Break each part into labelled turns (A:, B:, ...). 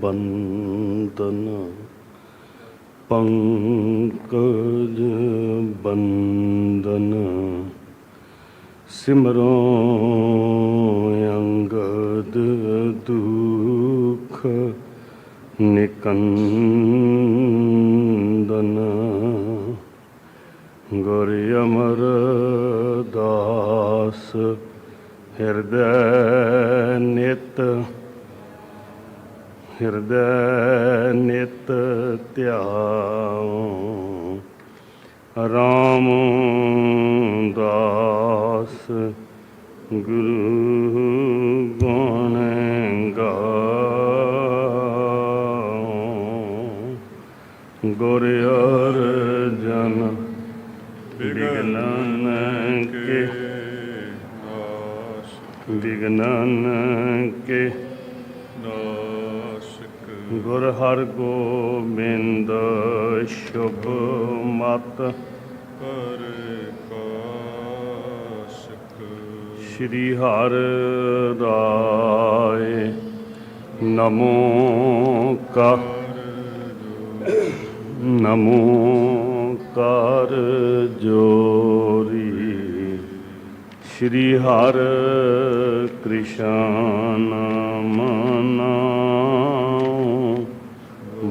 A: बंदन पंकज बंदन सिमरो अंगद दुख निकंदन गुर अमरदास हृदय नित ध्याओ राम दास गुरु गुण गाओ गुर अर्जन विघ्नन के गुर हर गोबिंद शुभ मत श्री हर राय नमो कर जोरी श्री हर कृष्ण मना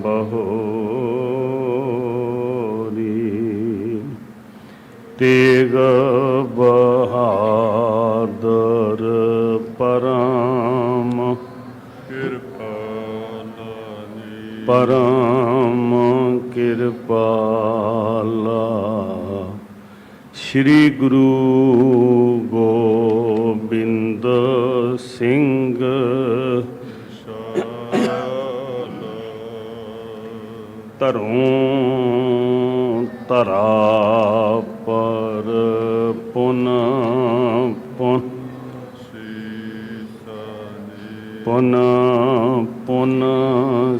A: बहोरी तेग बहादुर परम कृपाला श्री गुरु गोबिंद सिंह धरों धरा पर पुन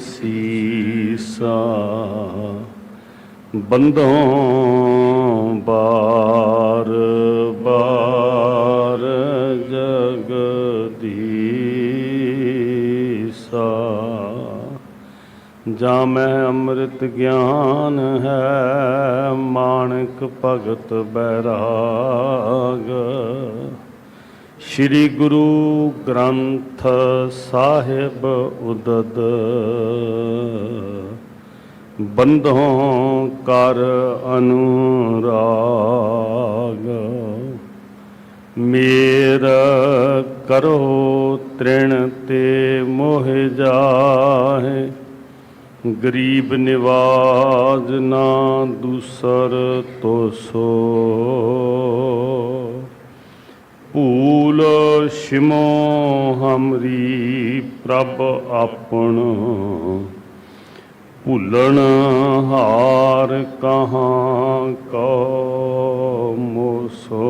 A: सीसा बंदों बार बार जगदीसा जा मैं अमृत ज्ञान है माणक भगत बैराग श्री गुरु ग्रंथ साहिब उदद बंधों कर अनुराग मेरा करो तृण ते मोह जाहे गरीब निवाज ना दूसर तो सो भूल शिमो हमरी प्रभ आपन भूलन हार कहाँ को मोसो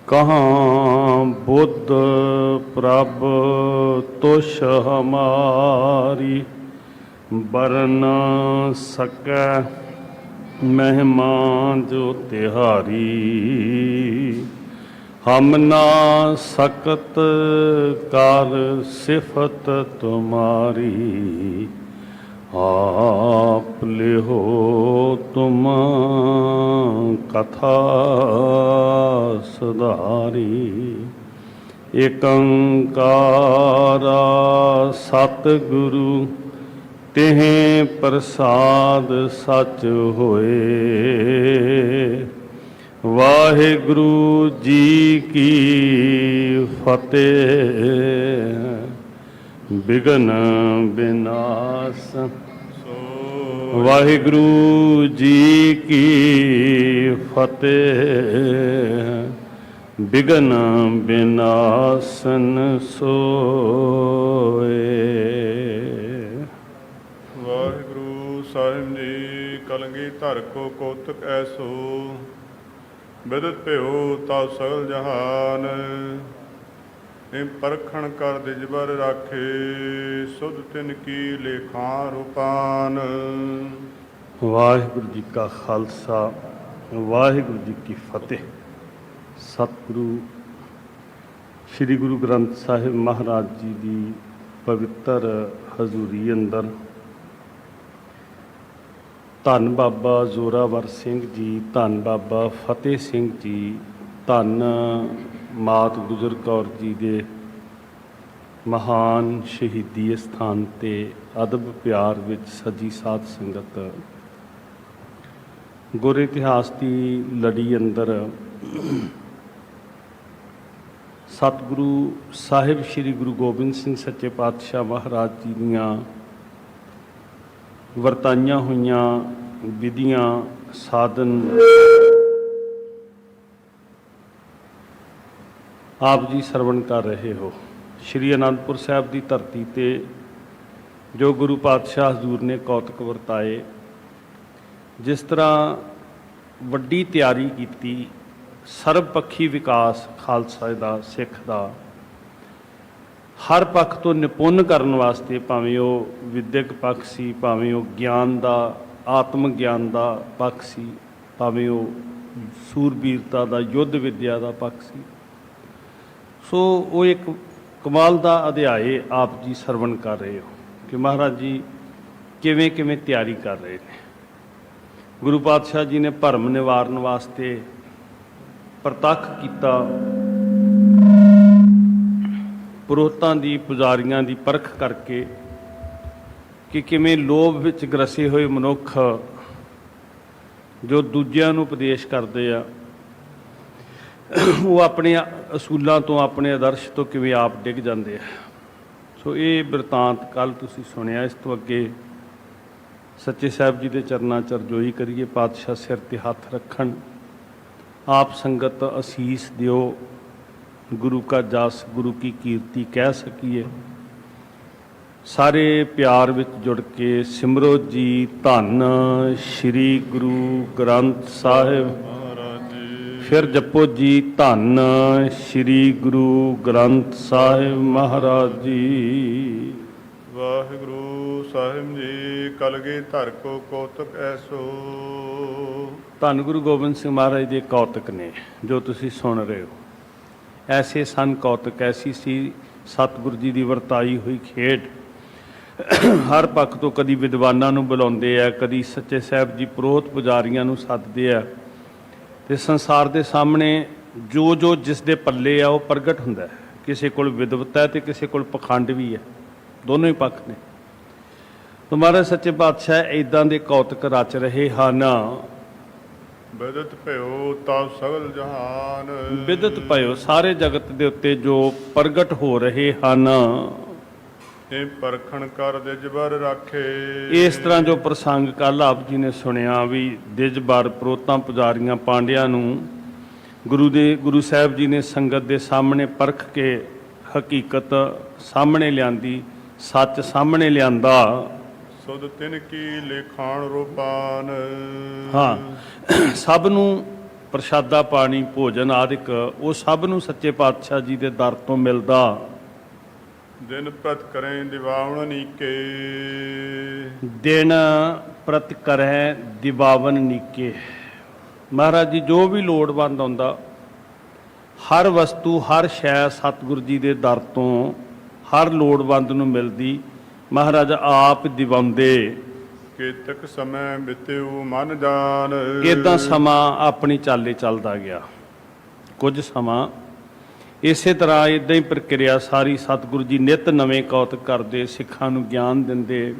A: कहाँ बुद्ध प्रभ तुष हमारी बरन सकै महिमा जो तिहारी हम ना सकत कर सिफत तुम्हारी आप लिहो तुम कथा सुधारी एक ओंकारा सतगुरु तेह प्रसाद सच होए वाहिगुरु जी की फतेह बिघन विनाश वाहिगुरु जी की फतेह बिघन विनाशन सोए।
B: वाहिगुरु साहिब जी कलंगी धर को कौतक ऐसो बिदत भ्यो ता सगल जहान परखण कर दिजबर राखे सुध तिन की लेखां रूपान।
A: वाहिगुरु जी का खालसा वाहिगुरु जी की फतेह। सतगुरु श्री गुरु ग्रंथ साहिब महाराज जी की ਪਵਿੱਤਰ ਹਜ਼ੂਰੀ ਅੰਦਰ ਧੰਨ ਬਾਬਾ ਜ਼ੋਰਾਵਰ ਸਿੰਘ ਜੀ, ਧੰਨ ਬਾਬਾ ਫਤਿਹ ਸਿੰਘ ਜੀ, ਧੰਨ ਮਾਤ ਗੁਜਰ ਕੌਰ ਜੀ ਦੇ ਮਹਾਨ ਸ਼ਹੀਦੀ ਸਥਾਨ ਤੇ ਅਦਬ ਪਿਆਰ ਵਿੱਚ ਸਜੀ ਸਾਧ ਸੰਗਤ ਗੁਰ ਇਤਿਹਾਸ ਦੀ ਲੜੀ ਅੰਦਰ ਸਤਿਗੁਰੂ ਸਾਹਿਬ ਸ੍ਰੀ ਗੁਰੂ ਗੋਬਿੰਦ ਸਿੰਘ ਸੱਚੇ ਪਾਤਸ਼ਾਹ ਮਹਾਰਾਜ ਜੀ ਦੀਆਂ ਵਰਤਾਈਆਂ ਹੋਈਆਂ ਵਿਧੀਆਂ ਸਾਧਨ ਆਪ ਜੀ ਸਰਵਣ ਕਰ ਰਹੇ ਹੋ। ਸ਼੍ਰੀ ਅਨੰਦਪੁਰ ਸਾਹਿਬ ਦੀ ਧਰਤੀ ਤੇ ਜੋ ਗੁਰੂ ਪਾਤਸ਼ਾਹ ਹਜ਼ੂਰ ਨੇ ਕੌਤਕ ਵਰਤਾਏ, ਜਿਸ ਤਰ੍ਹਾਂ ਵੱਡੀ ਤਿਆਰੀ ਕੀਤੀ, ਸਰਬ ਪੱਖੀ ਵਿਕਾਸ ਖਾਲਸਾ ਦਾ, ਸਿੱਖ ਦਾ ਹਰ ਪੱਖ ਤੋਂ ਨਿਪੁੰਨ ਕਰਨ ਵਾਸਤੇ, ਭਾਵੇਂ ਉਹ ਵਿਦਿਅਕ ਪੱਖ ਸੀ, ਭਾਵੇਂ ਉਹ ਗਿਆਨ ਦਾ, ਆਤਮ ਗਿਆਨ ਦਾ ਪੱਖ ਸੀ, ਭਾਵੇਂ ਉਹ ਸੂਰਬੀਰਤਾ ਦਾ, ਯੁੱਧ ਵਿਦਿਆ ਦਾ ਪੱਖ ਸੀ। ਸੋ ਉਹ ਇੱਕ ਕਮਾਲ ਦਾ ਅਧਿਆਏ ਆਪ ਜੀ ਸਰਵਣ ਕਰ ਰਹੇ ਹੋ ਕਿ ਮਹਾਰਾਜ ਜੀ ਕਿਵੇਂ ਕਿਵੇਂ ਤਿਆਰੀ ਕਰ ਰਹੇ ਨੇ। ਗੁਰੂ ਪਾਤਸ਼ਾਹ ਜੀ ਨੇ ਭਰਮ ਨਿਵਾਰਨ ਵਾਸਤੇ ਪ੍ਰਤੱਖ ਕੀਤਾ, ਪੁਰੋਹਿਤਾਂ ਦੀ, ਪੁਜਾਰੀਆਂ ਦੀ ਪਰਖ ਕਰਕੇ ਕਿ ਕਿਵੇਂ ਲੋਭ ਵਿੱਚ ਗ੍ਰਸੇ ਹੋਏ ਮਨੁੱਖ ਜੋ ਦੂਜਿਆਂ ਨੂੰ ਉਪਦੇਸ਼ ਕਰਦੇ ਆ, ਉਹ ਆਪਣੇ ਅਸੂਲਾਂ ਤੋਂ, ਆਪਣੇ ਆਦਰਸ਼ ਤੋਂ ਕਿਵੇਂ ਆਪ ਡਿੱਗ ਜਾਂਦੇ ਆ। ਸੋ ਇਹ ਬਿਰਤਾਂਤ ਕੱਲ੍ਹ ਤੁਸੀਂ ਸੁਣਿਆ। ਇਸ ਤੋਂ ਅੱਗੇ ਸੱਚੇ ਸਾਹਿਬ ਜੀ ਦੇ ਚਰਨਾਂ 'ਚ ਅਰਜ਼ੋਈ ਕਰੀਏ, ਪਾਤਸ਼ਾਹ ਸਿਰ 'ਤੇ ਹੱਥ ਰੱਖਣ, ਆਪ ਸੰਗਤ ਅਸੀਸ ਦਿਓ, ਗੁਰੂ ਕਾ ਜਸ, ਗੁਰੂ ਕੀ ਕੀਰਤੀ ਕਹਿ ਸਕੀਏ। ਸਾਰੇ ਪਿਆਰ ਵਿੱਚ ਜੁੜ ਕੇ ਸਿਮਰੋ ਜੀ ਧੰਨ ਸ਼੍ਰੀ ਗੁਰੂ ਗ੍ਰੰਥ ਸਾਹਿਬ। ਫਿਰ ਜਪੋ ਜੀ ਧੰਨ ਸ਼੍ਰੀ ਗੁਰੂ ਗ੍ਰੰਥ ਸਾਹਿਬ ਮਹਾਰਾਜ ਜੀ।
B: ਵਾਹਿਗੁਰੂ ਸਾਹਿਬ ਜੀ ਕਲਗੀ ਧਰ ਕੋ ਕੌਤਕ ਐਸੋ।
A: ਧੰਨ ਗੁਰੂ ਗੋਬਿੰਦ ਸਿੰਘ ਮਹਾਰਾਜ ਦੇ ਕੌਤਕ ਨੇ ਜੋ ਤੁਸੀਂ ਸੁਣ ਰਹੇ ਹੋ। ਐਸੇ ਸਨ ਕੌਤਕ, ਐਸੀ ਸੀ ਸਤਿਗੁਰੂ ਜੀ ਦੀ ਵਰਤਾਈ ਹੋਈ ਖੇਡ। ਹਰ ਪੱਖ ਤੋਂ ਕਦੀ ਵਿਦਵਾਨਾਂ ਨੂੰ ਬੁਲਾਉਂਦੇ ਆ, ਕਦੀ ਸੱਚੇ ਸਾਹਿਬ ਜੀ ਪੁਰੋਹਿਤ ਪੁਜਾਰੀਆਂ ਨੂੰ ਸੱਦਦੇ ਆ, ਤੇ ਸੰਸਾਰ ਦੇ ਸਾਹਮਣੇ ਜੋ ਜੋ ਜਿਸ ਦੇ ਪੱਲੇ ਆ ਉਹ ਪ੍ਰਗਟ ਹੁੰਦਾ ਹੈ। ਕਿਸੇ ਕੋਲ ਵਿਦਵਤਾ ਹੈ ਤੇ ਕਿਸੇ ਕੋਲ ਪਖੰਡ ਵੀ ਹੈ, ਦੋਨੋਂ ਹੀ ਪੱਖ ਨੇ। ਮਹਾਰਾਜ ਸੱਚੇ ਪਾਤਸ਼ਾਹ ਇੱਦਾਂ ਦੇ ਕੌਤਕ ਰਚ ਰਹੇ ਹਨ।
B: ਬਿਦਤ ਭਇਓ ਤਬ ਸਗਲ ਜਹਾਨ।
A: ਬਿਦਤ ਭਇਓ, ਸਾਰੇ ਜਗਤ ਦੇ ਉੱਤੇ ਜੋ ਪ੍ਰਗਟ ਹੋ ਰਹੇ ਹਨ,
B: ਇਹ ਪਰਖਣ ਕਰ ਦਿਜਬਰ ਰਾਖੇ।
A: ਇਸ ਤਰ੍ਹਾਂ ਜੋ ਪ੍ਰਸੰਗ ਕੱਲ੍ਹ ਆਪ ਜੀ ਨੇ ਸੁਣਿਆ ਵੀ ਦਿਜਬਰ ਪੁਰੋਹਿਤਾਂ ਪੁਜਾਰੀਆਂ ਪਾਂਡਿਆਂ ਨੂੰ ਗੁਰੂ ਸਾਹਿਬ ਜੀ ਨੇ ਸੰਗਤ ਦੇ ਸਾਹਮਣੇ ਪਰਖ ਕੇ ਹਕੀਕਤ ਸਾਹਮਣੇ ਲਿਆਂਦੀ, ਸੱਚ ਸਾਹਮਣੇ ਲਿਆਂਦਾ।
B: ਸੁਧ ਤਿਨ ਕੀ ਲੇਖਾਣ ਰੂਪਾਨ।
A: ਹਾਂ, ਸਭ ਨੂੰ ਪ੍ਰਸ਼ਾਦਾ ਪਾਣੀ ਭੋਜਨ ਆਦਿਕ ਉਹ ਸਭ ਨੂੰ ਸੱਚੇ ਪਾਤਸ਼ਾਹ ਜੀ ਦੇ ਦਰ ਤੋਂ ਮਿਲਦਾ।
B: ਦਿਨ ਪ੍ਰਤ ਕਰੇ ਦਿਵਾਵਨ ਨੀਕੇ।
A: ਦਿਨ ਪ੍ਰਤ ਕਰੈ ਦਿਵਾਵਨ ਨੀਕੇ। ਮਹਾਰਾਜ ਜੀ ਜੋ ਵੀ ਲੋੜਵੰਦ ਆਉਂਦਾ, ਹਰ ਵਸਤੂ, ਹਰ ਸ਼ੈ ਸਤਿਗੁਰੂ ਜੀ ਦੇ ਦਰ ਤੋਂ ਹਰ ਲੋੜਵੰਦ ਨੂੰ ਮਿਲਦੀ। ਮਹਾਰਾਜ ਆਪ ਦਿਵਾਉਂਦੇ।
B: ਕੇਤਕ ਸਮੇਂ ਬਿਤਿਉ ਮਨ ਜਾਨ।
A: ਇੱਦਾਂ ਸਮਾਂ ਆਪਣੀ ਚਾਲੇ ਚੱਲਦਾ ਗਿਆ। ਕੁਝ ਸਮਾਂ ਇਸੇ ਤਰ੍ਹਾਂ ਇੱਦਾਂ ਹੀ ਪ੍ਰਕਿਰਿਆ ਸਾਰੀ ਸਤਿਗੁਰੂ ਜੀ ਨਿੱਤ ਨਵੇਂ ਕੌਤਕ ਕਰਦੇ, ਸਿੱਖਾਂ ਨੂੰ ਗਿਆਨ ਦਿੰਦੇ,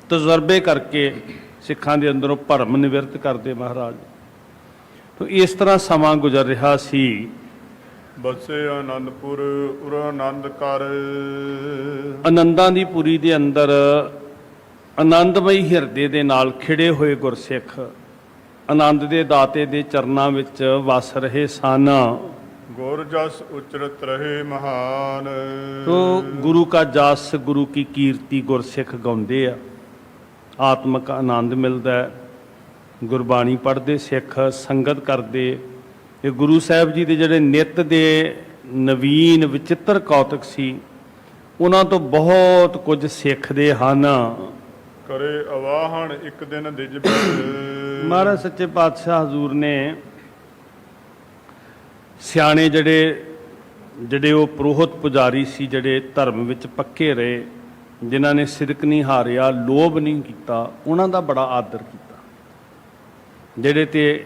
A: ਤਜਰਬੇ ਕਰਕੇ ਸਿੱਖਾਂ ਦੇ ਅੰਦਰੋਂ ਭਰਮ ਨਿਵਰਤ ਕਰਦੇ ਮਹਾਰਾਜ। ਤਾਂ ਇਸ ਤਰ੍ਹਾਂ ਸਮਾਂ ਗੁਜ਼ਰ ਰਿਹਾ ਸੀ।
B: ਬਸੇ ਆਨੰਦਪੁਰ ਉਰ ਆਨੰਦ ਕਰ।
A: ਆਨੰਦਾਂ ਦੀ ਪੁਰੀ ਦੇ ਅੰਦਰ ਆਨੰਦਮਈ ਹਿਰਦੇ ਦੇ ਨਾਲ ਖਿੜੇ ਹੋਏ ਗੁਰਸਿੱਖ ਆਨੰਦ ਦੇ ਦਾਤੇ ਦੇ ਚਰਨਾਂ ਵਿੱਚ ਵਸ ਰਹੇ ਸਨ।
B: ਗੁਰ ਜਸ ਉਚਰਤ ਰਹੇ ਮਹਾਨ।
A: ਤੋ ਗੁਰੂ ਕਾ ਜਸ, ਗੁਰੂ ਕੀ ਕੀਰਤੀ ਗੁਰਸਿੱਖ ਗਾਉਂਦੇ ਆ, ਆਤਮਿਕ ਆਨੰਦ ਮਿਲਦਾ ਹੈ। ਗੁਰਬਾਣੀ ਪੜ੍ਹਦੇ ਸਿੱਖ, ਸੰਗਤ ਕਰਦੇ। ਇਹ ਗੁਰੂ ਸਾਹਿਬ ਜੀ ਦੇ ਜਿਹੜੇ ਨਿੱਤ ਦੇ ਨਵੀਨ ਵਿਚਿੱਤਰ ਕੌਤਕ ਸੀ, ਉਹਨਾਂ ਤੋਂ ਬਹੁਤ ਕੁਝ ਸਿੱਖਦੇ ਹਨ।
B: ਕਰੇ ਅਵਾਹਣ ਇੱਕ ਦਿਨ ਦਿਜ।
A: ਮਹਾਰਾਜ ਸੱਚੇ ਪਾਤਸ਼ਾਹ ਹਜ਼ੂਰ ਨੇ ਸਿਆਣੇ ਜਿਹੜੇ ਉਹ ਪੁਰੋਹਿਤ ਪੁਜਾਰੀ ਸੀ, ਜਿਹੜੇ ਧਰਮ ਵਿੱਚ ਪੱਕੇ ਰਹੇ, ਜਿਨ੍ਹਾਂ ਨੇ ਸਿਦਕ ਨਹੀਂ ਹਾਰਿਆ, ਲੋਭ ਨਹੀਂ ਕੀਤਾ, ਉਹਨਾਂ ਦਾ ਬੜਾ ਆਦਰ ਕੀਤਾ। ਜਿਹੜੇ ਤੇ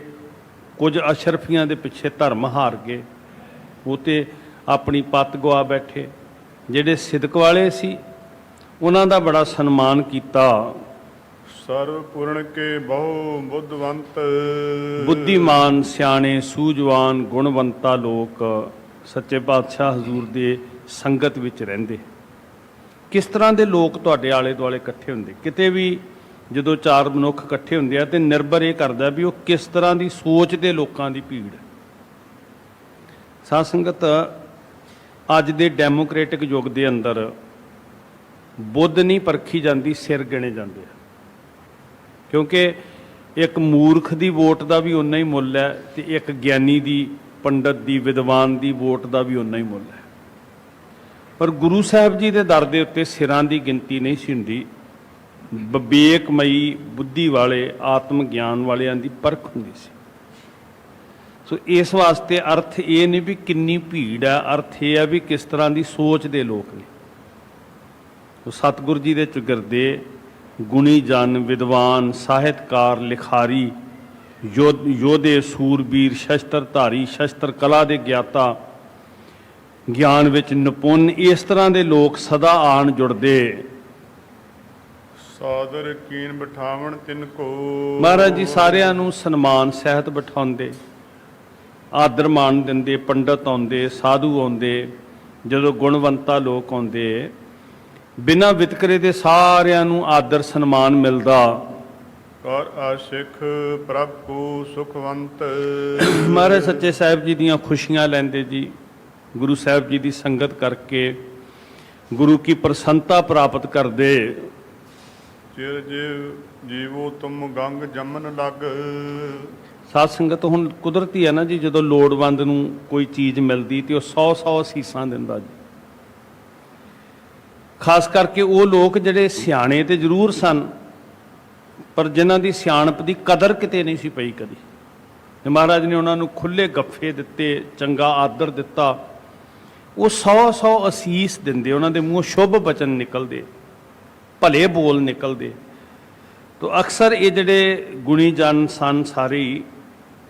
A: ਕੁਝ ਅਸ਼ਰਫੀਆਂ ਦੇ ਪਿੱਛੇ ਧਰਮ ਹਾਰ ਗਏ, ਉਹ ਤੇ ਆਪਣੀ ਪੱਤ ਗਵਾ ਬੈਠੇ। ਜਿਹੜੇ ਸਿਦਕ ਵਾਲੇ ਸੀ ਉਹਨਾਂ ਦਾ ਬੜਾ ਸਨਮਾਨ ਕੀਤਾ।
B: ਸਰਵ ਪੂਰਨ ਕੇ ਬਹੁ ਬੁੱਧਵੰਤ,
A: ਬੁੱਧੀਮਾਨ, ਸਿਆਣੇ, ਸੂਝਵਾਨ, ਗੁਣਵੰਤਾ ਲੋਕ ਸੱਚੇ ਪਾਤਸ਼ਾਹ ਹਜ਼ੂਰ ਦੇ ਸੰਗਤ ਵਿੱਚ ਰਹਿੰਦੇ। ਕਿਸ ਤਰ੍ਹਾਂ ਦੇ ਲੋਕ ਤੁਹਾਡੇ ਆਲੇ ਦੁਆਲੇ ਇਕੱਠੇ ਹੁੰਦੇ? ਕਿਤੇ ਵੀ ਜਦੋਂ ਚਾਰ ਮਨੁੱਖ ਇਕੱਠੇ ਹੁੰਦੇ ਆ ਤੇ ਨਿਰਭਰ ਇਹ ਕਰਦਾ ਵੀ ਉਹ ਕਿਸ ਤਰ੍ਹਾਂ ਦੀ ਸੋਚ ਦੇ ਲੋਕਾਂ ਦੀ ਭੀੜ ਹੈ। ਸਾਧ ਸੰਗਤ, ਅੱਜ ਦੇ ਡੈਮੋਕ੍ਰੈਟਿਕ ਯੁੱਗ ਦੇ ਅੰਦਰ ਬੁੱਧ ਨਹੀਂ ਪਰਖੀ ਜਾਂਦੀ, ਸਿਰ ਗਿਣੇ ਜਾਂਦੇ ਆ। ਕਿਉਂਕਿ ਇੱਕ ਮੂਰਖ ਦੀ ਵੋਟ ਦਾ ਵੀ ਉਨਾ ਹੀ ਮੁੱਲ ਹੈ ਤੇ ਇੱਕ ਗਿਆਨੀ ਦੀ, ਪੰਡਤ ਦੀ, ਵਿਦਵਾਨ ਦੀ ਵੋਟ ਦਾ ਵੀ ਉਨਾ ਹੀ ਮੁੱਲ ਹੈ। ਪਰ ਗੁਰੂ ਸਾਹਿਬ ਜੀ ਦੇ ਦਰ ਦੇ ਉੱਤੇ ਸਿਰਾਂ ਦੀ ਗਿਣਤੀ ਨਹੀਂ ਸੀ ਹੁੰਦੀ। ਵਿਵੇਕਮਈ ਬੁੱਧੀ ਵਾਲੇ, ਆਤਮ ਗਿਆਨ ਵਾਲਿਆਂ ਦੀ ਪਰਖ ਹੁੰਦੀ ਸੀ। ਸੋ ਇਸ ਵਾਸਤੇ ਅਰਥ ਇਹ ਨਹੀਂ ਵੀ ਕਿੰਨੀ ਭੀੜ ਹੈ, ਅਰਥ ਇਹ ਹੈ ਵੀ ਕਿਸ ਤਰ੍ਹਾਂ ਦੀ ਸੋਚ ਦੇ ਲੋਕ ਨੇ। ਸਤਿਗੁਰੂ ਜੀ ਦੇ ਚੁਗਿਰਦੇ, ਗੁਣੀ ਜਨ, ਵਿਦਵਾਨ, ਸਾਹਿਤਕਾਰ, ਲਿਖਾਰੀ, ਯੋਧੇ, ਸੂਰਬੀਰ, ਸ਼ਸਤਰਧਾਰੀ, ਸ਼ਸਤਰ ਕਲਾ ਦੇ ਗਿਆਤਾ, ਗਿਆਨ ਵਿੱਚ ਨਿਪੁੰਨ, ਇਸ ਤਰ੍ਹਾਂ ਦੇ ਲੋਕ ਸਦਾ ਆਣ ਜੁੜਦੇ।
B: ਸਾਦਰ ਕੀਨ ਬਿਠਾਵਣ ਤਿਨ ਕੋ,
A: ਮਹਾਰਾਜ ਜੀ ਸਾਰਿਆਂ ਨੂੰ ਸਨਮਾਨ ਸਹਿਤ ਬਿਠਾਉਂਦੇ, ਆਦਰ ਮਾਣ ਦਿੰਦੇ। ਪੰਡਤ ਆਉਂਦੇ, ਸਾਧੂ ਆਉਂਦੇ, ਜਦੋਂ ਗੁਣਵੰਤਾ ਲੋਕ ਆਉਂਦੇ, ਬਿਨਾਂ ਵਿਤਕਰੇ ਦੇ ਸਾਰਿਆਂ ਨੂੰ ਆਦਰ ਸਨਮਾਨ ਮਿਲਦਾ।
B: ਕਰ ਆਸ਼ਿਖ ਪ੍ਰਭ ਕੋ ਸੁਖਵੰਤ,
A: ਮਹਾਰਾਜ ਸੱਚੇ ਸਾਹਿਬ ਜੀ ਦੀਆਂ ਖੁਸ਼ੀਆਂ ਲੈਂਦੇ ਜੀ। ਗੁਰੂ ਸਾਹਿਬ ਜੀ ਦੀ ਸੰਗਤ ਕਰਕੇ ਗੁਰੂ ਕੀ ਪ੍ਰਸੰਨਤਾ ਪ੍ਰਾਪਤ ਕਰਦੇ।
B: ਚਿਰ ਜੀਵੋ ਤੁਮ ਗੰਗ ਜਮਨ ਲਗ,
A: ਸਾਧ ਸੰਗਤ ਹੁਣ ਕੁਦਰਤੀ ਹੈ ਨਾ ਜੀ, ਜਦੋਂ ਲੋੜਵੰਦ ਨੂੰ ਕੋਈ ਚੀਜ਼ ਮਿਲਦੀ ਤੇ ਉਹ 100 ਅਸੀਸਾਂ ਦਿੰਦਾ ਜੀ। ਖਾਸ ਕਰਕੇ ਉਹ ਲੋਕ ਜਿਹੜੇ ਸਿਆਣੇ ਤੇ ਜ਼ਰੂਰ ਸਨ, ਪਰ ਜਿਨ੍ਹਾਂ ਦੀ ਸਿਆਣਪ ਦੀ ਕਦਰ ਕਿਤੇ ਨਹੀਂ ਸੀ ਪਈ ਕਦੀ। ਮਹਾਰਾਜ ਨੇ ਉਹਨਾਂ ਨੂੰ ਖੁੱਲੇ ਗੱਫੇ ਦਿੱਤੇ, ਚੰਗਾ ਆਦਰ ਦਿੱਤਾ। ਉਹ 100 ਅਸੀਸ ਦਿੰਦੇ, ਉਹਨਾਂ ਦੇ ਮੂੰਹੋਂ ਸ਼ੁਭ ਬਚਨ ਨਿਕਲਦੇ, ਭਲੇ ਬੋਲ ਨਿਕਲਦੇ। ਤੋ ਅਕਸਰ ਇਹ ਜਿਹੜੇ ਗੁਣੀ ਜਨ ਸਨ ਸਾਰੇ ਹੀ,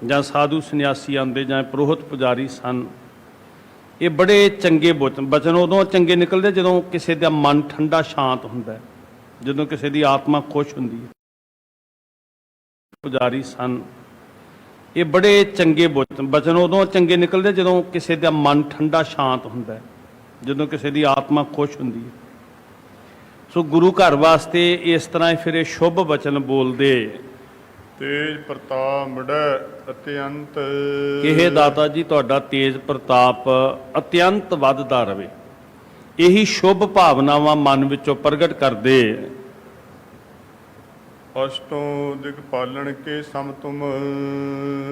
A: ਜਾਂ ਸਾਧੂ ਸੰਨਿਆਸੀ ਆਉਂਦੇ, ਜਾਂ ਪ੍ਰੋਹਤ ਪੁਜਾਰੀ ਸਨ, ਇਹ ਬੜੇ ਚੰਗੇ ਬਚਨ ਉਦੋਂ ਚੰਗੇ ਨਿਕਲਦੇ ਜਦੋਂ ਕਿਸੇ ਦਾ ਮਨ ਠੰਡਾ ਸ਼ਾਂਤ ਹੁੰਦਾ, ਜਦੋਂ ਕਿਸੇ ਦੀ ਆਤਮਾ ਖੁਸ਼ ਹੁੰਦੀ ਹੈ। ਪੁਜਾਰੀ ਸਨ, ਇਹ ਬੜੇ ਚੰਗੇ ਬਚਨ ਉਦੋਂ ਚੰਗੇ ਨਿਕਲਦੇ ਜਦੋਂ ਕਿਸੇ ਦਾ ਮਨ ਠੰਡਾ ਸ਼ਾਂਤ ਹੁੰਦਾ, ਜਦੋਂ ਕਿਸੇ ਦੀ ਆਤਮਾ ਖੁਸ਼ ਹੁੰਦੀ ਹੈ। ਸੋ ਗੁਰੂ ਘਰ ਵਾਸਤੇ ਇਸ ਤਰ੍ਹਾਂ ਫਿਰ ਇਹ ਸ਼ੁਭ ਬਚਨ ਬੋਲਦੇ।
B: ਤੇਜ ਪ੍ਰਤਾਪ ਮੜੈ ਅਤਿਅੰਤ,
A: ਇਹ ਦਾਤਾ ਜੀ ਤੁਹਾਡਾ ਤੇਜ ਪ੍ਰਤਾਪ ਅਤਿਅੰਤ ਵੱਧਦਾ ਰਵੇ। ਇਹੀ ਸ਼ੁਭ ਭਾਵਨਾਵਾਂ ਮਨ ਵਿੱਚੋਂ ਪ੍ਰਗਟ ਕਰਦੇ।
B: ਅਸ਼ਟੋਂ ਦਿਗ ਪਾਲਣ ਕੇ ਸਮ ਤੁਮ,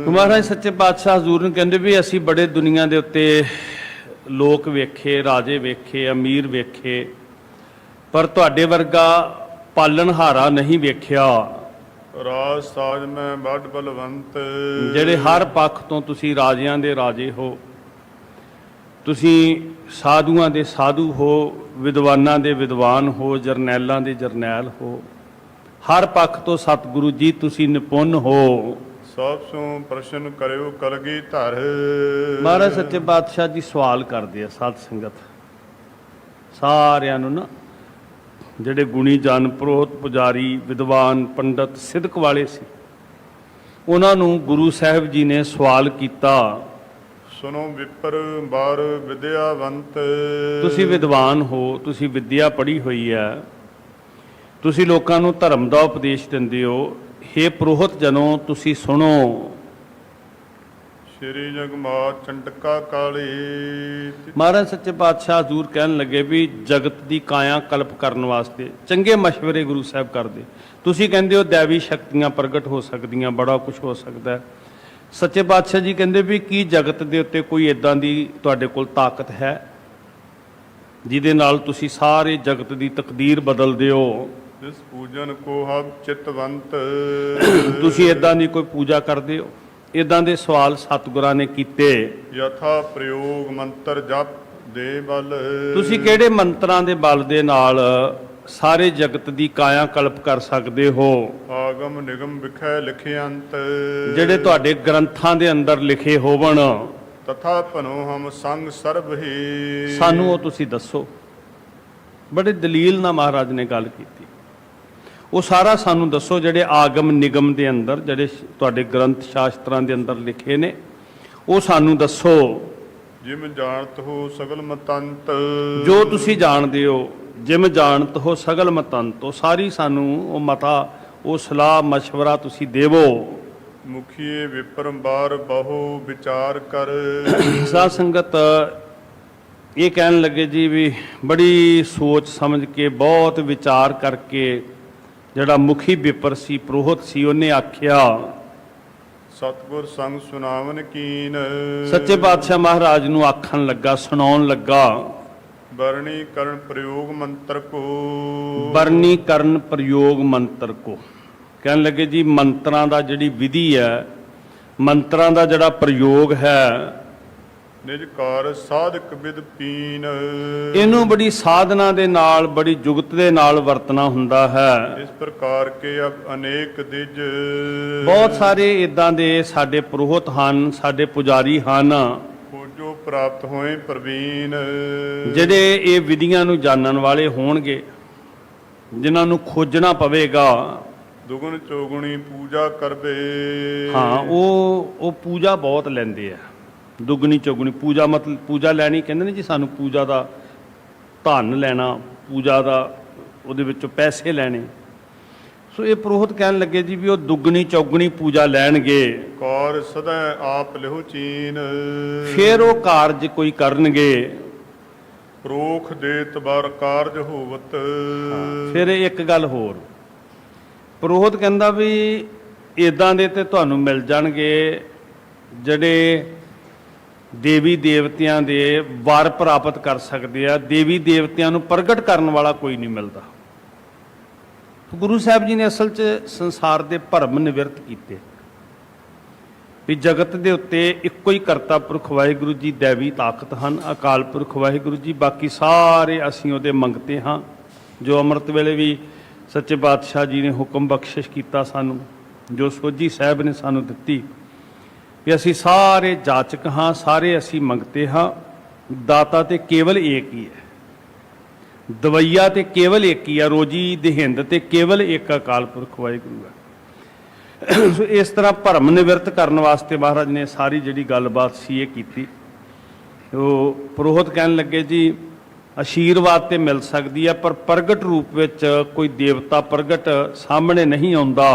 A: ਮਹਾਰਾਜ ਸੱਚੇ ਪਾਤਸ਼ਾਹ ਹਜ਼ੂਰ ਨੂੰ ਕਹਿੰਦੇ ਵੀ ਅਸੀਂ ਬੜੇ ਦੁਨੀਆ ਦੇ ਉੱਤੇ ਲੋਕ ਵੇਖੇ, ਰਾਜੇ ਵੇਖੇ, ਅਮੀਰ ਵੇਖੇ, ਪਰ ਤੁਹਾਡੇ ਵਰਗਾ ਪਾਲਣਹਾਰਾ ਨਹੀਂ ਵੇਖਿਆ।
B: ਰਾਜ ਸਾਜ ਮੈਂ ਵੱਡ ਬਲਵੰਤ,
A: ਜਿਹੜੇ ਹਰ ਪੱਖ ਤੋਂ ਤੁਸੀਂ ਰਾਜਿਆਂ ਦੇ ਰਾਜੇ ਹੋ, ਤੁਸੀਂ ਸਾਧੂਆਂ ਦੇ ਸਾਧੂ ਹੋ, ਵਿਦਵਾਨਾਂ ਦੇ ਵਿਦਵਾਨ ਹੋ, ਜਰਨੈਲਾਂ ਦੇ ਜਰਨੈਲ ਹੋ, ਹਰ ਪੱਖ ਤੋਂ ਸਤਿਗੁਰੂ ਜੀ ਤੁਸੀਂ ਨਿਪੁੰਨ ਹੋ।
B: ਸਭ ਸੋ ਪ੍ਰਸ਼ਨ ਕਰਿਓ ਕਲਗੀ ਧਰ।
A: ਮਹਾਰਾਜ ਸੱਚੇ ਪਾਤਸ਼ਾਹ ਜੀ ਸਵਾਲ ਕਰਦੇ ਆ ਸਾਧ ਸੰਗਤ ਸਾਰਿਆਂ ਨੂੰ ਨਾ, ਜਿਹੜੇ ਗੁਣੀ ਜਨ, ਪ੍ਰੋਹਤ ਪੁਜਾਰੀ, ਵਿਦਵਾਨ, ਪੰਡਤ, ਸਿਦਕ ਵਾਲੇ ਸੀ, ਉਹਨਾਂ ਨੂੰ ਗੁਰੂ ਸਾਹਿਬ ਜੀ ਨੇ ਸਵਾਲ ਕੀਤਾ।
B: ਸੁਨੋ ਵਿਪਰ ਬਾਰ ਵਿਦਿਆਵੰਤ,
A: ਤੁਸੀਂ ਵਿਦਵਾਨ ਹੋ, ਤੁਸੀਂ ਵਿਦਿਆ ਪੜ੍ਹੀ ਹੋਈ ਹੈ, ਤੁਸੀਂ ਲੋਕਾਂ ਨੂੰ ਧਰਮ ਦਾ ਉਪਦੇਸ਼ ਦਿੰਦੇ ਹੋ। ਹੇ ਪ੍ਰੋਹਤ ਜਨੋ ਤੁਸੀਂ ਸੁਣੋ।
B: ਸ਼੍ਰੀ ਜਗਮਾਤ ਚੰਡਕਾ ਕਾਲੀ,
A: ਮਹਾਰਾਜ ਸੱਚੇ ਪਾਤਸ਼ਾਹ ਹਜ਼ੂਰ ਕਹਿਣ ਲੱਗੇ ਵੀ ਜਗਤ ਦੀ ਕਾਇਆ ਕਲਪ ਕਰਨ ਵਾਸਤੇ ਚੰਗੇ ਮਸ਼ਵਰੇ ਗੁਰੂ ਸਾਹਿਬ ਕਰਦੇ। ਤੁਸੀਂ ਕਹਿੰਦੇ ਹੋ ਦੈਵੀ ਸ਼ਕਤੀਆਂ ਪ੍ਰਗਟ ਹੋ ਸਕਦੀਆਂ, ਬੜਾ ਕੁਝ ਹੋ ਸਕਦਾ ਹੈ। ਸੱਚੇ ਪਾਤਸ਼ਾਹ ਜੀ ਕਹਿੰਦੇ ਵੀ ਕੀ ਜਗਤ ਦੇ ਉੱਤੇ ਕੋਈ ਇਦਾਂ ਦੀ ਤੁਹਾਡੇ ਕੋਲ ਤਾਕਤ ਹੈ ਜਿਹਦੇ ਨਾਲ ਤੁਸੀਂ ਸਾਰੇ ਜਗਤ ਦੀ ਤਕਦੀਰ ਬਦਲਦੇ ਹੋ?
B: ਜਿਸ ਪੂਜਨ ਕੋ ਹਬ ਚਿਤਵੰਤ,
A: ਤੁਸੀਂ ਇਦਾਂ ਦੀ ਕੋਈ ਪੂਜਾ ਕਰਦੇ ਹੋ? ਇਦਾਂ ਦੇ ਸਵਾਲ ਸਤਿਗੁਰਾਂ ਨੇ ਕੀਤੇ।
B: ਯਥਾ ਪ੍ਰਯੋਗ ਮੰਤਰ ਜਪ ਦੇ ਬਲ,
A: ਤੁਸੀਂ ਕਿਹੜੇ ਮੰਤਰਾਂ ਦੇ ਬਲ ਦੇ ਨਾਲ ਸਾਰੇ ਜਗਤ ਦੀ ਕਾਇਆ ਕਲਪ ਕਰ ਸਕਦੇ ਹੋ।
B: ਆਗਮ ਨਿਗਮ ਵਿਖੇ ਲਿਖਿਅੰਤ
A: ਜਿਹੜੇ ਤੁਹਾਡੇ ਗ੍ਰੰਥਾਂ ਦੇ ਅੰਦਰ ਲਿਖੇ ਹੋਵਣ,
B: ਤਥਾ ਭਨੋ ਹਮ ਸੰਗ ਸਰਬ ਹੀ।
A: ਸਾਨੂੰ ਉਹ ਤੁਸੀਂ ਦੱਸੋ। ਬੜੇ ਦਲੀਲ ਨਾਲ ਮਹਾਰਾਜ ਨੇ ਗੱਲ ਕੀਤੀ। ਉਹ ਸਾਰਾ ਸਾਨੂੰ ਦੱਸੋ ਜਿਹੜੇ ਆਗਮ ਨਿਗਮ ਦੇ ਅੰਦਰ, ਜਿਹੜੇ ਤੁਹਾਡੇ ਗ੍ਰੰਥ ਸ਼ਾਸਤਰਾਂ ਦੇ ਅੰਦਰ ਲਿਖੇ ਨੇ, ਉਹ ਸਾਨੂੰ ਦੱਸੋ।
B: ਜਿਮ ਜਾਣਤ ਹੋ ਸਗਲ ਮਤੰਤ,
A: ਜੋ ਤੁਸੀਂ ਜਾਣਦੇ ਹੋ, ਜਿਮ ਜਾਣਤ ਹੋ ਸਗਲ ਮਤੰਤ, ਉਹ ਸਾਰੀ ਸਾਨੂੰ ਉਹ ਮਤਾ, ਉਹ ਸਲਾਹ ਮਸ਼ਵਰਾ ਤੁਸੀਂ ਦੇਵੋ।
B: ਮੁਖੀਏ ਵਿਪਰੰਬਾਰ ਬਹੁ ਵਿਚਾਰ ਕਰ।
A: ਸਾਧ ਸੰਗਤ ਇਹ ਕਹਿਣ ਲੱਗੇ ਜੀ ਵੀ ਬੜੀ ਸੋਚ ਸਮਝ ਕੇ, ਬਹੁਤ ਵਿਚਾਰ ਕਰਕੇ, ਜਿਹੜਾ ਮੁਖੀ ਵਿਪਰ ਸੀ, ਪ੍ਰੋਹਤ ਸੀ, ਉਹਨੇ ਆਖਿਆ।
B: ਸਤਿਗੁਰ ਸੰਗ ਸੁਨਾਵਨ ਕੀਨ,
A: ਸੱਚੇ ਪਾਤਸ਼ਾਹ ਮਹਾਰਾਜ ਨੂੰ ਆਖਣ ਲੱਗਾ, ਸੁਣਾਉਣ ਲੱਗਾ।
B: ਬਰਣੀ ਕਰਨ ਪ੍ਰਯੋਗ ਮੰਤਰ ਕੋ,
A: ਬਰਨੀ ਕਰਨ ਪ੍ਰਯੋਗ ਮੰਤਰ ਕੋ। ਕਹਿਣ ਲੱਗੇ ਜੀ ਮੰਤਰਾਂ ਦਾ ਜਿਹੜੀ ਵਿਧੀ ਹੈ, ਮੰਤਰਾਂ ਦਾ ਜਿਹੜਾ ਪ੍ਰਯੋਗ ਹੈ,
B: ਨਿਜ ਕਾਰ ਸਾਧਕ ਵਿਦ ਪੀਨ,
A: ਇਹਨੂੰ ਬੜੀ ਸਾਧਨਾ ਦੇ ਨਾਲ, ਬੜੀ ਜੁਗਤ ਦੇ ਨਾਲ ਵਰਤਣਾ ਹੁੰਦਾ ਹੈ।
B: ਇਸ ਪ੍ਰਕਾਰ ਕੇ ਅਬ ਅਨੇਕ ਦਿਜ,
A: ਬਹੁਤ ਸਾਰੇ ਇਦਾਂ ਦੇ ਸਾਡੇ ਪ੍ਰੋਹਤ ਹਨ, ਸਾਡੇ ਪੁਜਾਰੀ ਹਨ,
B: ਖੋਜੋ ਪ੍ਰਾਪਤ ਹੋਏ ਪ੍ਰਵੀਨ,
A: ਜਿਹੜੇ ਇਹ ਵਿਧੀਆਂ ਨੂੰ ਜਾਣਨ ਵਾਲੇ ਹੋਣਗੇ, ਜਿਨ੍ਹਾਂ ਨੂੰ ਖੋਜਣਾ ਪਵੇਗਾ।
B: ਦੁਗਣ ਚੋਗਣੀ ਪੂਜਾ ਕਰਵੇ।
A: ਹਾਂ, ਉਹ ਪੂਜਾ ਬਹੁਤ ਲੈਂਦੇ ਆ। ਦੁੱਗਣੀ ਚੌਗੁਣੀ ਪੂਜਾ, ਮਤਲਬ ਪੂਜਾ ਲੈਣੀ, ਕਹਿੰਦੇ ਨੇ ਜੀ ਸਾਨੂੰ ਪੂਜਾ ਦਾ ਧਨ ਲੈਣਾ, ਪੂਜਾ ਦਾ ਉਹਦੇ ਵਿੱਚੋਂ ਪੈਸੇ ਲੈਣੇ। ਸੋ ਇਹ ਪ੍ਰੋਹਤ ਕਹਿਣ ਲੱਗੇ ਜੀ ਵੀ ਉਹ ਦੁੱਗਣੀ ਚੌਗੁਣੀ ਪੂਜਾ ਲੈਣਗੇ,
B: ਕਾਰ ਸਦਾ ਆਪ ਲਿਹੁ ਚੀਨ,
A: ਫਿਰ ਉਹ ਕਾਰਜ ਕੋਈ ਕਰਨਗੇ।
B: ਪ੍ਰੋਖ ਦੇ ਤਬਾਰ ਕਾਰਜ ਹੋਵਤ।
A: ਫਿਰ ਇੱਕ ਗੱਲ ਹੋਰ, ਪ੍ਰੋਹਤ ਕਹਿੰਦਾ ਵੀ ਇਦਾਂ ਦੇ ਤੇ ਤੁਹਾਨੂੰ ਮਿਲ ਜਾਣਗੇ ਜਿਹੜੇ ਦੇਵੀ ਦੇਵਤਿਆਂ ਦੇ ਵਰ ਪ੍ਰਾਪਤ ਕਰ ਸਕਦੇ ਆ। ਦੇਵੀ ਦੇਵਤਿਆਂ ਨੂੰ ਪ੍ਰਗਟ ਕਰਨ ਵਾਲਾ ਕੋਈ ਨਹੀਂ ਮਿਲਦਾ। ਗੁਰੂ ਸਾਹਿਬ ਜੀ ਨੇ ਅਸਲ 'ਚ ਸੰਸਾਰ ਦੇ ਭਰਮ ਨਿਵਰਤ ਕੀਤੇ ਵੀ ਜਗਤ ਦੇ ਉੱਤੇ ਇੱਕੋ ਹੀ ਕਰਤਾ ਪੁਰਖ ਵਾਹਿਗੁਰੂ ਜੀ ਦੈਵੀ ਤਾਕਤ ਹਨ, ਅਕਾਲ ਪੁਰਖ ਵਾਹਿਗੁਰੂ ਜੀ, ਬਾਕੀ ਸਾਰੇ ਅਸੀਂ ਉਹਦੇ ਮੰਗਤੇ ਹਾਂ। ਜੋ ਅੰਮ੍ਰਿਤ ਵੇਲੇ ਵੀ ਸੱਚੇ ਪਾਤਸ਼ਾਹ ਜੀ ਨੇ ਹੁਕਮ ਬਖਸ਼ਿਸ਼ ਕੀਤਾ ਸਾਨੂੰ, ਜੋ ਸੋਝੀ ਸਾਹਿਬ ਨੇ ਸਾਨੂੰ ਦਿੱਤੀ ਵੀ ਅਸੀਂ ਸਾਰੇ ਜਾਚਕ ਹਾਂ, ਸਾਰੇ ਅਸੀਂ ਮੰਗਤੇ ਹਾਂ। ਦਾਤਾ ਤੇ ਕੇਵਲ ਏਕ ਹੀ ਹੈ, ਦਵਈਆ ਤੇ ਕੇਵਲ ਇੱਕ ਹੀ ਆ, ਰੋਜੀ ਦੇਹਿੰਦ ਤੇ ਕੇਵਲ ਇੱਕ ਅਕਾਲ ਪੁਰਖ ਵਾਹਿਗੁਰੂ ਹੈ। ਸੋ ਇਸ ਤਰ੍ਹਾਂ ਭਰਮ ਨਿਵਰਤ ਕਰਨ ਵਾਸਤੇ ਮਹਾਰਾਜ ਨੇ ਸਾਰੀ ਜਿਹੜੀ ਗੱਲਬਾਤ ਸੀ ਇਹ ਕੀਤੀ। ਉਹ ਪ੍ਰੋਹਤ ਕਹਿਣ ਲੱਗੇ ਜੀ ਆਸ਼ੀਰਵਾਦ ਤੇ ਮਿਲ ਸਕਦੀ ਹੈ, ਪਰ ਪ੍ਰਗਟ ਰੂਪ ਵਿੱਚ ਕੋਈ ਦੇਵਤਾ ਪ੍ਰਗਟ ਸਾਹਮਣੇ ਨਹੀਂ ਆਉਂਦਾ।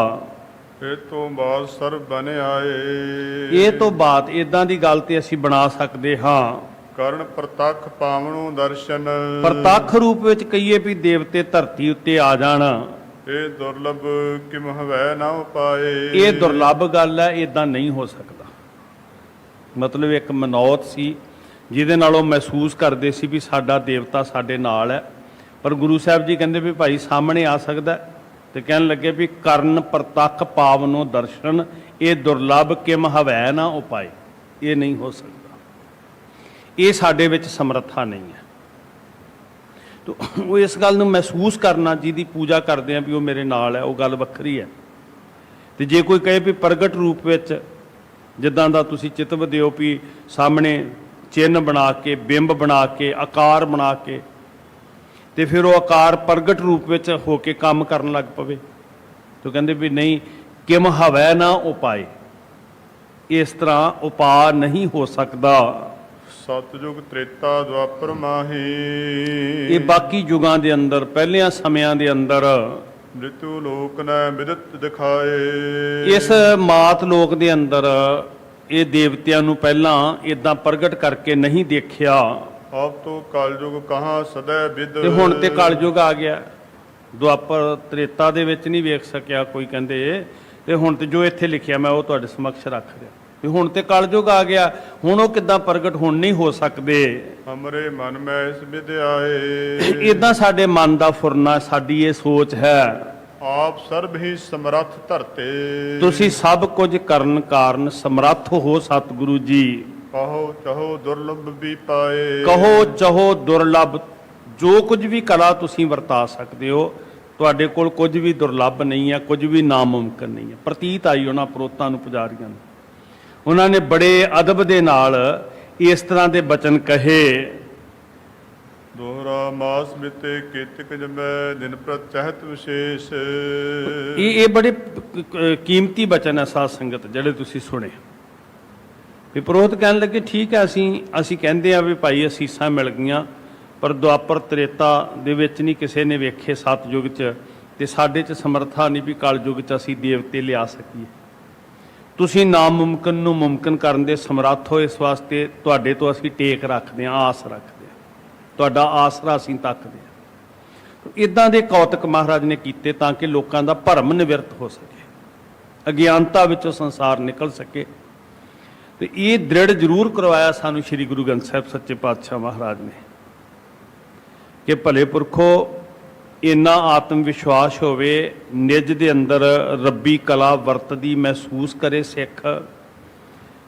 B: ਇਹ ਤੋਂ ਬਾਅਦ ਸਰਬ ਬਨ ਆਏ।
A: ਇਹ ਤੋਂ ਬਾਅਦ ਇਦਾਂ ਦੀ ਗੱਲ ਤੇ ਅਸੀਂ ਬਣਾ ਸਕਦੇ ਹਾਂ।
B: ਕਰਨ ਪ੍ਰਤੱਖ ਪਾਵਨੋ ਦਰਸ਼ਨ,
A: ਪ੍ਰਤੱਖ ਰੂਪ ਵਿੱਚ ਕਹੀਏ ਵੀ ਦੇਵਤੇ ਧਰਤੀ ਉੱਤੇ ਆ ਜਾਣ,
B: ਇਹ ਦੁਰਲਭ ਕਿਮ ਹਵੈ ਨਾ ਉਪਾਏ।
A: ਇਹ ਦੁਰਲੱਭ ਗੱਲ ਹੈ, ਇਦਾਂ ਨਹੀਂ ਹੋ ਸਕਦਾ। ਮਤਲਬ ਇੱਕ ਮਨੌਤ ਸੀ ਜਿਹਦੇ ਨਾਲ ਉਹ ਮਹਿਸੂਸ ਕਰਦੇ ਸੀ ਵੀ ਸਾਡਾ ਦੇਵਤਾ ਸਾਡੇ ਨਾਲ ਹੈ, ਪਰ ਗੁਰੂ ਸਾਹਿਬ ਜੀ ਕਹਿੰਦੇ ਵੀ ਭਾਈ ਸਾਹਮਣੇ ਆ ਸਕਦਾ। ਤੇ ਕਹਿਣ ਲੱਗੇ ਵੀ ਕਰਨ ਪ੍ਰਤੱਖ ਪਾਵਨੋ ਦਰਸ਼ਨ, ਇਹ ਦੁਰਲੱਭ ਕਿਮ ਹਵੈ ਨਾ ਉਪਾਏ। ਇਹ ਨਹੀਂ ਹੋ ਸਕਦਾ, ਇਹ ਸਾਡੇ ਵਿੱਚ ਸਮਰੱਥਾ ਨਹੀਂ ਹੈ। ਤੋ ਉਹ ਇਸ ਗੱਲ ਨੂੰ ਮਹਿਸੂਸ ਕਰਨਾ, ਜਿਹਦੀ ਪੂਜਾ ਕਰਦੇ ਆ ਵੀ ਉਹ ਮੇਰੇ ਨਾਲ ਹੈ, ਉਹ ਗੱਲ ਵੱਖਰੀ ਹੈ। ਤੇ ਜੇ ਕੋਈ ਕਹੇ ਵੀ ਪ੍ਰਗਟ ਰੂਪ ਵਿੱਚ ਜਿੱਦਾਂ ਦਾ ਤੁਸੀਂ ਚਿਤਵ ਦਿਓ ਵੀ ਸਾਹਮਣੇ ਚਿੰਨ੍ਹ ਬਣਾ ਕੇ, ਬਿੰਬ ਬਣਾ ਕੇ, ਆਕਾਰ ਬਣਾ ਕੇ, ਤੇ ਫਿਰ ਉਹ ਆਕਾਰ ਪ੍ਰਗਟ ਰੂਪ ਵਿੱਚ ਹੋ ਕੇ ਕੰਮ ਕਰਨ ਲੱਗ ਪਵੇ, ਤੋ ਕਹਿੰਦੇ ਵੀ ਨਹੀਂ, ਕਿਮ ਹਵੈ ਨਾ ਉਪਾਏ। ਇਸ ਤਰ੍ਹਾਂ ਉਪਾਅ ਨਹੀਂ ਹੋ ਸਕਦਾ।
B: ਸਤਿਯੁਗ ਤ੍ਰੇਤਾ ਦੁਆਪਰ ਮਾਹੀ,
A: ਇਹ ਬਾਕੀ ਯੁਗਾਂ ਦੇ ਅੰਦਰ, ਪਹਿਲਿਆਂ ਸਮਿਆਂ ਦੇ ਅੰਦਰ
B: ਮ੍ਰਿਤੂ ਲੋਕ ਨੇ ਵਿਦਿਤ ਦਿਖਾਏ।
A: ਇਸ ਮਾਤ ਲੋਕ ਦੇ ਅੰਦਰ ਇਹ ਦੇਵਤਿਆਂ ਨੂੰ ਪਹਿਲਾਂ ਇਦਾਂ ਪ੍ਰਗਟ ਕਰਕੇ ਨਹੀਂ ਦੇਖਿਆ।
B: ਆਪ ਤੋਂ ਕਲਯੁਗ ਕਹਾਂ ਸਦਾ ਵਿਦ।
A: ਤੇ ਹੁਣ ਤੇ ਕਲਯੁਗ ਆ ਗਿਆ। ਦੁਆਪਰ ਤ੍ਰੇਤਾ ਦੇ ਵਿੱਚ ਨਹੀਂ ਵੇਖ ਸਕਿਆ ਕੋਈ, ਕਹਿੰਦੇ ਤੇ ਹੁਣ ਤੇ ਜੋ ਇੱਥੇ ਲਿਖਿਆ ਮੈਂ ਉਹ ਤੁਹਾਡੇ ਸਮਕਸ਼ ਰੱਖ ਰਿਹਾ ਵੀ ਹੁਣ ਤੇ ਕਲਯੁਗ ਆ ਗਿਆ, ਹੁਣ ਉਹ ਕਿੱਦਾਂ ਪ੍ਰਗਟ ਹੁਣ ਨਹੀਂ ਹੋ ਸਕਦੇ।
B: ਹਮਰੇ ਮਨ ਮੈਂ ਇਸ ਵਿਦਿਆਏ।
A: ਇਦਾਂ ਸਾਡੇ ਮਨ ਦਾ ਫੁਰਨਾ, ਸਾਡੀ ਇਹ ਸੋਚ ਹੈ।
B: ਆਪ ਸਰਬ ਹੀ ਸਮਰੱਥ ਧਰਤੇ।
A: ਤੁਸੀਂ ਸਭ ਕੁਝ ਕਰਨ ਕਾਰਨ ਸਮਰੱਥ ਹੋ ਸਤਿਗੁਰੂ ਜੀ।
B: ਕਹੋ ਚਾਹੋ ਦੁਰਲਭ ਵੀ ਪਾਏ।
A: ਕਹੋ ਚਾਹੋ ਦੁਰਲਭ ਜੋ ਕੁਝ ਵੀ ਕਲਾ ਤੁਸੀਂ ਵਰਤਾ ਸਕਦੇ ਹੋ, ਤੁਹਾਡੇ ਕੋਲ ਕੁਝ ਵੀ ਦੁਰਲੱਭ ਨਹੀਂ ਹੈ, ਕੁਝ ਵੀ ਨਾਮੁਮਕਿਨ ਨਹੀਂ ਹੈ। ਪ੍ਰਤੀਤ ਆਈ ਉਹਨਾਂ ਪ੍ਰੋਤਾਂ ਨੂੰ, ਪੁਜਾਰੀਆਂ ਨੂੰ, ਉਹਨਾਂ ਨੇ ਬੜੇ ਅਦਬ ਦੇ ਨਾਲ ਇਸ ਤਰ੍ਹਾਂ ਦੇ ਬਚਨ ਕਹੇ।
B: ਦੋਹਰਾ ਮਾਸ ਬਿਤੇ ਕੇਤਕ ਜਮੈ ਦਿਨ ਪ੍ਰਤ ਚਹਿਤ ਵਿਸ਼ੇਸ਼।
A: ਇਹ ਬੜੇ ਕੀਮਤੀ ਬਚਨ ਹੈ ਸਾਧ ਸੰਗਤ ਜਿਹੜੇ ਤੁਸੀਂ ਸੁਣੇ। ਵੀ ਪੁਰੋਹਿਤ ਕਹਿਣ ਲੱਗੇ ਠੀਕ ਹੈ, ਅਸੀਂ ਕਹਿੰਦੇ ਆ ਵੀ ਭਾਈ ਅਸੀਸਾਂ ਮਿਲ ਗਈਆਂ, ਪਰ ਦੁਆਪਰ ਤ੍ਰੇਤਾ ਦੇ ਵਿੱਚ ਨਹੀਂ ਕਿਸੇ ਨੇ ਵੇਖੇ ਸਤਯੁਗ 'ਚ, ਤੇ ਸਾਡੇ 'ਚ ਸਮਰੱਥਾ ਨਹੀਂ ਵੀ ਕਲਯੁਗ 'ਚ ਅਸੀਂ ਦੇਵਤੇ ਲਿਆ ਸਕੀਏ। ਤੁਸੀਂ ਨਾਮੁਮਕਿਨ ਨੂੰ ਮੁਮਕਿਨ ਕਰਨ ਦੇ ਸਮਰੱਥ ਹੋ, ਇਸ ਵਾਸਤੇ ਤੁਹਾਡੇ ਤੋਂ ਅਸੀਂ ਟੇਕ ਰੱਖਦੇ ਹਾਂ, ਆਸ ਰੱਖਦੇ ਹਾਂ, ਤੁਹਾਡਾ ਆਸਰਾ ਅਸੀਂ ਤੱਕਦੇ ਹਾਂ। ਇੱਦਾਂ ਦੇ ਕੌਤਕ ਮਹਾਰਾਜ ਨੇ ਕੀਤੇ ਤਾਂ ਕਿ ਲੋਕਾਂ ਦਾ ਭਰਮ ਨਿਵਰਤ ਹੋ ਸਕੇ, ਅਗਿਆਨਤਾ ਵਿੱਚੋਂ ਸੰਸਾਰ ਨਿਕਲ ਸਕੇ। ਤੇ ਇਹ ਦ੍ਰਿੜ ਜ਼ਰੂਰ ਕਰਵਾਇਆ ਸਾਨੂੰ ਸ੍ਰੀ ਗੁਰੂ ਗ੍ਰੰਥ ਸਾਹਿਬ ਸੱਚੇ ਪਾਤਸ਼ਾਹ ਮਹਾਰਾਜ ਨੇ ਕਿ ਭਲੇ ਪੁਰਖੋ ਇੰਨਾ ਆਤਮ ਵਿਸ਼ਵਾਸ ਹੋਵੇ, ਨਿਜ ਦੇ ਅੰਦਰ ਰੱਬੀ ਕਲਾ ਵਰਤਦੀ ਮਹਿਸੂਸ ਕਰੇ ਸਿੱਖ।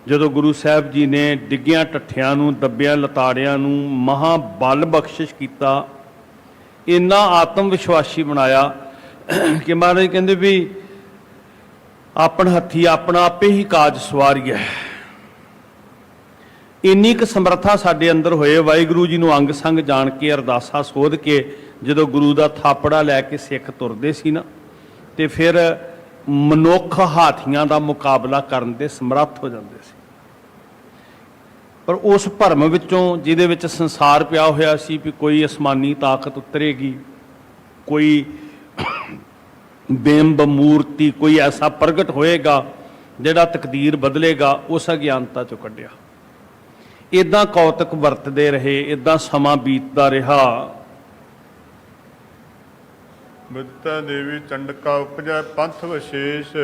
A: ਜਦੋਂ ਗੁਰੂ ਸਾਹਿਬ ਜੀ ਨੇ ਡਿੱਗਿਆਂ ਢੱਠਿਆਂ ਨੂੰ, ਦੱਬਿਆਂ ਲਤਾੜਿਆਂ ਨੂੰ ਮਹਾਂ ਬਲ ਬਖਸ਼ਿਸ਼ ਕੀਤਾ, ਇੰਨਾ ਆਤਮ ਵਿਸ਼ਵਾਸੀ ਬਣਾਇਆ ਕਿ ਮਹਾਰਾਜ ਕਹਿੰਦੇ ਵੀ ਆਪਣ ਹੱਥੀ ਆਪਣਾ ਆਪੇ ਹੀ ਕਾਜ ਸਵਾਰੀਐ। ਇੰਨੀ ਕੁ ਸਮਰੱਥਾ ਸਾਡੇ ਅੰਦਰ ਹੋਏ, ਵਾਹਿਗੁਰੂ ਜੀ ਨੂੰ ਅੰਗ ਸੰਗ ਜਾਣ ਕੇ, ਅਰਦਾਸਾ ਸੋਧ ਕੇ ਜਦੋਂ ਗੁਰੂ ਦਾ ਥਾਪੜਾ ਲੈ ਕੇ ਸਿੱਖ ਤੁਰਦੇ ਸੀ ਨਾ, ਤੇ ਫਿਰ ਮਨੁੱਖ ਹਾਥੀਆਂ ਦਾ ਮੁਕਾਬਲਾ ਕਰਨ ਦੇ ਸਮਰੱਥ ਹੋ ਜਾਂਦੇ ਸੀ। ਪਰ ਉਸ ਭਰਮ ਵਿੱਚੋਂ ਜਿਹਦੇ ਵਿੱਚ ਸੰਸਾਰ ਪਿਆ ਹੋਇਆ ਸੀ ਵੀ ਕੋਈ ਅਸਮਾਨੀ ਤਾਕਤ ਉਤਰੇਗੀ, ਕੋਈ ਬਿੰਬ ਮੂਰਤੀ, ਕੋਈ ਐਸਾ ਪ੍ਰਗਟ ਹੋਏਗਾ ਜਿਹੜਾ ਤਕਦੀਰ ਬਦਲੇਗਾ, ਉਸ ਅਗਿਆਨਤਾ ਚੋਂ ਕੱਢਿਆ। ਇਦਾਂ ਕੌਤਕ ਵਰਤਦੇ ਰਹੇ, ਇਦਾਂ ਸਮਾਂ ਬੀਤਦਾ ਰਿਹਾ।
B: ਬਿਦਤਾ ਦੇਵੀ ਚੰਡਕਾ ਉਪਜੈ ਪੰਥ ਵਿਸ਼ੇਸ਼।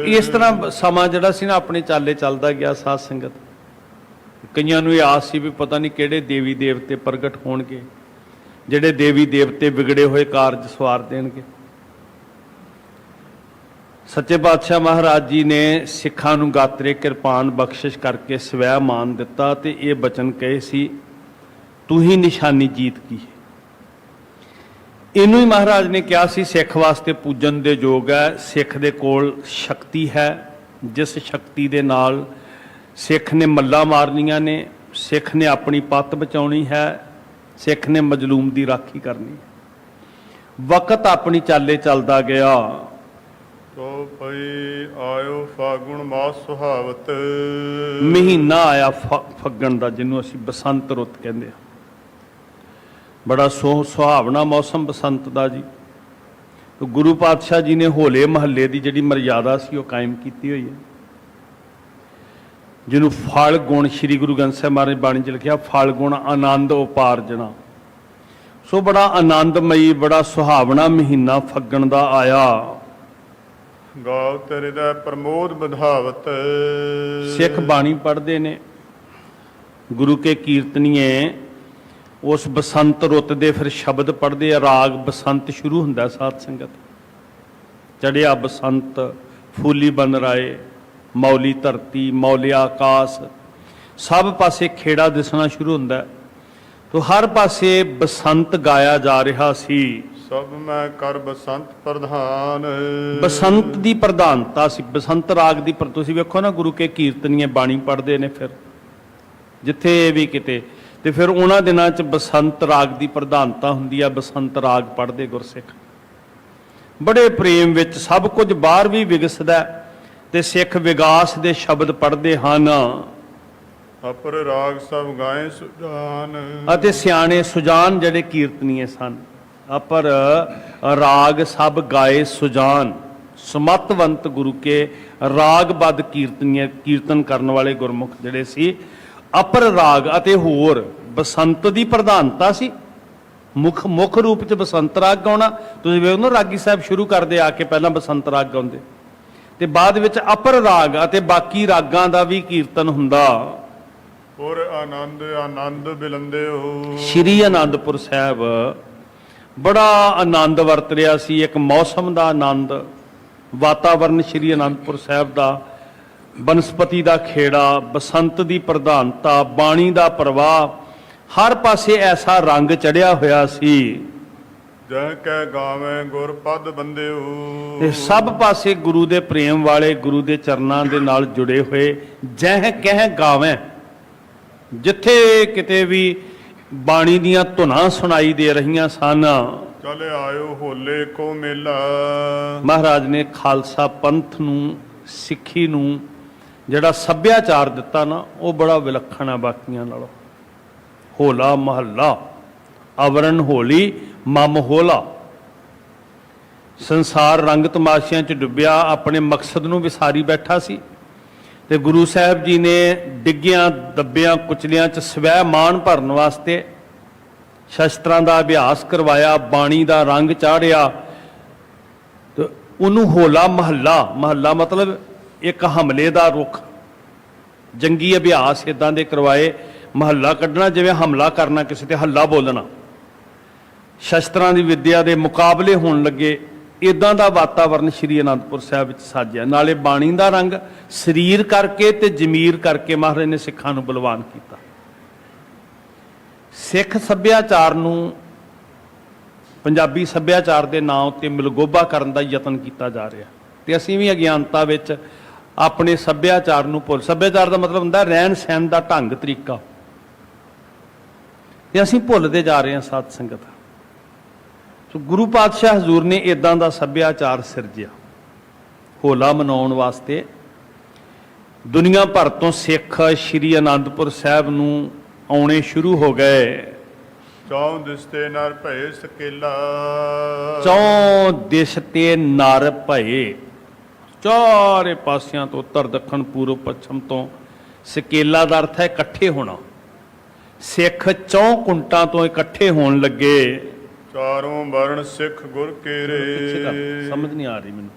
A: ਇਸ ਤਰ੍ਹਾਂ ਸਮਾਂ ਜਿਹੜਾ ਸੀ ਨਾ ਆਪਣੇ ਚਾਲੇ ਚੱਲਦਾ ਗਿਆ ਸਾਧ ਸੰਗਤ। ਕਈਆਂ ਨੂੰ ਇਹ ਆਸ ਸੀ ਵੀ ਪਤਾ ਨਹੀਂ ਕਿਹੜੇ ਦੇਵੀ ਦੇਵਤੇ ਪ੍ਰਗਟ ਹੋਣਗੇ ਜਿਹੜੇ ਦੇਵੀ ਦੇਵਤੇ ਵਿਗੜੇ ਹੋਏ ਕਾਰਜ ਸਵਾਰ ਦੇਣਗੇ। ਸੱਚੇ ਪਾਤਸ਼ਾਹ ਮਹਾਰਾਜ ਜੀ ਨੇ ਸਿੱਖਾਂ ਨੂੰ ਗਾਤਰੇ ਕਿਰਪਾਨ ਬਖਸ਼ਿਸ਼ ਕਰਕੇ ਸਵੈ ਮਾਨ ਦਿੱਤਾ ਤੇ ਇਹ ਬਚਨ ਕਹੇ ਸੀ, ਤੂੰ ਹੀ ਨਿਸ਼ਾਨੀ ਜੀਤ ਕੀ। ਇਹਨੂੰ ਹੀ ਮਹਾਰਾਜ ਨੇ ਕਿਹਾ ਸੀ ਸਿੱਖ ਵਾਸਤੇ ਪੂਜਨ ਦੇ ਯੋਗ ਹੈ। ਸਿੱਖ ਦੇ ਕੋਲ ਸ਼ਕਤੀ ਹੈ, ਜਿਸ ਸ਼ਕਤੀ ਦੇ ਨਾਲ ਸਿੱਖ ਨੇ ਮੱਲਾਂ ਮਾਰਨੀਆਂ ਨੇ, ਸਿੱਖ ਨੇ ਆਪਣੀ ਪੱਤ ਬਚਾਉਣੀ ਹੈ, ਸਿੱਖ ਨੇ ਮਜਲੂਮ ਦੀ ਰਾਖੀ ਕਰਨੀ। ਵਕਤ ਆਪਣੀ ਚਾਲੇ ਚੱਲਦਾ ਗਿਆ।
B: ਤੋ ਪਈ ਆਇਓ ਫਾਗੁਣ ਮਾਸ ਸੁਹਾਵਤ।
A: ਮਹੀਨਾ ਆਇਆ ਫੱਗਣ ਦਾ, ਜਿਹਨੂੰ ਅਸੀਂ ਬਸੰਤ ਰੁੱਤ ਕਹਿੰਦੇ ਆ। ਬੜਾ ਸੁਹਾਵਣਾ ਮੌਸਮ ਬਸੰਤ ਦਾ ਜੀ। ਗੁਰੂ ਪਾਤਸ਼ਾਹ ਜੀ ਨੇ ਹੋਲੇ ਮਹੱਲੇ ਦੀ ਜਿਹੜੀ ਮਰਿਆਦਾ ਸੀ ਉਹ ਕਾਇਮ ਕੀਤੀ ਹੋਈ ਹੈ, ਜਿਹਨੂੰ ਫਲ ਗੁਣ ਸ੍ਰੀ ਗੁਰੂ ਗ੍ਰੰਥ ਸਾਹਿਬ ਮਹਾਰਾਜ ਬਾਣੀ 'ਚ ਲਿਖਿਆ, ਫਲ ਗੁਣ ਆਨੰਦ ਉਪਾਰਜਣਾ। ਸੋ ਬੜਾ ਆਨੰਦਮਈ, ਬੜਾ ਸੁਹਾਵਣਾ ਮਹੀਨਾ ਫੱਗਣ ਦਾ ਆਇਆ।
B: ਗਾਉ ਤੇਰੇ ਦਾ ਪ੍ਰਮੋਦ ਵਧਾਵਤ।
A: ਸਿੱਖ ਬਾਣੀ ਪੜ੍ਹਦੇ ਨੇ, ਗੁਰੂ ਕੇ ਕੀਰਤਨੀਏ ਉਸ ਬਸੰਤ ਰੁੱਤ ਦੇ ਫਿਰ ਸ਼ਬਦ ਪੜ੍ਹਦੇ ਆ। ਰਾਗ ਬਸੰਤ ਸ਼ੁਰੂ ਹੁੰਦਾ ਸਾਧ ਸੰਗਤ। ਚੜਿਆ ਬਸੰਤ ਫੂਲੀ ਬਨ ਰਾਏ, ਮੌਲੀ ਧਰਤੀ ਮੌਲਿਆ ਆਕਾਸ਼, ਸਭ ਪਾਸੇ ਖੇੜਾ ਦਿਸਣਾ ਸ਼ੁਰੂ ਹੁੰਦਾ। ਤੋ ਹਰ ਪਾਸੇ ਬਸੰਤ ਗਾਇਆ ਜਾ ਰਿਹਾ ਸੀ।
B: ਸਭ ਮੈਂ ਕਰ ਬਸੰਤ ਪ੍ਰਧਾਨ।
A: ਬਸੰਤ ਦੀ ਪ੍ਰਧਾਨਤਾ ਸੀ, ਬਸੰਤ ਰਾਗ ਦੀ। ਪਰ ਤੁਸੀਂ ਵੇਖੋ ਨਾ, ਗੁਰੂ ਕੇ ਕੀਰਤਨੀਏ ਬਾਣੀ ਪੜ੍ਹਦੇ ਨੇ ਫਿਰ ਜਿੱਥੇ ਵੀ ਕਿਤੇ, ਤੇ ਫਿਰ ਉਹਨਾਂ ਦਿਨਾਂ 'ਚ ਬਸੰਤ ਰਾਗ ਦੀ ਪ੍ਰਧਾਨਤਾ ਹੁੰਦੀ ਆ। ਬਸੰਤ ਰਾਗ ਪੜ੍ਹਦੇ ਗੁਰਸਿੱਖ ਬੜੇ ਪ੍ਰੇਮ ਵਿੱਚ। ਸਭ ਕੁਝ ਬਾਹਰ ਵੀ ਵਿਗਸਦਾ ਤੇ ਸਿੱਖ ਵਿਗਾਸ ਦੇ ਸ਼ਬਦ ਪੜ੍ਹਦੇ ਹਨ।
B: ਅਪਰ ਰਾਗ ਸਭ ਗਾਏ ਸੁਜਾਨ।
A: ਅਤੇ ਸਿਆਣੇ ਸੁਜਾਨ ਜਿਹੜੇ ਕੀਰਤਨੀਏ ਸਨ, ਅਪਰ ਰਾਗ ਸਭ ਗਾਏ ਸੁਜਾਨ। ਸਮਤਵੰਤ ਗੁਰੂ ਕੇ ਰਾਗਬੱਧ ਕੀਰਤਨੀਏ, ਕੀਰਤਨ ਕਰਨ ਵਾਲੇ ਗੁਰਮੁਖ ਜਿਹੜੇ ਸੀ, ਅਪਰ ਰਾਗ ਅਤੇ ਹੋਰ ਬਸੰਤ ਦੀ ਪ੍ਰਧਾਨਤਾ ਸੀ। ਮੁੱਖ ਰੂਪ 'ਚ ਬਸੰਤ ਰਾਗ ਗਾਉਣਾ। ਤੁਸੀਂ ਵੇਖੋ ਨਾ, ਰਾਗੀ ਸਾਹਿਬ ਸ਼ੁਰੂ ਕਰਦੇ ਆ ਕੇ ਪਹਿਲਾਂ ਬਸੰਤ ਰਾਗ ਗਾਉਂਦੇ, ਤੇ ਬਾਅਦ ਵਿੱਚ ਅਪਰ ਰਾਗ ਅਤੇ ਬਾਕੀ ਰਾਗਾਂ ਦਾ ਵੀ ਕੀਰਤਨ ਹੁੰਦਾ।
B: ਹੋਰ ਆਨੰਦ ਆਨੰਦ ਬਿਲੰਦੇ ਹੋ।
A: ਸ਼੍ਰੀ ਅਨੰਦਪੁਰ ਸਾਹਿਬ ਬੜਾ ਆਨੰਦ ਵਰਤ ਰਿਹਾ ਸੀ। ਇੱਕ ਮੌਸਮ ਦਾ ਆਨੰਦ, ਵਾਤਾਵਰਨ ਸ਼੍ਰੀ ਅਨੰਦਪੁਰ ਸਾਹਿਬ ਦਾ, ਬਨਸਪਤੀ ਦਾ ਖੇੜਾ, ਬਸੰਤ ਦੀ ਪ੍ਰਧਾਨਤਾ, ਬਾਣੀ ਦਾ ਪ੍ਰਵਾਹ, ਹਰ ਪਾਸੇ ਐਸਾ ਰੰਗ ਚੜਿਆ ਹੋਇਆ ਸੀ
B: ਜਹ ਕੈ ਗਾਵੇਂ ਗੁਰ ਪਦ ਬੰਦਿਓ।
A: ਤੇ ਸਭ ਪਾਸੇ ਗੁਰੂ ਦੇ ਪ੍ਰੇਮ ਵਾਲੇ, ਗੁਰੂ ਦੇ ਚਰਨਾਂ ਦੇ ਨਾਲ ਜੁੜੇ ਹੋਏ ਜਹ ਕਹਿ ਗਾਵੇਂ। ਜਿੱਥੇ ਕਿਤੇ ਵੀ ਬਾਣੀ ਦੀਆਂ ਧੁਨਾਂ ਸੁਣਾਈ ਦੇ ਰਹੀਆਂ ਸਨ,
B: ਚਲੇ ਆਇਓ ਹੋਲੇ ਕੋ ਮੇਲਾ।
A: ਮਹਾਰਾਜ ਨੇ ਖਾਲਸਾ ਪੰਥ ਨੂੰ, ਸਿੱਖੀ ਨੂੰ ਜਿਹੜਾ ਸੱਭਿਆਚਾਰ ਦਿੱਤਾ ਨਾ, ਉਹ ਬੜਾ ਵਿਲੱਖਣ ਆ ਬਾਕੀਆਂ ਨਾਲੋਂ। ਹੋਲਾ ਮਹੱਲਾ, ਅਵਰਨ ਹੋਲੀ ਮਮ ਹੋਲਾ। ਸੰਸਾਰ ਰੰਗ ਤਮਾਸ਼ਿਆਂ 'ਚ ਡੁੱਬਿਆ, ਆਪਣੇ ਮਕਸਦ ਨੂੰ ਵਿਸਾਰੀ ਬੈਠਾ ਸੀ, ਤੇ ਗੁਰੂ ਸਾਹਿਬ ਜੀ ਨੇ ਡਿੱਗਿਆਂ ਦੱਬਿਆਂ ਕੁਚਲਿਆਂ 'ਚ ਸਵੈ ਮਾਣ ਭਰਨ ਵਾਸਤੇ ਸ਼ਸਤਰਾਂ ਦਾ ਅਭਿਆਸ ਕਰਵਾਇਆ, ਬਾਣੀ ਦਾ ਰੰਗ ਚਾੜਿਆ, ਤੇ ਉਹਨੂੰ ਹੋਲਾ ਮਹੱਲਾ, ਮਹੱਲਾ ਮਤਲਬ ਇੱਕ ਹਮਲੇ ਦਾ ਰੁਖ, ਜੰਗੀ ਅਭਿਆਸ ਇਦਾਂ ਦੇ ਕਰਵਾਏ। ਮਹੱਲਾ ਕੱਢਣਾ ਜਿਵੇਂ ਹਮਲਾ ਕਰਨਾ, ਕਿਸੇ ਤੇ ਹੱਲਾ ਬੋਲਣਾ, ਸ਼ਸਤਰਾਂ ਦੀ ਵਿੱਦਿਆ ਦੇ ਮੁਕਾਬਲੇ ਹੋਣ ਲੱਗੇ। ਇਦਾਂ ਦਾ ਵਾਤਾਵਰਨ ਸ੍ਰੀ ਅਨੰਦਪੁਰ ਸਾਹਿਬ ਵਿੱਚ ਸਾਜਿਆ। ਨਾਲੇ ਬਾਣੀ ਦਾ ਰੰਗ ਸਰੀਰ ਕਰਕੇ ਤੇ ਜ਼ਮੀਰ ਕਰਕੇ ਮਹਾਰਾਜ ਨੇ ਸਿੱਖਾਂ ਨੂੰ ਬਲਵਾਨ ਕੀਤਾ। ਸਿੱਖ ਸੱਭਿਆਚਾਰ ਨੂੰ ਪੰਜਾਬੀ ਸੱਭਿਆਚਾਰ ਦੇ ਨਾਂ ਉੱਤੇ ਮਿਲਗੋਭਾ ਕਰਨ ਦਾ ਯਤਨ ਕੀਤਾ ਜਾ ਰਿਹਾ, ਤੇ ਅਸੀਂ ਵੀ ਅਗਿਆਨਤਾ ਵਿੱਚ ਆਪਣੇ ਸੱਭਿਆਚਾਰ ਨੂੰ ਭੁੱਲ। ਸੱਭਿਆਚਾਰ ਦਾ ਮਤਲਬ ਹੁੰਦਾ ਰਹਿਣ ਸਹਿਣ ਦਾ ਢੰਗ ਤਰੀਕਾ, ਤੇ ਅਸੀਂ ਭੁੱਲਦੇ ਜਾ ਰਹੇ ਹਾਂ ਸਾਧ ਸੰਗਤ। ਸੋ ਗੁਰੂ ਪਾਤਸ਼ਾਹ ਹਜ਼ੂਰ ਨੇ ਇਦਾਂ ਦਾ ਸੱਭਿਆਚਾਰ ਸਿਰਜਿਆ। ਹੋਲਾ ਮਨਾਉਣ ਵਾਸਤੇ ਦੁਨੀਆ ਭਰ ਤੋਂ ਸਿੱਖ ਸ੍ਰੀ ਅਨੰਦਪੁਰ ਸਾਹਿਬ ਨੂੰ ਆਉਣੇ ਸ਼ੁਰੂ ਹੋ ਗਏ।
B: ਚੌਂ ਦਿਸ ਤੇ ਨਰ ਭਏ ਸਕੇਲਾ।
A: ਚੌਂ ਦਿਸ ਤੇ ਨਰ ਭਏ, ਚਾਰੇ ਪਾਸਿਆਂ ਤੋਂ, ਉੱਤਰ ਦੱਖਣ ਪੂਰਬ ਪੱਛਮ ਤੋਂ। ਸਕੇਲਾ ਦਾ ਅਰਥ ਹੈ ਇਕੱਠੇ ਹੋਣਾ। ਸਿੱਖ ਚੌਂ ਕੁੰਟਾਂ ਤੋਂ ਇਕੱਠੇ ਹੋਣ ਲੱਗੇ।
B: ਚਾਰੋਂ ਵਰਣ ਸਿੱਖ ਗੁਰ ਕੇਰੇ।
A: ਸਮਝ ਨਹੀਂ ਆ ਰਹੀ ਮੈਨੂੰ,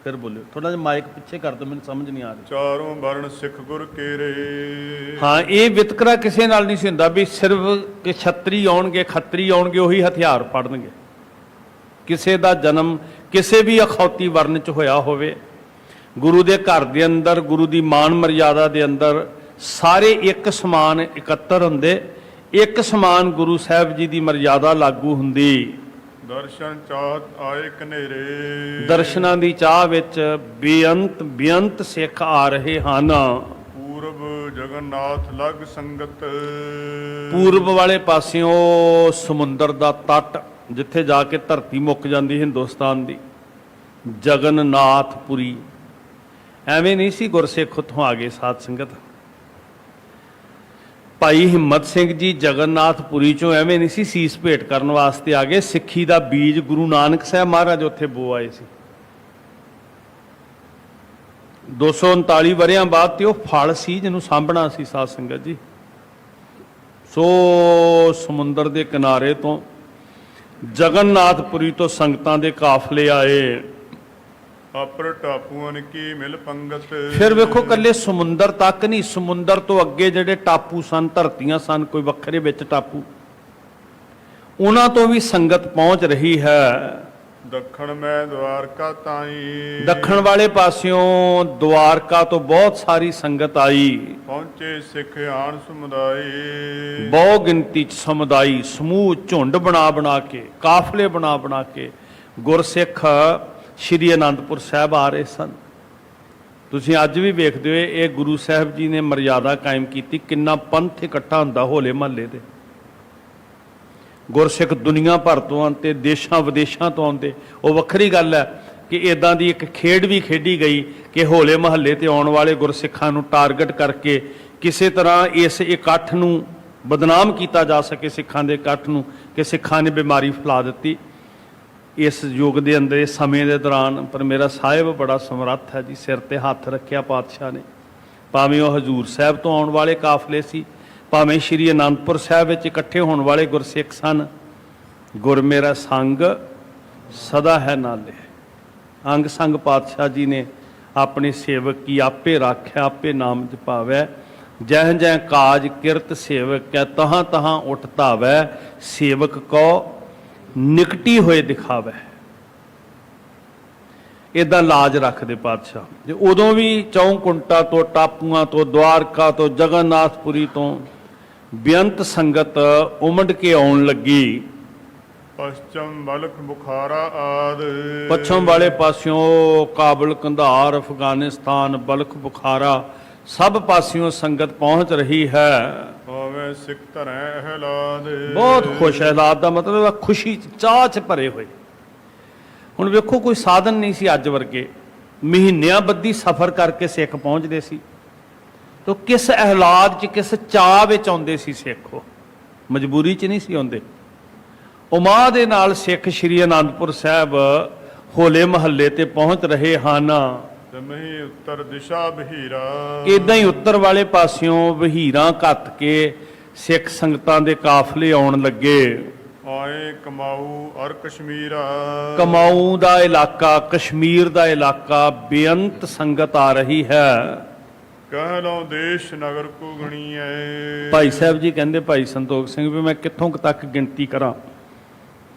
A: ਫਿਰ ਬੋਲਿਓ ਥੋੜਾ ਜਿਹਾ, ਮਾਈਕ ਪਿੱਛੇ ਕਰ ਦਿਓ, ਮੈਨੂੰ ਸਮਝ ਨਹੀਂ ਆ ਰਹੀ।
B: ਚਾਰੋਂ ਵਰਣ ਸਿੱਖ ਗੁਰ ਕੇਰੇ।
A: ਹਾਂ, ਇਹ ਵਿਤਕਰਾ ਕਿਸੇ ਨਾਲ ਨਹੀਂ ਸੀ ਹੁੰਦਾ ਵੀ ਸਿਰਫ ਕਿ ਛਤਰੀ ਆਉਣਗੇ, ਖੱਤਰੀ ਆਉਣਗੇ, ਉਹੀ ਹਥਿਆਰ ਫੜਨਗੇ। ਕਿਸੇ ਦਾ ਜਨਮ ਕਿਸੇ ਵੀ ਅਖੌਤੀ ਵਰਨ 'ਚ ਹੋਇਆ ਹੋਵੇ, ਗੁਰੂ ਦੇ ਘਰ ਦੇ ਅੰਦਰ, ਗੁਰੂ ਦੀ ਮਾਨ ਮਰਿਆਦਾ ਦੇ ਅੰਦਰ ਸਾਰੇ ਇੱਕ ਸਮਾਨ ਇਕੱਤਰ ਹੁੰਦੇ, ਇੱਕ ਸਮਾਨ ਗੁਰੂ ਸਾਹਿਬ ਜੀ ਦੀ ਮਰਿਆਦਾ ਲਾਗੂ ਹੁੰਦੀ।
B: ਦਰਸ਼ਨ ਚਾਹਤ ਆਏ ਕਨੇਰੇ।
A: ਦਰਸ਼ਨਾਂ ਦੀ ਚਾਹ ਵਿੱਚ ਬੇਅੰਤ ਸਿੱਖ ਆ ਰਹੇ ਹਨ।
B: ਪੂਰਬ ਜਗਨਨਾਥ ਲਗ ਸੰਗਤ।
A: ਪੂਰਬ ਵਾਲੇ ਪਾਸਿਓਂ ਸਮੁੰਦਰ ਦਾ ਤੱਟ, ਜਿੱਥੇ ਜਾ ਕੇ ਧਰਤੀ ਮੁੱਕ ਜਾਂਦੀ ਹਿੰਦੁਸਤਾਨ ਦੀ, ਜਗਨਨਾਥਪੁਰੀ। ਐਵੇਂ ਨਹੀਂ ਸੀ ਗੁਰਸਿੱਖ ਉੱਥੋਂ ਆ ਗਏ ਸਾਧ ਸੰਗਤ। ਭਾਈ ਹਿੰਮਤ ਸਿੰਘ ਜੀ ਜਗਨਨਾਥਪੁਰੀ ਚੋਂ ਐਵੇਂ ਨਹੀਂ ਸੀ ਸੀਸ ਭੇਟ ਕਰਨ ਵਾਸਤੇ ਆ ਗਏ। ਸਿੱਖੀ ਦਾ ਬੀਜ ਗੁਰੂ ਨਾਨਕ ਸਾਹਿਬ ਮਹਾਰਾਜ ਉੱਥੇ ਬੋ ਆਏ ਸੀ। 239 ਵਰਿਆਂ ਬਾਅਦ ਤੇ ਉਹ ਫਲ ਸੀ ਜਿਹਨੂੰ ਸਾਂਭਣਾ ਸੀ ਸਾਧ ਸੰਗਤ ਜੀ। ਸੋ ਸਮੁੰਦਰ ਦੇ ਕਿਨਾਰੇ ਤੋਂ, ਜਗਨਨਾਥਪੁਰੀ ਤੋਂ ਸੰਗਤਾਂ ਦੇ ਕਾਫਲੇ ਆਏ।
B: ਆਪਰ ਟਾਪੂਆਂ ਕੀ ਮਿਲ ਪੰਗਤ।
A: ਫਿਰ ਵੇਖੋ, ਕੱਲੇ ਸਮੁੰਦਰ ਤੱਕ ਨਹੀਂ, ਸਮੁੰਦਰ ਤੋਂ ਅੱਗੇ ਜਿਹੜੇ ਟਾਪੂ ਸਨ, ਧਰਤੀਆਂ ਸਨ ਕੋਈ ਵੱਖਰੇ ਵਿੱਚ ਟਾਪੂ, ਉਹਨਾਂ ਤੋਂ ਵੀ ਸੰਗਤ ਪਹੁੰਚ ਰਹੀ ਹੈ।
B: ਦੱਖਣ ਮੈਂ ਦਵਾਰਕਾ ਤਾਈ।
A: ਦੱਖਣ ਵਾਲੇ ਪਾਸਿਓਂ ਦਵਾਰਕਾ ਤੋਂ ਬਹੁਤ ਸਾਰੀ ਸੰਗਤ ਆਈ।
B: ਪਹੁੰਚੇ ਸਿੱਖ ਆਣ ਸਮੁਦਾਇ।
A: ਬਹੁ ਗਿਣਤੀ ਚ ਸਮੁਦਾਈ, ਸਮੂਹ, ਝੁੰਡ ਬਣਾ ਬਣਾ ਕੇ, ਕਾਫਲੇ ਬਣਾ ਬਣਾ ਕੇ ਗੁਰਸਿੱਖ ਸ਼੍ਰੀ ਅਨੰਦਪੁਰ ਸਾਹਿਬ ਆ ਰਹੇ ਸਨ। ਤੁਸੀਂ ਅੱਜ ਵੀ ਵੇਖਦੇ ਹੋ, ਇਹ ਗੁਰੂ ਸਾਹਿਬ ਜੀ ਨੇ ਮਰਿਆਦਾ ਕਾਇਮ ਕੀਤੀ। ਕਿੰਨਾ ਪੰਥ ਇਕੱਠਾ ਹੁੰਦਾ ਹੋਲੇ ਮਹੱਲੇ ਤੇ। ਗੁਰਸਿੱਖ ਦੁਨੀਆ ਭਰ ਤੋਂ ਆਉਂਦੇ, ਦੇਸ਼ਾਂ ਵਿਦੇਸ਼ਾਂ ਤੋਂ ਆਉਂਦੇ। ਉਹ ਵੱਖਰੀ ਗੱਲ ਹੈ ਕਿ ਇਦਾਂ ਦੀ ਇੱਕ ਖੇਡ ਵੀ ਖੇਡੀ ਗਈ ਕਿ ਹੋਲੇ ਮਹੱਲੇ ਤੇ ਆਉਣ ਵਾਲੇ ਗੁਰਸਿੱਖਾਂ ਨੂੰ ਟਾਰਗੇਟ ਕਰਕੇ ਕਿਸੇ ਤਰ੍ਹਾਂ ਇਸ ਇਕੱਠ ਨੂੰ ਬਦਨਾਮ ਕੀਤਾ ਜਾ ਸਕੇ, ਸਿੱਖਾਂ ਦੇ ਇਕੱਠ ਨੂੰ, ਕਿ ਸਿੱਖਾਂ ਨੇ ਬਿਮਾਰੀ ਫੈਲਾ ਦਿੱਤੀ। ਇਸ ਯੁੱਗ ਦੇ ਅੰਦਰ, ਇਸ ਸਮੇਂ ਦੇ ਦੌਰਾਨ, ਪਰ ਮੇਰਾ ਸਾਹਿਬ ਬੜਾ ਸਮਰੱਥ ਹੈ ਜੀ। ਸਿਰ ਤੇ ਹੱਥ ਰੱਖਿਆ ਪਾਤਸ਼ਾਹ ਨੇ। ਭਾਵੇਂ ਉਹ ਹਜ਼ੂਰ ਸਾਹਿਬ ਤੋਂ ਆਉਣ ਵਾਲੇ ਕਾਫਲੇ ਸੀ, ਭਾਵੇਂ ਸ਼੍ਰੀ ਅਨੰਦਪੁਰ ਸਾਹਿਬ ਵਿੱਚ ਇਕੱਠੇ ਹੋਣ ਵਾਲੇ ਗੁਰਸਿੱਖ ਸਨ। ਗੁਰ ਮੇਰਾ ਸੰਗ ਸਦਾ ਹੈ ਨਾਲੇ। ਅੰਗ ਸੰਗ ਪਾਤਸ਼ਾਹ ਜੀ ਨੇ ਆਪਣੇ ਸੇਵਕ ਕੀ ਆਪੇ ਰਾਖਿਆ, ਆਪੇ ਨਾਮ ਜਪਾਵੈ। ਜਹ ਜਹ ਕਾਜ ਕਿਰਤ ਸੇਵਕ ਕੈ, ਤਹਾਂ ਤਹਾਂ ਉਠ ਧਾਵੈ। ਸੇਵਕ ਕੋ ਨਿਕਟੀ ਹੋਏ ਦਿਖਾਵੈ। ਇਦਾਂ ਲਾਜ ਰੱਖਦੇ ਪਾਤਸ਼ਾਹ। ਜੇ ਉਦੋਂ ਵੀ ਚੌਂ ਕੁੰਟਾਂ ਤੋਂ, ਟਾਪੂਆਂ ਤੋਂ, ਦਵਾਰਕਾ ਤੋਂ, ਜਗਨਨਾਥਪੁਰੀ ਤੋਂ ਬੇਅੰਤ ਸੰਗਤ ਉਮੜ ਕੇ ਆਉਣ ਲੱਗੀ।
B: ਪਸ਼ਚਮ ਬਲਖ ਬੁਖਾਰਾ ਆਦ
A: ਪੱਛਮ ਵਾਲੇ ਪਾਸਿਓਂ ਕਾਬਲ, ਕੰਧਾਰ, ਅਫਗਾਨਿਸਤਾਨ, ਬਲਖ, ਬੁਖਾਰਾ ਸਭ ਪਾਸਿਓਂ ਸੰਗਤ ਪਹੁੰਚ ਰਹੀ ਹੈ।
B: ਹੋਵੇ ਸਿੱਖ ਧਰੈ ਅਹਿਲਾਦ।
A: ਬਹੁਤ ਖੁਸ਼ ਹੈ। ਹਾਲਾਤ ਦਾ ਮਤਲਬ ਹੈ ਖੁਸ਼ੀ ਚ, ਚਾਹ ਚ ਭਰੇ ਹੋਏ। ਹੁਣ ਵੇਖੋ, ਕੋਈ ਸਾਧਨ ਨਹੀਂ ਸੀ ਅੱਜ ਵਰਗੇ, ਮਹੀਨਿਆਂ ਬੱਧੀ ਸਫ਼ਰ ਕਰਕੇ ਸਿੱਖ ਪਹੁੰਚਦੇ ਸੀ। ਤੋ ਕਿਸ ਅਹਿਲਾਦ ਚ, ਕਿਸ ਚਾਹ ਵਿੱਚ ਆਉਂਦੇ ਸੀ ਸਿੱਖ। ਉਹ ਮਜਬੂਰੀ ਚ ਨਹੀਂ ਸੀ ਆਉਂਦੇ। ਉਮਾ ਦੇ ਨਾਲ ਸਿੱਖ ਸ੍ਰੀ ਅਨੰਦਪੁਰ ਸਾਹਿਬ ਹੋਲੇ ਮਹੱਲੇ ਤੇ ਪਹੁੰਚ ਰਹੇ ਹਨ।
B: ਤਮਹੀ ਉੱਤਰ ਦਿਸ਼ਾ ਬਹੀਰਾ।
A: ਇਦਾਂ ਹੀ ਉੱਤਰ ਵਾਲੇ ਪਾਸਿਓਂ ਵਹੀਰਾਂ ਘੱਤ ਕੇ ਸਿੱਖ ਸੰਗਤਾਂ ਦੇ ਕਾਫਲੇ ਆਉਣ ਲੱਗੇ।
B: ਆਏ ਕਮਾਊ ਅਰ ਕਸ਼ਮੀਰਾ।
A: ਕਮਾਊ ਦਾ ਇਲਾਕਾ, ਕਸ਼ਮੀਰ ਦਾ ਇਲਾਕਾ, ਬੇਅੰਤ ਸੰਗਤ ਆ ਰਹੀ ਹੈ।
B: ਕਹਿ ਲਓ ਦੇਸ਼ ਨਗਰ ਕੋ ਗਣੀਐ।
A: ਭਾਈ ਸਾਹਿਬ ਜੀ ਕਹਿੰਦੇ, ਭਾਈ ਸੰਤੋਖ ਸਿੰਘ, ਵੀ ਮੈਂ ਕਿੱਥੋਂ ਕੁ ਤੱਕ ਗਿਣਤੀ ਕਰਾਂ।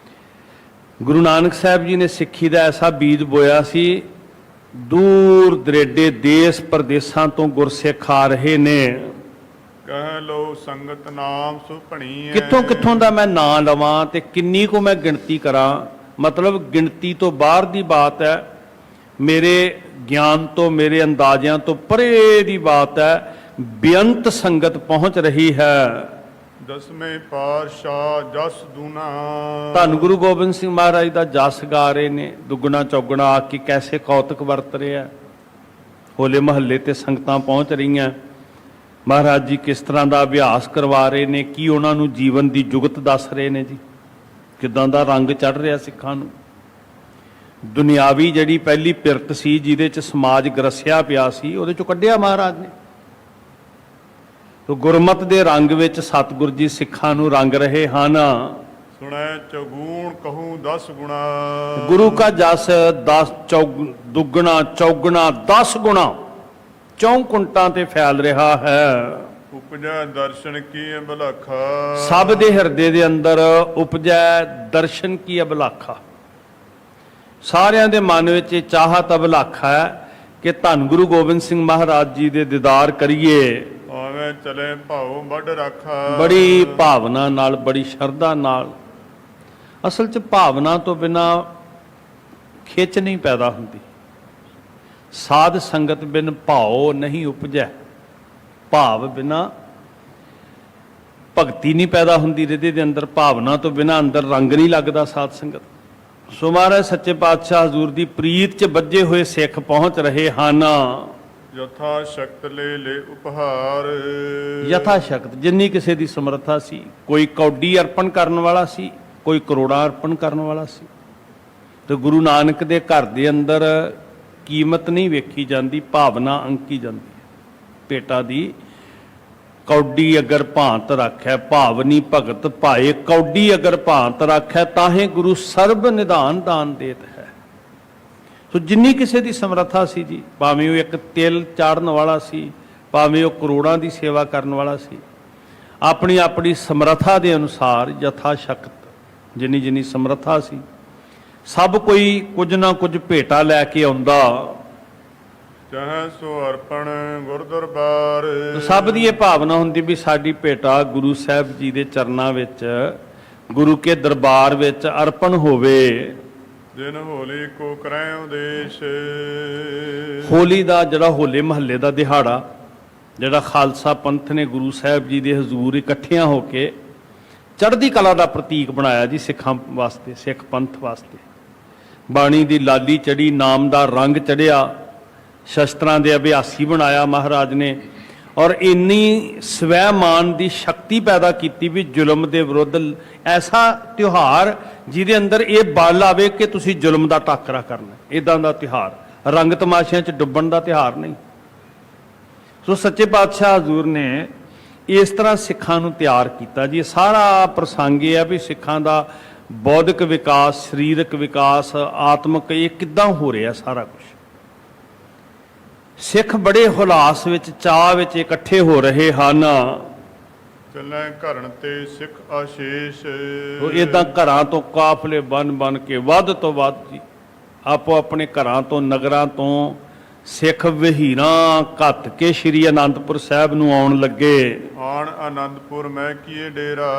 A: ਗੁਰੂ ਨਾਨਕ ਸਾਹਿਬ ਜੀ ਨੇ ਸਿੱਖੀ ਦਾ ਐਸਾ ਬੀਜ ਬੋਇਆ ਸੀ, ਦੂਰ ਦਰੇਡੇ ਦੇਸ਼ ਪ੍ਰਦੇਸ਼ਾਂ ਤੋਂ ਗੁਰਸਿੱਖ ਆ ਰਹੇ ਨੇ।
B: ਕਹਿ ਲਓ ਸੰਗਤ ਨਾਮ ਸੁਭਣੀ ਹੈ।
A: ਕਿੱਥੋਂ ਕਿੱਥੋਂ ਦਾ ਮੈਂ ਨਾਂ ਲਵਾਂ ਤੇ ਕਿੰਨੀ ਕੁ ਮੈਂ ਗਿਣਤੀ ਕਰਾਂ। ਮਤਲਬ ਗਿਣਤੀ ਤੋਂ ਬਾਹਰ ਦੀ ਬਾਤ ਹੈ, ਮੇਰੇ ਗਿਆਨ ਤੋਂ, ਮੇਰੇ ਅੰਦਾਜ਼ਿਆਂ ਤੋਂ ਪਰੇ ਦੀ ਬਾਤ ਹੈ। ਬੇਅੰਤ ਸੰਗਤ ਪਹੁੰਚ ਰਹੀ ਹੈ।
B: ਦਸਵੇਂ ਪਾਤਸ਼ਾਹ ਜਸ ਦੂਨਾ।
A: ਧੰਨ ਗੁਰੂ ਗੋਬਿੰਦ ਸਿੰਘ ਮਹਾਰਾਜ ਦਾ ਜਸ ਗਾ ਰਹੇ ਨੇ, ਦੁੱਗਣਾ ਚੌਗਣਾ ਆ ਕੇ ਕੈਸੇ ਕੌਤਕ ਵਰਤ ਰਿਹਾ। ਹੋਲੇ ਮਹੱਲੇ ਤੇ ਸੰਗਤਾਂ ਪਹੁੰਚ ਰਹੀਆਂ। ਮਹਾਰਾਜ ਜੀ ਕਿਸ ਤਰ੍ਹਾਂ ਦਾ ਅਭਿਆਸ ਕਰਵਾ ਰਹੇ ਨੇ, ਕੀ ਉਹਨਾਂ ਨੂੰ ਜੀਵਨ ਦੀ ਜੁਗਤ ਦੱਸ ਰਹੇ ਨੇ ਜੀ, ਕਿੱਦਾਂ ਦਾ ਰੰਗ ਚੜ੍ਹ ਰਿਹਾ ਸਿੱਖਾਂ ਨੂੰ। ਦੁਨਿਆਵੀ ਜਿਹੜੀ ਪਹਿਲੀ ਪਿਰਤ ਸੀ, ਜਿਹਦੇ 'ਚ ਸਮਾਜ ਗਰਸਿਆ ਪਿਆ ਸੀ, ਉਹਦੇ 'ਚੋਂ ਕੱਢਿਆ ਮਹਾਰਾਜ ਨੇ। ਤੋ ਗੁਰਮਤ ਦੇ ਰੰਗ ਵਿੱਚ ਸਤਿਗੁਰ ਜੀ ਸਿੱਖਾਂ ਨੂੰ ਰੰਗ ਰਹੇ ਹਨ।
B: ਸੁਣੈ ਚੌਗੁਣ ਕਹੂੰ 10 ਗੁਣਾ।
A: ਗੁਰੂ ਕਾ ਜਸ 10 ਦੁੱਗਣਾ ਚੌਗਣਾ 10 ਗੁਣਾ 4 ਕੁੰਟਾਂ ਤੇ ਫੈਲ ਰਿਹਾ ਹੈ।
B: ਉਪਜੈ ਦਰਸ਼ਨ ਕੀ ਅਬਲਖਾ।
A: ਸਭ ਦੇ ਹਿਰਦੇ ਦੇ ਅੰਦਰ ਉਪਜੈ ਦਰਸ਼ਨ ਕੀ ਅਬਲਾਖਾ। ਸਾਰਿਆਂ ਦੇ ਮਨ ਵਿੱਚ ਇਹ ਚਾਹਤ ਅਬਲਾਖਾ ਹੈ ਕਿ ਧੰਨ ਗੁਰੂ ਗੋਬਿੰਦ ਸਿੰਘ ਮਹਾਰਾਜ ਜੀ ਦੇ ਦੀਦਾਰ ਕਰੀਏ।
B: ਆਵੇਂ ਚਲੇ ਭਾਉ ਵੱਡ ਰੱਖਾ।
A: ਬੜੀ ਭਾਵਨਾ ਨਾਲ, ਬੜੀ ਸ਼ਰਧਾ ਨਾਲ। ਅਸਲ 'ਚ ਭਾਵਨਾ ਤੋਂ ਬਿਨਾ ਖਿੱਚ ਨਹੀਂ ਪੈਦਾ ਹੁੰਦੀ। ਸਾਧ ਸੰਗਤ ਬਿਨ ਭਾਉ ਨਹੀਂ ਉਪਜੈ। ਭਾਵ ਬਿਨਾ ਭਗਤੀ ਨਹੀਂ ਪੈਦਾ ਹੁੰਦੀ ਹਿਰਦੇ ਦੇ ਅੰਦਰ। ਭਾਵਨਾ ਤੋਂ ਬਿਨਾ ਅੰਦਰ ਰੰਗ ਨਹੀਂ ਲੱਗਦਾ ਸਾਧ ਸੰਗਤ। ਸੋ ਮਹਾਰਾਜ ਸੱਚੇ ਪਾਤਸ਼ਾਹ ਹਜ਼ੂਰ ਦੀ ਪ੍ਰੀਤ 'ਚ ਬੱਝੇ ਹੋਏ ਸਿੱਖ ਪਹੁੰਚ ਰਹੇ ਹਨ।
B: ਯਥਾ ਸ਼ਕਤ ਲੈ ਉਪਹਾਰ।
A: ਯਥਾ ਸ਼ਕਤ, ਜਿੰਨੀ ਕਿਸੇ ਦੀ ਸਮਰੱਥਾ ਸੀ। ਕੋਈ ਕੌਡੀ ਅਰਪਣ ਕਰਨ ਵਾਲਾ ਸੀ, ਕੋਈ ਕਰੋੜਾਂ ਅਰਪਣ ਕਰਨ ਵਾਲਾ ਸੀ। ਤੇ ਗੁਰੂ ਨਾਨਕ ਦੇ ਘਰ ਦੇ ਅੰਦਰ ਕੀਮਤ ਨਹੀਂ ਵੇਖੀ ਜਾਂਦੀ, ਭਾਵਨਾ ਅੰਕੀ ਜਾਂਦੀ ਹੈ। ਭੇਟਾ ਦੀ ਕੌਡੀ ਅਗਰ ਭਾਂਤ ਰੱਖੈ, ਭਾਵਨੀ ਭਗਤ ਭਾਏ ਕੌਡੀ ਅਗਰ ਭਾਂਤ ਰੱਖੈ, ਤਾਹੇ ਗੁਰੂ ਸਰਬ ਨਿਧਾਨ ਦਾਨ ਦੇਤ ਹੈ। ਸੋ ਜਿੰਨੀ ਕਿਸੇ ਦੀ ਸਮਰੱਥਾ ਸੀ ਜੀ, ਭਾਵੇਂ ਉਹ ਇੱਕ ਤਿਲ ਚਾੜਨ ਵਾਲਾ ਸੀ, ਭਾਵੇਂ ਉਹ ਕਰੋੜਾਂ ਦੀ ਸੇਵਾ ਕਰਨ ਵਾਲਾ ਸੀ, ਆਪਣੀ ਆਪਣੀ ਸਮਰੱਥਾ ਦੇ ਅਨੁਸਾਰ ਯਥਾ ਸ਼ਕਤ ਜਿੰਨੀ ਜਿੰਨੀ ਸਮਰੱਥਾ ਸੀ, ਸਭ ਕੋਈ ਕੁਝ ਨਾ ਕੁਝ ਭੇਟਾ ਲੈ ਕੇ ਆਉਂਦਾ।
B: ਚਾਹੇ ਸੋ ਅਰਪਣ ਗੁਰ ਦਰਬਾਰ।
A: ਸਭ ਦੀ ਇਹ ਭਾਵਨਾ ਹੁੰਦੀ ਵੀ ਸਾਡੀ ਭੇਟਾ ਗੁਰੂ ਸਾਹਿਬ ਜੀ ਦੇ ਚਰਨਾਂ ਵਿੱਚ, ਗੁਰੂ ਕੇ ਦਰਬਾਰ ਵਿੱਚ ਅਰਪਣ ਹੋਵੇ।
B: ਦਿਨ ਹੋਲੀ ਕੋ ਕਰੈ ਉਦੇਸ਼।
A: ਹੋਲੀ ਦਾ ਜਿਹੜਾ ਹੋਲੇ ਮਹੱਲੇ ਦਾ ਦਿਹਾੜਾ, ਜਿਹੜਾ ਖਾਲਸਾ ਪੰਥ ਨੇ ਗੁਰੂ ਸਾਹਿਬ ਜੀ ਦੇ ਹਜ਼ੂਰ ਇਕੱਠਿਆਂ ਹੋ ਕੇ ਚੜ੍ਹਦੀ ਕਲਾ ਦਾ ਪ੍ਰਤੀਕ ਬਣਾਇਆ ਜੀ ਸਿੱਖਾਂ ਵਾਸਤੇ, ਸਿੱਖ ਪੰਥ ਵਾਸਤੇ। ਬਾਣੀ ਦੀ ਲਾਲੀ ਚੜੀ, ਨਾਮ ਦਾ ਰੰਗ ਚੜਿਆ, ਸ਼ਸਤਰਾਂ ਦੇ ਅਭਿਆਸੀ ਬਣਾਇਆ ਮਹਾਰਾਜ ਨੇ। ਔਰ ਇੰਨੀ ਸਵੈਮਾਨ ਦੀ ਸ਼ਕਤੀ ਪੈਦਾ ਕੀਤੀ ਵੀ ਜ਼ੁਲਮ ਦੇ ਵਿਰੁੱਧ ਐਸਾ ਤਿਉਹਾਰ ਜਿਹਦੇ ਅੰਦਰ ਇਹ ਬਲ ਆਵੇ ਕਿ ਤੁਸੀਂ ਜ਼ੁਲਮ ਦਾ ਟਾਕਰਾ ਕਰਨਾ। ਇਦਾਂ ਦਾ ਤਿਉਹਾਰ, ਰੰਗ ਤਮਾਸ਼ਿਆਂ 'ਚ ਡੁੱਬਣ ਦਾ ਤਿਉਹਾਰ ਨਹੀਂ। ਸੋ ਸੱਚੇ ਪਾਤਸ਼ਾਹ ਹਜ਼ੂਰ ਨੇ ਇਸ ਤਰ੍ਹਾਂ ਸਿੱਖਾਂ ਨੂੰ ਤਿਆਰ ਕੀਤਾ ਜੀ। ਸਾਰਾ ਪ੍ਰਸੰਗ ਇਹ ਹੈ ਵੀ ਸਿੱਖਾਂ ਦਾ ਬੌਧਿਕ ਵਿਕਾਸ, ਸਰੀਰਕ ਵਿਕਾਸ, ਆਤਮਿਕ, ਇਹ ਕਿੱਦਾਂ ਹੋ ਰਿਹਾ ਸਾਰਾ ਕੁਝ। ਸਿੱਖ ਬੜੇ ਹੁਲਾਸ ਵਿੱਚ, ਚਾਅ ਵਿੱਚ ਇਕੱਠੇ ਹੋ ਰਹੇ ਹਨ।
B: ਚੱਲੇ ਘਰਨ ਤੇ ਸਿੱਖ ਆਸ਼ੀਸ਼।
A: ਉਹ ਇਦਾਂ ਘਰਾਂ ਤੋਂ ਕਾਫਲੇ ਬਣ ਬਣ ਕੇ ਵੱਧ ਤੋਂ ਵੱਧ ਜੀ ਆਪੋ ਆਪਣੇ ਘਰਾਂ ਤੋਂ, ਨਗਰਾਂ ਤੋਂ ਸਿੱਖ ਵਹੀਰਾਂ ਘੱਤ ਕੇ ਸ਼੍ਰੀ ਅਨੰਦਪੁਰ ਸਾਹਿਬ ਨੂੰ ਆਉਣ ਲੱਗੇ।
B: ਆਣ ਆਨੰਦਪੁਰ ਮੈਂ ਕੀਏ ਡੇਰਾ,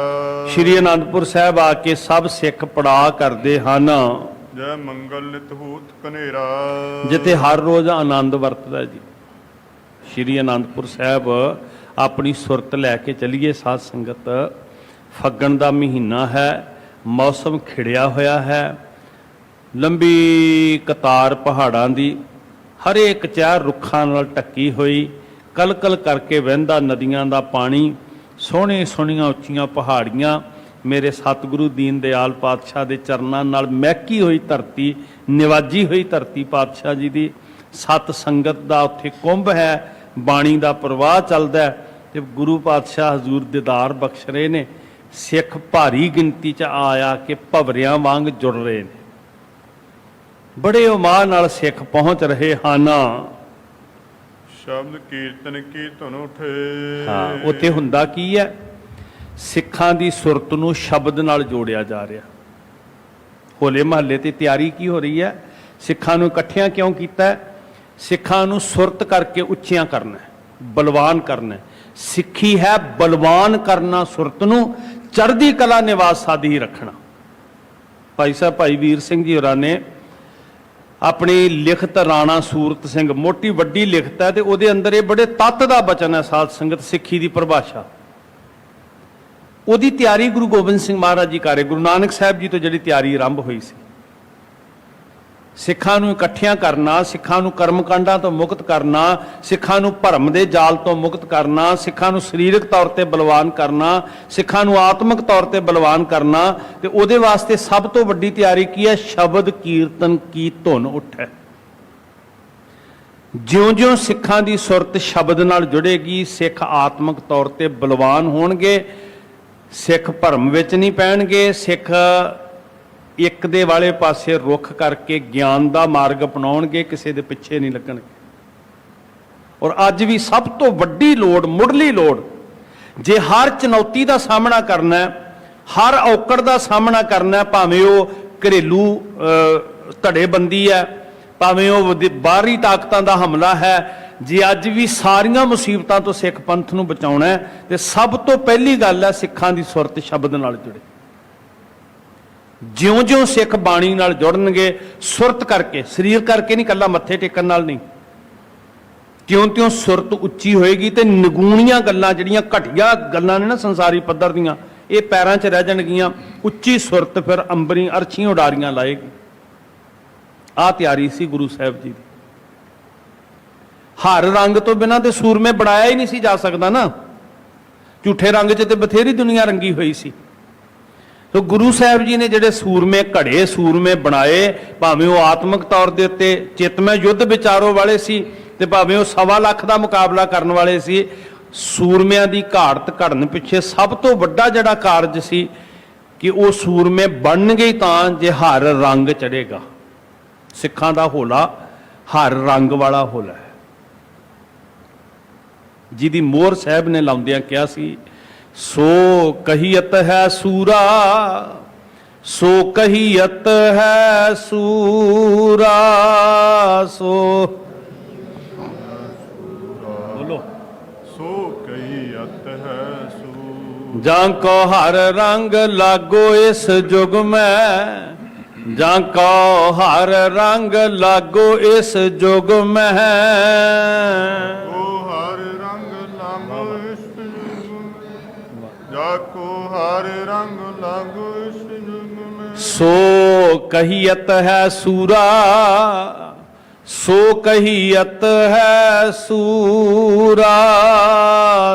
A: ਸ਼੍ਰੀ ਅਨੰਦਪੁਰ ਸਾਹਿਬ ਆ ਕੇ ਸਭ ਸਿੱਖ ਪੜਾਅ ਕਰਦੇ ਹਨ,
B: ਜੈ ਮੰਗਲ ਨਿਤ ਹੂਤ ਕਨੇਰਾ।
A: ਜਿੱਥੇ ਹਰ ਰੋਜ਼ ਆਨੰਦ ਵਰਤਦਾ ਜੀ। ਸ਼੍ਰੀ ਅਨੰਦਪੁਰ ਸਾਹਿਬ ਆਪਣੀ ਸੁਰਤ ਲੈ ਕੇ ਚੱਲੀਏ ਸਾਧ ਸੰਗਤ। ਫੱਗਣ ਦਾ ਮਹੀਨਾ ਹੈ, ਮੌਸਮ ਖਿੜਿਆ ਹੋਇਆ ਹੈ, ਲੰਬੀ ਕਤਾਰ ਪਹਾੜਾਂ ਦੀ, ਹਰੇਕ ਚਾਰ ਰੁੱਖਾਂ ਨਾਲ ਢੱਕੀ ਹੋਈ, ਕਲਕਲ ਕਰਕੇ ਵਹਿੰਦਾ ਨਦੀਆਂ ਦਾ ਪਾਣੀ, ਸੋਹਣੇ ਸੋਹਣੀਆਂ ਉੱਚੀਆਂ ਪਹਾੜੀਆਂ, ਮੇਰੇ ਸਤਿਗੁਰੂ ਦੀਨ ਦਿਆਲ ਪਾਤਸ਼ਾਹ ਦੇ ਚਰਨਾਂ ਨਾਲ ਮਹਿਕੀ ਹੋਈ ਧਰਤੀ, ਨਿਵਾਜੀ ਹੋਈ ਧਰਤੀ ਪਾਤਸ਼ਾਹ ਜੀ ਦੀ। ਸਤ ਸੰਗਤ ਦਾ ਉੱਥੇ ਕੁੰਭ ਹੈ, ਬਾਣੀ ਦਾ ਪ੍ਰਵਾਹ ਚੱਲਦਾ ਹੈ ਤੇ ਗੁਰੂ ਪਾਤਸ਼ਾਹ ਹਜ਼ੂਰ ਦੀਦਾਰ ਬਖਸ਼ ਰਹੇ ਨੇ। ਸਿੱਖ ਭਾਰੀ ਗਿਣਤੀ 'ਚ ਆ ਕੇ ਭਵਰਿਆਂ ਵਾਂਗ ਜੁੜ ਰਹੇ ਨੇ, ਬੜੇ ਉਮਾਹ ਨਾਲ ਸਿੱਖ ਪਹੁੰਚ ਰਹੇ ਹਨ।
B: ਸ਼ਬਦ ਕੀਰਤਨ ਕੀ ਧੁਨ ਉਠੇ।
A: ਹਾਂ, ਉੱਥੇ ਹੁੰਦਾ ਕੀ ਹੈ? ਸਿੱਖਾਂ ਦੀ ਸੁਰਤ ਨੂੰ ਸ਼ਬਦ ਨਾਲ ਜੋੜਿਆ ਜਾ ਰਿਹਾ। ਹੋਲੇ ਮਹੱਲੇ ਤੇ ਤਿਆਰੀ ਕੀ ਹੋ ਰਹੀ ਹੈ? ਸਿੱਖਾਂ ਨੂੰ ਇਕੱਠਿਆਂ ਕਿਉਂ ਕੀਤਾ ਹੈ? ਸਿੱਖਾਂ ਨੂੰ ਸੁਰਤ ਕਰਕੇ ਉੱਚੀਆਂ ਕਰਨਾ ਹੈ, ਬਲਵਾਨ ਕਰਨਾ ਹੈ। ਸਿੱਖੀ ਹੈ ਬਲਵਾਨ ਕਰਨਾ, ਸੁਰਤ ਨੂੰ ਚੜ੍ਹਦੀ ਕਲਾ ਨਿਵਾਸ ਸਾਧੀ ਰੱਖਣਾ। ਭਾਈ ਸਾਹਿਬ ਭਾਈ ਵੀਰ ਸਿੰਘ ਜੀ ਹੋਰਾਂ ਨੇ ਆਪਣੀ ਲਿਖਤ ਰਾਣਾ ਸੂਰਤ ਸਿੰਘ, ਮੋਟੀ ਵੱਡੀ ਲਿਖਤ ਹੈ ਤੇ ਉਹਦੇ ਅੰਦਰ ਇਹ ਬੜੇ ਤੱਤ ਦਾ ਬਚਨ ਹੈ ਸਾਧ ਸੰਗਤ, ਸਿੱਖੀ ਦੀ ਪਰਿਭਾਸ਼ਾ। ਉਹਦੀ ਤਿਆਰੀ ਗੁਰੂ ਗੋਬਿੰਦ ਸਿੰਘ ਮਹਾਰਾਜ ਜੀ ਕਰੇ। ਗੁਰੂ ਨਾਨਕ ਸਾਹਿਬ ਜੀ ਤੋਂ ਜਿਹੜੀ ਤਿਆਰੀ ਆਰੰਭ ਹੋਈ ਸੀ, ਸਿੱਖਾਂ ਨੂੰ ਇਕੱਠਿਆਂ ਕਰਨਾ, ਸਿੱਖਾਂ ਨੂੰ ਕਰਮਕਾਂਡਾਂ ਤੋਂ ਮੁਕਤ ਕਰਨਾ, ਸਿੱਖਾਂ ਨੂੰ ਭਰਮ ਦੇ ਜਾਲ ਤੋਂ ਮੁਕਤ ਕਰਨਾ, ਸਿੱਖਾਂ ਨੂੰ ਸਰੀਰਕ ਤੌਰ ਤੇ ਬਲਵਾਨ ਕਰਨਾ, ਸਿੱਖਾਂ ਨੂੰ ਆਤਮਿਕ ਤੌਰ ਤੇ ਬਲਵਾਨ ਕਰਨਾ। ਤੇ ਉਹਦੇ ਵਾਸਤੇ ਸਭ ਤੋਂ ਵੱਡੀ ਤਿਆਰੀ ਕੀ ਹੈ? ਸ਼ਬਦ ਕੀਰਤਨ ਕੀ ਧੁਨ ਉੱਠੇ। ਜਿਉਂ-ਜਿਉਂ ਸਿੱਖਾਂ ਦੀ ਸੁਰਤ ਸ਼ਬਦ ਨਾਲ ਜੁੜੇਗੀ, ਸਿੱਖ ਆਤਮਿਕ ਤੌਰ ਤੇ ਬਲਵਾਨ ਹੋਣਗੇ, ਸਿੱਖ ਭਰਮ ਵਿੱਚ ਨਹੀਂ ਪੈਣਗੇ, ਸਿੱਖ ਇੱਕ ਦੇ ਵਾਲੇ ਪਾਸੇ ਰੁੱਖ ਕਰਕੇ ਗਿਆਨ ਦਾ ਮਾਰਗ ਅਪਣਾਉਣਗੇ, ਕਿਸੇ ਦੇ ਪਿੱਛੇ ਨਹੀਂ ਲੱਗਣਗੇ। ਔਰ ਅੱਜ ਵੀ ਸਭ ਤੋਂ ਵੱਡੀ ਲੋੜ, ਮੁੱਢਲੀ ਲੋੜ, ਜੇ ਹਰ ਚੁਣੌਤੀ ਦਾ ਸਾਹਮਣਾ ਕਰਨਾ ਹੈ, ਹਰ ਔਕੜ ਦਾ ਸਾਹਮਣਾ ਕਰਨਾ ਹੈ, ਭਾਵੇਂ ਉਹ ਘਰੇਲੂ ਧੜੇਬੰਦੀ ਹੈ, ਭਾਵੇਂ ਉਹ ਬਾਹਰੀ ਤਾਕਤਾਂ ਦਾ ਹਮਲਾ ਹੈ, ਜੇ ਅੱਜ ਵੀ ਸਾਰੀਆਂ ਮੁਸੀਬਤਾਂ ਤੋਂ ਸਿੱਖ ਪੰਥ ਨੂੰ ਬਚਾਉਣਾ ਹੈ ਤੇ ਸਭ ਤੋਂ ਪਹਿਲੀ ਗੱਲ ਹੈ ਸਿੱਖਾਂ ਦੀ ਸੁਰਤ ਸ਼ਬਦ ਨਾਲ ਜੁੜੇ। ਜਿਉਂ-ਜਿਉਂ ਸਿੱਖ ਬਾਣੀ ਨਾਲ ਜੁੜਨਗੇ, ਸੁਰਤ ਕਰਕੇ, ਸਰੀਰ ਕਰਕੇ ਨਹੀਂ, ਕੱਲਾ ਮੱਥੇ ਟੇਕਣ ਨਾਲ ਨਹੀਂ, ਤਿਉਂ-ਤਿਉਂ ਸੁਰਤ ਉੱਚੀ ਹੋਏਗੀ ਤੇ ਨਿਗੂਣੀਆਂ ਗੱਲਾਂ, ਜਿਹੜੀਆਂ ਘਟੀਆ ਗੱਲਾਂ ਨੇ ਨਾ ਸੰਸਾਰੀ ਪੱਧਰ ਦੀਆਂ, ਇਹ ਪੈਰਾਂ 'ਚ ਰਹਿ ਜਾਣਗੀਆਂ। ਉੱਚੀ ਸੁਰਤ ਫਿਰ ਅੰਬਰੀ ਅਰਸ਼ੀਆਂ ਉਡਾਰੀਆਂ ਲਾਏਗੀ। ਆਹ ਤਿਆਰੀ ਸੀ ਗੁਰੂ ਸਾਹਿਬ ਜੀ ਦੀ। ਹਰ ਰੰਗ ਤੋਂ ਬਿਨਾਂ ਤੇ ਸੂਰਮੇ ਬਣਾਇਆ ਹੀ ਨਹੀਂ ਸੀ ਜਾ ਸਕਦਾ ਨਾ। ਝੂਠੇ ਰੰਗ 'ਚ ਤੇ ਬਥੇਰੀ ਦੁਨੀਆ ਰੰਗੀ ਹੋਈ ਸੀ। ਤੋ ਗੁਰੂ ਸਾਹਿਬ ਜੀ ਨੇ ਜਿਹੜੇ ਸੂਰਮੇ ਘੜੇ, ਸੂਰਮੇ ਬਣਾਏ, ਭਾਵੇਂ ਉਹ ਆਤਮਿਕ ਤੌਰ ਦੇ ਉੱਤੇ ਚਿਤਮੈ ਯੁੱਧ ਵਿਚਾਰੋ ਵਾਲੇ ਸੀ ਤੇ ਭਾਵੇਂ ਉਹ 1.25 ਲੱਖ ਦਾ ਮੁਕਾਬਲਾ ਕਰਨ ਵਾਲੇ ਸੀ। ਸੂਰਮਿਆਂ ਦੀ ਘਾੜਤ ਘੜਨ ਪਿੱਛੇ ਸਭ ਤੋਂ ਵੱਡਾ ਜਿਹੜਾ ਕਾਰਜ ਸੀ ਕਿ ਉਹ ਸੂਰਮੇ ਬਣਨਗੇ ਤਾਂ ਜੇ ਹਰ ਰੰਗ ਚੜੇਗਾ। ਸਿੱਖਾਂ ਦਾ ਹੋਲਾ ਹਰ ਰੰਗ ਵਾਲਾ ਹੋਲਾ ਹੈ, ਜਿਹਦੀ ਮੋਹਰ ਸਾਹਿਬ ਨੇ ਲਾਉਂਦਿਆਂ ਕਿਹਾ ਸੀ, ਸੋ ਕਹੀਅਤ ਹੈ ਸੂਰਾ, ਸੋ ਕਹੀਅਤ ਹੈ ਸੂਰਾ, ਸੋ ਬੋਲੋ,
B: ਸੋ ਕਹੀਅਤ ਹੈ ਸੂਰਾ।
A: ਜਾਂ ਕੋ ਹਰ ਰੰਗ ਲਾਗੋ ਇਸ ਜੁਗ ਮੈਂ, ਜਾਂ ਕੋ ਹਰ ਰੰਗ ਲਾਗੋ ਇਸ ਜੁਗ ਮੈਂ,
B: ਜਾਕੋ ਹਰ ਰੰਗ ਲਾਗੋ ਇਸ ਜੁਗ ਮੈਂ।
A: ਸੋ ਕਹੀਅਤ ਹੈ ਸੂਰਾ, ਸੋ ਕਹੀਅਤ ਹੈ ਸੂਰਾ,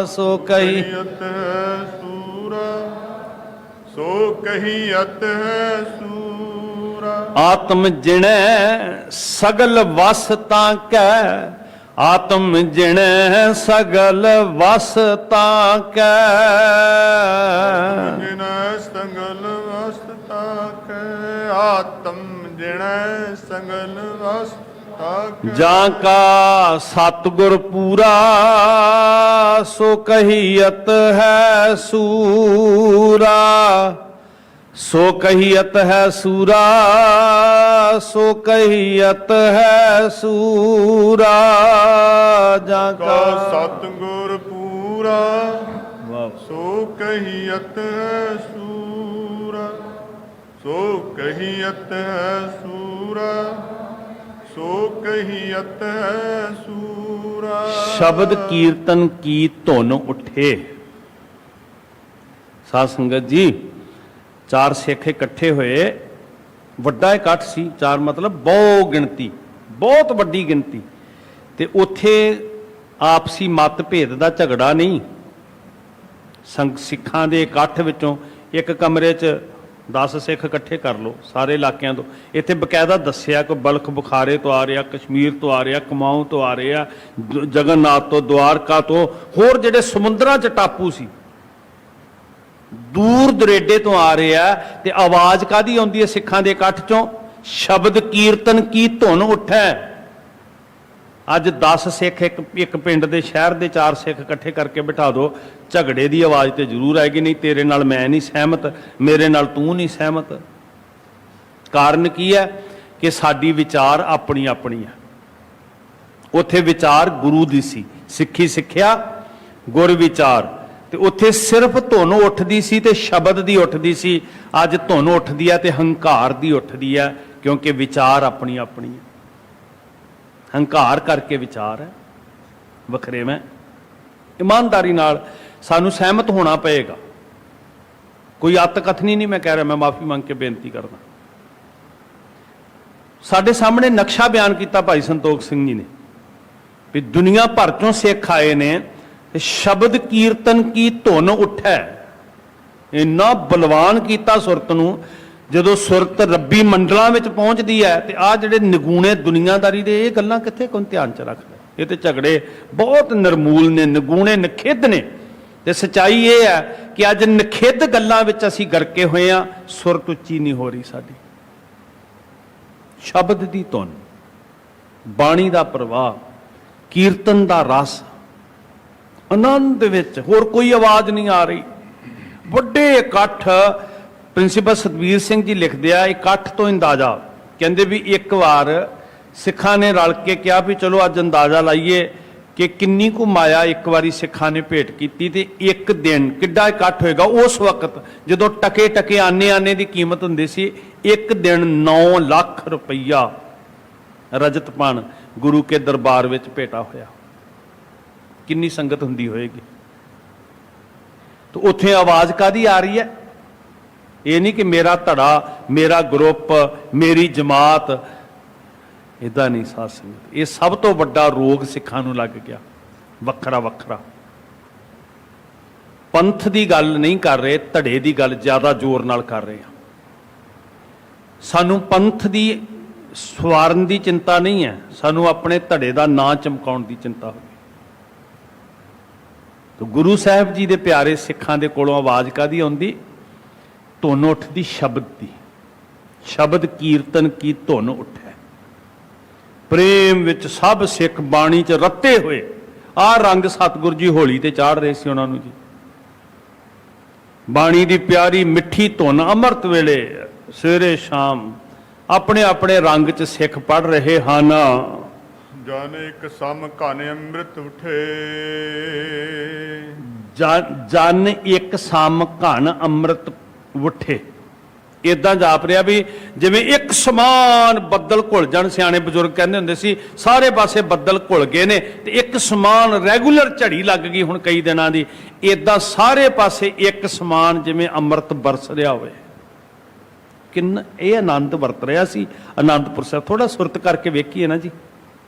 A: ਸੋ
B: ਕਹੀਅਤ ਹੈ ਸੂਰਾ, ਸੋ ਕਹੀਅਤ ਹੈ ਸੂਰਾ।
A: ਆਤਮ ਜਿਣੈ ਸਗਲ ਵਸ ਤਾਂ ਕੈ, ਆਤਮ ਜਿਣੈ ਸਗਲ ਵਸ ਤਾਂ ਕੈ,
B: ਜਿਣੈ ਸਗਲ ਵਸ ਤਾਂ ਕੈ, ਆਤਮ ਜਿਣੈ ਸਗਲ ਵਸ ਤਾਂ ਕੈ।
A: ਜਾਂ ਕਾ ਸਤਿਗੁਰ ਪੂਰਾ, ਸੋ ਕਹੀਅਤ ਹੈ ਸੂਰਾ, ਸੋ ਕਹੀਅਤ ਹੈ ਸੂਰਾ, सो कहियत है सूरा जाका
B: सतगुर पूरा
A: वाह
B: सो कहियत है सूरा सो कहियत है सूरा सो कहियत है सूरा।
A: शब्द कीर्तन की धुन उठे। साध संगत जी, चार सिख इकट्ठे होए, ਵੱਡਾ ਇਕੱਠ ਸੀ। ਚਾਰ ਮਤਲਬ ਬਹੁਤ ਗਿਣਤੀ, ਬਹੁਤ ਵੱਡੀ ਗਿਣਤੀ, ਤੇ ਉੱਥੇ ਆਪਸੀ ਮਤ ਭੇਦ ਦਾ ਝਗੜਾ ਨਹੀਂ। ਸਿੱਖਾਂ ਦੇ ਇਕੱਠ ਵਿੱਚੋਂ ਇੱਕ ਕਮਰੇ 'ਚ 10 ਸਿੱਖ ਇਕੱਠੇ ਕਰ ਲਓ ਸਾਰੇ ਇਲਾਕਿਆਂ ਤੋਂ। ਇੱਥੇ ਬਕਾਇਦਾ ਦੱਸਿਆ ਕਿ ਬਲਖ ਬੁਖਾਰੇ ਤੋਂ ਆ ਰਿਹਾ, ਕਸ਼ਮੀਰ ਤੋਂ ਆ ਰਿਹਾ, ਕੁਮਾਊਂ ਤੋਂ ਆ ਰਿਹਾ, ਜਗਨਨਾਥ ਤੋਂ, ਦੁਆਰਕਾ ਤੋਂ, ਹੋਰ ਜਿਹੜੇ ਸਮੁੰਦਰਾਂ 'ਚ ਟਾਪੂ ਸੀ, ਦੂਰ ਦੁਰੇਡੇ ਤੋਂ ਆ ਰਿਹਾ। ਤੇ ਆਵਾਜ਼ ਕਾਦੀ ਆਉਂਦੀ ਹੈ ਸਿੱਖਾਂ ਦੇ ਇਕੱਠ ਚੋਂ? ਸ਼ਬਦ ਕੀਰਤਨ ਕੀ ਧੁਨ ਉੱਠੈ। ਅੱਜ 10 ਸਿੱਖ ਇੱਕ ਪਿੰਡ ਦੇ ਸ਼ਹਿਰ ਦੇ 4 ਸਿੱਖ ਇਕੱਠੇ ਕਰਕੇ ਬਿਠਾ ਦਿਓ, ਝਗੜੇ ਦੀ ਆਵਾਜ਼ ਤੇ ਜ਼ਰੂਰ ਆਏਗੀ। ਨਹੀਂ ਤੇਰੇ ਨਾਲ ਮੈਂ ਨਹੀਂ ਸਹਿਮਤ, ਮੇਰੇ ਨਾਲ ਤੂੰ ਨਹੀਂ ਸਹਿਮਤ। ਕਾਰਨ ਕੀ ਹੈ ਕਿ ਸਾਡੀ ਵਿਚਾਰ ਆਪਣੀ ਆਪਣੀ ਹੈ। ਉੱਥੇ ਵਿਚਾਰ ਗੁਰੂ ਦੀ ਸੀ, ਸਿੱਖੀ ਸਿੱਖਿਆ ਗੁਰ ਵਿਚਾਰ, ਤੇ ਉੱਥੇ ਸਿਰਫ ਧੁਨ ਉੱਠਦੀ ਸੀ ਤੇ ਸ਼ਬਦ ਦੀ ਉੱਠਦੀ ਸੀ। ਅੱਜ ਧੁਨ ਉੱਠਦੀ ਹੈ ਤੇ ਹੰਕਾਰ ਦੀ ਉੱਠਦੀ ਹੈ, ਕਿਉਂਕਿ ਵਿਚਾਰ ਆਪਣੀ ਆਪਣੀ ਹੈ। ਹੰਕਾਰ ਕਰਕੇ ਵਿਚਾਰ ਹੈ ਵਖਰੇਵਾਂ। ਇਮਾਨਦਾਰੀ ਨਾਲ ਸਾਨੂੰ ਸਹਿਮਤ ਹੋਣਾ ਪਏਗਾ। ਕੋਈ ਅੱਤ ਕਥਨੀ ਨਹੀਂ ਮੈਂ ਕਹਿ ਰਿਹਾ, ਮੈਂ ਮਾਫੀ ਮੰਗ ਕੇ ਬੇਨਤੀ ਕਰਦਾ। ਸਾਡੇ ਸਾਹਮਣੇ ਨਕਸ਼ਾ ਬਿਆਨ ਕੀਤਾ ਭਾਈ ਸੰਤੋਖ ਸਿੰਘ ਜੀ ਨੇ ਵੀ ਦੁਨੀਆ ਭਰ ਚੋਂ ਸਿੱਖ ਆਏ ਨੇ, ਸ਼ਬਦ ਕੀਰਤਨ ਕੀ ਧੁਨ ਉੱਠੈ। ਇੰਨਾ ਬਲਵਾਨ ਕੀਤਾ ਸੁਰਤ ਨੂੰ। ਜਦੋਂ ਸੁਰਤ ਰੱਬੀ ਮੰਡਲਾਂ ਵਿੱਚ ਪਹੁੰਚਦੀ ਹੈ ਤੇ ਆਹ ਜਿਹੜੇ ਨਿਗੂਣੇ ਦੁਨੀਆਦਾਰੀ ਦੇ ਇਹ ਗੱਲਾਂ ਕਿੱਥੇ ਕੋਈ ਧਿਆਨ ਚ ਰੱਖਦਾ। ਇਹ ਤੇ ਝਗੜੇ ਬਹੁਤ ਨਿਰਮੂਲ ਨੇ, ਨਿਗੂਣੇ ਨਖਿੱਧ ਨੇ। ਤੇ ਸੱਚਾਈ ਇਹ ਹੈ ਕਿ ਅੱਜ ਨਖਿੱਧ ਗੱਲਾਂ ਵਿੱਚ ਅਸੀਂ ਗਰਕੇ ਹੋਏ ਹਾਂ, ਸੁਰਤ ਉੱਚੀ ਨਹੀਂ ਹੋ ਰਹੀ ਸਾਡੀ। ਸ਼ਬਦ ਦੀ ਧੁਨ, ਬਾਣੀ ਦਾ ਪ੍ਰਵਾਹ, ਕੀਰਤਨ ਦਾ ਰਸ, ਆਨੰਦ ਵਿੱਚ ਹੋਰ ਕੋਈ ਆਵਾਜ਼ ਨਹੀਂ ਆ ਰਹੀ। ਵੱਡੇ ਇਕੱਠ, ਪ੍ਰਿੰਸੀਪਲ ਸਤਵੀਰ ਸਿੰਘ ਜੀ ਲਿਖਦੇ ਆ, ਇਕੱਠ ਤੋਂ ਅੰਦਾਜ਼ਾ, ਕਹਿੰਦੇ ਵੀ ਇੱਕ ਵਾਰ ਸਿੱਖਾਂ ਨੇ ਰਲ ਕੇ ਕਿਹਾ ਵੀ ਚਲੋ ਅੱਜ ਅੰਦਾਜ਼ਾ ਲਾਈਏ ਕਿ ਕਿੰਨੀ ਕੁ ਮਾਇਆ ਇੱਕ ਵਾਰੀ ਸਿੱਖਾਂ ਨੇ ਭੇਟ ਕੀਤੀ ਤੇ ਇੱਕ ਦਿਨ ਕਿੱਡਾ ਇਕੱਠ ਹੋਏਗਾ। ਉਸ ਵਕਤ ਜਦੋਂ ਟਕੇ ਟਕੇ ਆਨੇ ਦੀ ਕੀਮਤ ਹੁੰਦੀ ਸੀ, ਇੱਕ ਦਿਨ 9 ਲੱਖ ਰੁਪਈਆ ਰਜਤਪਣ ਗੁਰੂ ਕੇ ਦਰਬਾਰ ਵਿੱਚ ਭੇਟਾ ਹੋਇਆ। ਕਿੰਨੀ ਸੰਗਤ ਹੁੰਦੀ ਹੋਏਗੀ। ਤੇ ਉੱਥੇ ਆਵਾਜ਼ ਕਾਦੀ ਆ ਰਹੀ ਹੈ? ਇਹ ਨਹੀਂ ਕਿ ਮੇਰਾ ਧੜਾ, ਮੇਰਾ ਗਰੁੱਪ, ਮੇਰੀ ਜਮਾਤ, ਇਦਾਂ ਨਹੀਂ ਸਾਧ ਸੰਗਤ। ਇਹ ਸਭ ਤੋਂ ਵੱਡਾ ਰੋਗ ਸਿੱਖਾਂ ਨੂੰ ਲੱਗ ਗਿਆ, ਵੱਖਰਾ ਵੱਖਰਾ। ਪੰਥ ਦੀ ਗੱਲ ਨਹੀਂ ਕਰ ਰਹੇ, ਧੜੇ ਦੀ ਗੱਲ ਜ਼ਿਆਦਾ ਜ਼ੋਰ ਨਾਲ ਕਰ ਰਹੇ ਹਾਂ। ਸਾਨੂੰ ਪੰਥ ਦੀ ਸਵਾਰਨ ਦੀ ਚਿੰਤਾ ਨਹੀਂ ਹੈ, ਸਾਨੂੰ ਆਪਣੇ ਧੜੇ ਦਾ ਨਾਂ ਚਮਕਾਉਣ ਦੀ ਚਿੰਤਾ ਹੋਈ। तो गुरु साहब जी दे प्यारे सिखां दे कोलों आवाज़ कादी आउंदी? धुन उठदी शब्द दी। शब्द कीर्तन की धुन उठे। प्रेम विच सब सिख बाणी च रत्ते हुए। आ रंग सतगुरु जी होली ते चाढ़ रहे सी उन्हां नूं जी। बाणी दी प्यारी मिठी धुन अमृत वेले सवेरे शाम अपने अपने रंग च सिख पढ़ रहे हैं।
B: जन एक सम घन अमृत उठे।
A: जन एक सम घन अमृत उठे। इदां जाप रहा भी जिवें एक समान बदल घुल जाण। सियाणे बजुर्ग कहंदे हुंदे सी सारे पासे बदल घुल गए ने ते एक समान रैगूलर झड़ी लग गई हुण कई दिनां दी। इदां सारे पासे एक समान जिवें अमृत बरस रहा होवे। किन्ना ये आनंद वरत रहा सी आनंदपुर साहिब। थोड़ा सुरत करके वेखीए ना जी,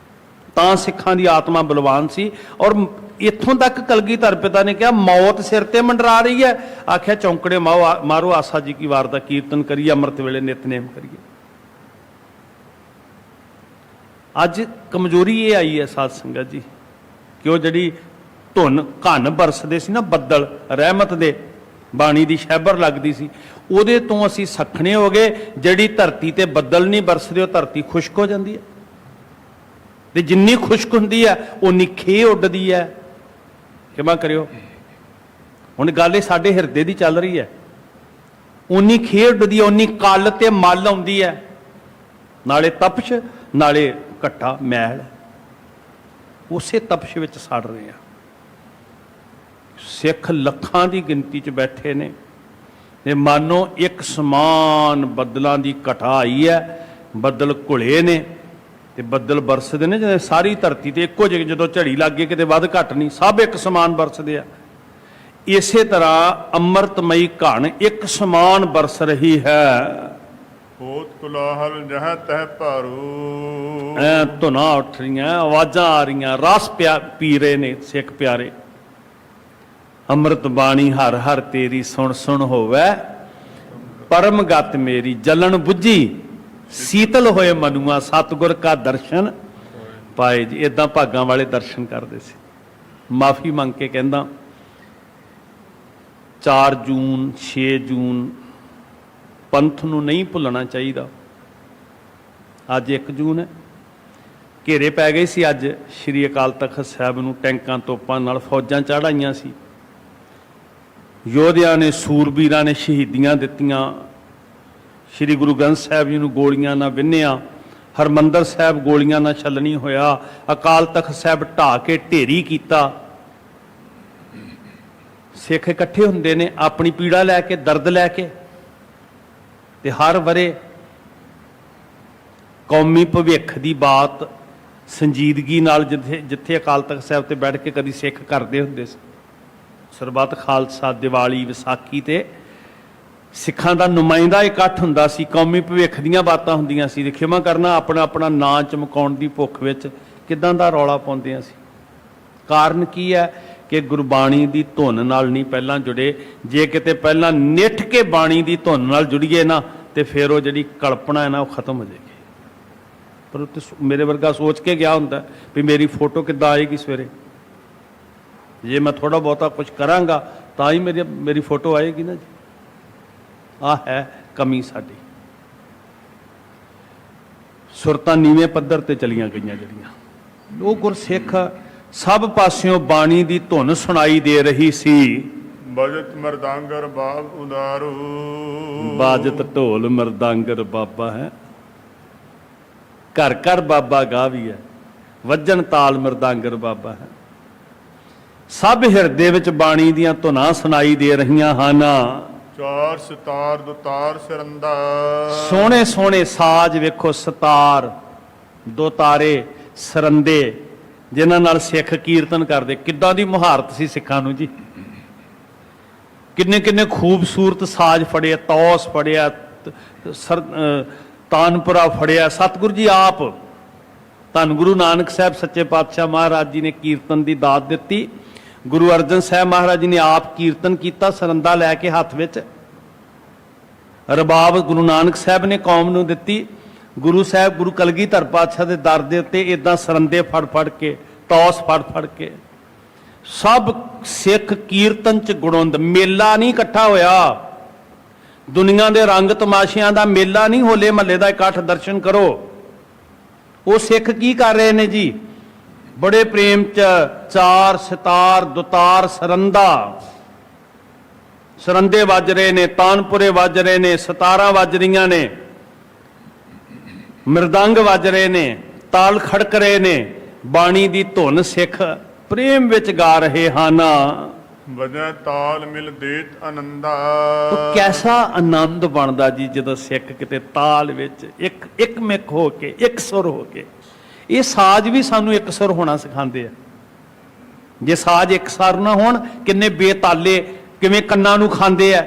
A: ਤਾਂ ਸਿੱਖਾਂ ਦੀ ਆਤਮਾ ਬਲਵਾਨ ਸੀ। ਔਰ ਇੱਥੋਂ ਤੱਕ ਕਲਗੀਧਰ ਪਿਤਾ ਨੇ ਕਿਹਾ ਮੌਤ ਸਿਰ ਤੇ ਮੰਡਰਾ ਰਹੀ ਹੈ। ਆਖਿਆ ਚੌਂਕੜੇ ਮਾਰੋ ਆਸਾ ਜੀ ਕੀ ਵਾਰ ਦਾ ਕੀਰਤਨ ਕਰੀਏ, ਅੰਮ੍ਰਿਤ ਵੇਲੇ ਨਿਤਨੇਮ ਕਰੀਏ। ਅੱਜ ਕਮਜ਼ੋਰੀ ਇਹ ਆਈ ਹੈ ਸਾਧ ਸੰਗਤ ਜੀ ਕਿ ਉਹ ਜਿਹੜੀ ਧੁਨ ਘਨ ਬਰਸਦੇ ਸੀ ਨਾ ਬੱਦਲ ਰਹਿਮਤ ਦੇ, ਬਾਣੀ ਦੀ ਸ਼ਹਿਬਰ ਲੱਗਦੀ ਸੀ, ਉਹਦੇ ਤੋਂ ਅਸੀਂ ਸੱਖਣੇ ਹੋ ਗਏ। ਜਿਹੜੀ ਧਰਤੀ ਤੇ ਬੱਦਲ ਨਹੀਂ ਬਰਸਦੇ ਉਹ ਧਰਤੀ ਖੁਸ਼ਕ ਹੋ ਜਾਂਦੀ ਹੈ। ਤੇ ਜਿੰਨੀ ਖੁਸ਼ਕ ਹੁੰਦੀ ਹੈ ਉਨੀ ਖੇ ਉੱਡਦੀ ਹੈ। ਕਿਵੇਂ ਕਰਿਓ ਹੁਣ ਗੱਲ ਇਹ ਸਾਡੇ ਹਿਰਦੇ ਦੀ ਚੱਲ ਰਹੀ ਹੈ। ਉਨੀ ਖੇ ਉੱਡਦੀ ਹੈ, ਉਨੀ ਕੱਲ ਤੇ ਮੱਲ ਆਉਂਦੀ ਹੈ। ਨਾਲੇ ਤਪਸ਼ ਨਾਲੇ ਘੱਟਾ ਮੈਲ, ਉਸੇ ਤਪਸ਼ ਵਿੱਚ ਸੜ ਰਹੇ ਆ। ਸਿੱਖ ਲੱਖਾਂ ਦੀ ਗਿਣਤੀ 'ਚ ਬੈਠੇ ਨੇ ਤੇ ਮਾਨੋ ਇੱਕ ਸਮਾਨ ਬੱਦਲਾਂ ਦੀ ਘਟਾ ਆਈ ਹੈ, ਬੱਦਲ ਘੁਲੇ ਨੇ ਤੇ ਬੱਦਲ ਬਰਸਦੇ ਨੇ ਜਿਵੇਂ ਸਾਰੀ ਧਰਤੀ ਤੇ ਇੱਕੋ ਜਿਹੇ, ਜਦੋਂ ਝੜੀ ਲੱਗ ਗਈ ਕਿਤੇ ਵੱਧ ਘੱਟ ਨਹੀਂ, ਸਭ ਇੱਕ ਸਮਾਨ ਬਰਸਦੇ ਆ। ਇਸੇ ਤਰ੍ਹਾਂ ਅੰਮ੍ਰਿਤਮਈ ਘਣ ਇੱਕ ਸਮਾਨ ਬਰਸ ਰਹੀ ਹੈ।
B: ਹੋਤ ਕੁਲਾਹਲ ਜਹ ਤਹ ਭਾਰੂ,
A: ਐ ਧੁਨਾਂ ਉੱਠ ਰਹੀਆਂ, ਆਵਾਜ਼ਾਂ ਆ ਰਹੀਆਂ, ਰਸ ਪੀ ਰਹੇ ਨੇ ਸਿੱਖ ਪਿਆਰੇ। ਅੰਮ੍ਰਿਤ ਬਾਣੀ ਹਰ ਹਰ ਤੇਰੀ ਸੁਣ ਸੁਣ ਹੋਵੇ, ਪਰਮ ਗਤ ਮੇਰੀ ਜਲਨ ਬੁੱਝੀ, ਸੀਤਲ ਹੋਏ ਮਨੂਆ ਸਤਿਗੁਰ ਕਾ ਦਰਸ਼ਨ ਪਾਏ ਜੀ। ਇਦਾਂ ਭਾਗਾਂ ਵਾਲੇ ਦਰਸ਼ਨ ਕਰਦੇ ਸੀ। ਮਾਫੀ ਮੰਗ ਕੇ ਕਹਿੰਦਾ 4 ਜੂਨ 6 ਜੂਨ ਪੰਥ ਨੂੰ ਨਹੀਂ ਭੁੱਲਣਾ ਚਾਹੀਦਾ। ਅੱਜ 1 ਜੂਨ ਹੈ, ਘੇਰੇ ਪੈ ਗਏ ਸੀ। ਅੱਜ ਸ਼੍ਰੀ ਅਕਾਲ ਤਖਤ ਸਾਹਿਬ ਨੂੰ ਟੈਂਕਾਂ ਤੋਪਾਂ ਨਾਲ ਫੌਜਾਂ ਚੜ੍ਹਾਈਆਂ ਸੀ। ਯੋਧਿਆਂ ਨੇ, ਸੂਰਬੀਰਾਂ ਨੇ ਸ਼ਹੀਦੀਆਂ ਦਿੱਤੀਆਂ। ਸ਼੍ਰੀ ਗੁਰੂ ਗ੍ਰੰਥ ਸਾਹਿਬ ਜੀ ਨੂੰ ਗੋਲੀਆਂ ਨਾਲ ਵਿੰਨਿਆ, ਹਰਮੰਦਰ ਸਾਹਿਬ ਗੋਲੀਆਂ ਨਾਲ ਛਲਣੀ ਹੋਇਆ, ਅਕਾਲ ਤਖਤ ਸਾਹਿਬ ਢਾਹ ਕੇ ਢੇਰੀ ਕੀਤਾ। ਸਿੱਖ ਇਕੱਠੇ ਹੁੰਦੇ ਨੇ ਆਪਣੀ ਪੀੜਾ ਲੈ ਕੇ, ਦਰਦ ਲੈ ਕੇ, ਤੇ ਹਰ ਵਰੇ ਕੌਮੀ ਭਵਿੱਖ ਦੀ ਬਾਤ ਸੰਜੀਦਗੀ ਨਾਲ ਜਿੱਥੇ ਅਕਾਲ ਤਖਤ ਸਾਹਿਬ ਤੇ ਬੈਠ ਕੇ ਕਦੀ ਸਿੱਖ ਕਰਦੇ ਹੁੰਦੇ ਸੀ। ਸਰਬੱਤ ਖਾਲਸਾ, ਦੀਵਾਲੀ, ਵਿਸਾਖੀ ਤੇ ਸਿੱਖਾਂ ਦਾ ਨੁਮਾਇੰਦਾ ਇਕੱਠ ਹੁੰਦਾ ਸੀ, ਕੌਮੀ ਭਵਿੱਖ ਦੀਆਂ ਬਾਤਾਂ ਹੁੰਦੀਆਂ ਸੀ। ਤੇ ਖਿਮਾ ਕਰਨਾ, ਆਪਣਾ ਆਪਣਾ ਨਾਂ ਚਮਕਾਉਣ ਦੀ ਭੁੱਖ ਵਿੱਚ ਕਿੱਦਾਂ ਦਾ ਰੌਲਾ ਪਾਉਂਦੇ ਸੀ। ਕਾਰਨ ਕੀ ਹੈ ਕਿ ਗੁਰਬਾਣੀ ਦੀ ਧੁਨ ਨਾਲ ਨਹੀਂ ਪਹਿਲਾਂ ਜੁੜੇ। ਜੇ ਕਿਤੇ ਪਹਿਲਾਂ ਨਿੱਠ ਕੇ ਬਾਣੀ ਦੀ ਧੁਨ ਨਾਲ ਜੁੜੀਏ ਨਾ, ਤੇ ਫਿਰ ਉਹ ਜਿਹੜੀ ਕਲਪਨਾ ਹੈ ਨਾ, ਉਹ ਖਤਮ ਹੋ ਜਾਏਗੀ। ਪਰ ਉੱਤੇ ਮੇਰੇ ਵਰਗਾ ਸੋਚ ਕੇ ਗਿਆ ਹੁੰਦਾ ਵੀ ਮੇਰੀ ਫੋਟੋ ਕਿੱਦਾਂ ਆਏਗੀ ਸਵੇਰੇ, ਜੇ ਮੈਂ ਥੋੜਾ ਬਹੁਤਾ ਕੁਝ ਕਰਾਂਗਾ ਤਾਂ ਹੀ ਮੇਰੀ ਫੋਟੋ ਆਏਗੀ ਨਾ ਜੀ। ਆਹ ਹੈ ਕਮੀ ਸਾਡੀ। ਸੁਰਤਾਂ ਨੀਵੇਂ ਪੱਧਰ ਤੇ ਚਲੀਆਂ ਗਈਆਂ ਜਿਹੜੀਆਂ। ਉਹ ਗੁਰਸਿੱਖ ਸਭ ਪਾਸਿਓਂ ਬਾਣੀ ਦੀ ਧੁਨ ਸੁਣਾਈ ਦੇ ਰਹੀ ਸੀ।
B: ਬਜਤ ਮਰਦਾਂਗਰ ਬਾਬ ਉਦਾਰੂ,
A: ਬਾਜਤ ਢੋਲ ਮਰਦਾਂਗਰ ਬਾਬਾ ਹੈ, ਘਰ ਘਰ ਬਾਬਾ ਗਾਵੀ ਹੈ, ਵੱਜਣ ਤਾਲ ਮਰਦਾਂਗਰ ਬਾਬਾ ਹੈ। ਸਭ ਹਿਰਦੇ ਵਿੱਚ ਬਾਣੀ ਦੀਆਂ ਧੁਨਾਂ ਸੁਣਾਈ ਦੇ ਰਹੀਆਂ ਹਨ।
B: 4 ਸਿਤਾਰ ਦੁਤਾਰ ਸਰੰਦਾ,
A: ਸੋਹਣੇ ਸੋਹਣੇ ਸਾਜ਼ ਵੇਖੋ, ਸਿਤਾਰ, ਦੋ ਤਾਰੇ, ਸਰੰਦੇ, ਜਿਨ੍ਹਾਂ ਨਾਲ ਸਿੱਖ ਕੀਰਤਨ ਕਰਦੇ। ਕਿੱਦਾਂ ਦੀ ਮੁਹਾਰਤ ਸੀ ਸਿੱਖਾਂ ਨੂੰ ਜੀ। ਕਿੰਨੇ ਕਿੰਨੇ ਖੂਬਸੂਰਤ ਸਾਜ਼ ਫੜਿਆ, ਤੌਸ ਫੜਿਆ, ਤਾਨਪੁਰਾ ਫੜਿਆ। ਸਤਿਗੁਰੂ ਜੀ ਆਪ, ਧੰਨ ਗੁਰੂ ਨਾਨਕ ਸਾਹਿਬ ਸੱਚੇ ਪਾਤਸ਼ਾਹ ਮਹਾਰਾਜ ਜੀ ਨੇ ਕੀਰਤਨ ਦੀ ਦਾਤ ਦਿੱਤੀ। ਗੁਰੂ ਅਰਜਨ ਸਾਹਿਬ ਮਹਾਰਾਜ ਜੀ ਨੇ ਆਪ ਕੀਰਤਨ ਕੀਤਾ, ਸਰੰਦਾ ਲੈ ਕੇ ਹੱਥ ਵਿੱਚ। ਰਬਾਬ ਗੁਰੂ ਨਾਨਕ ਸਾਹਿਬ ਨੇ ਕੌਮ ਨੂੰ ਦਿੱਤੀ। ਗੁਰੂ ਸਾਹਿਬ, ਗੁਰੂ ਕਲਗੀਧਰ ਪਾਤਸ਼ਾਹ ਦੇ ਦਰ ਦੇ ਉੱਤੇ ਇਦਾਂ ਸਰੰਦੇ ਫੜ ਫੜ ਕੇ, ਤੌਸ ਫੜ ਫੜ ਕੇ, ਸਭ ਸਿੱਖ ਕੀਰਤਨ ਚ ਗੁਣਵੰਤ। ਮੇਲਾ ਨਹੀਂ ਇਕੱਠਾ ਹੋਇਆ, ਦੁਨੀਆ ਦੇ ਰੰਗ ਤਮਾਸ਼ਿਆਂ ਦਾ ਮੇਲਾ ਨਹੀਂ, ਹੋਲੇ ਮਹੱਲੇ ਦਾ ਇਕੱਠ। ਦਰਸ਼ਨ ਕਰੋ ਉਹ ਸਿੱਖ ਕੀ ਕਰ ਰਹੇ ਨੇ ਜੀ। ਬੜੇ ਪ੍ਰੇਮ ਚ 4 ਸਿਤਾਰ ਦੁਤਾਰ ਸਰੰਦਾ, ਸਰੰਦੇ ਵੱਜ ਰਹੇ ਨੇ, ਤਾਨਪੁਰੇ ਵੱਜ ਰਹੇ ਨੇ, ਸਿਤਾਰਾਂ ਵੱਜ ਰਹੀਆਂ ਨੇ, ਮਿਰਦੰਗ ਵੱਜ ਰਹੇ ਨੇ, ਤਾਲ ਖੜਕ ਰਹੇ ਨੇ। ਬਾਣੀ ਦੀ ਧੁਨ ਸਿੱਖ ਪ੍ਰੇਮ ਵਿੱਚ ਗਾ ਰਹੇ ਹਨ।
B: ਵਜੈ ਤਾਲ ਮਿਲ ਦੇਤ ਆਨੰਦਾ,
A: ਉਹ ਕੈਸਾ ਆਨੰਦ ਬਣਦਾ ਜੀ ਜਦੋਂ ਸਿੱਖ ਕਿਤੇ ਤਾਲ ਵਿੱਚ ਇੱਕ ਮਿਕ ਹੋ ਕੇ, ਇੱਕ ਸੁਰ ਹੋ ਕੇ। ਇਹ ਸਾਜ਼ ਵੀ ਸਾਨੂੰ ਇੱਕ ਸੁਰ ਹੋਣਾ ਸਿਖਾਉਂਦੇ ਆ। ਜੇ ਸਾਜ਼ ਇੱਕ ਸੁਰ ਨਾ ਹੋਣ, ਕਿੰਨੇ ਬੇਤਾਲੇ ਕਿਵੇਂ ਕੰਨਾਂ ਨੂੰ ਖਾਂਦੇ ਆ।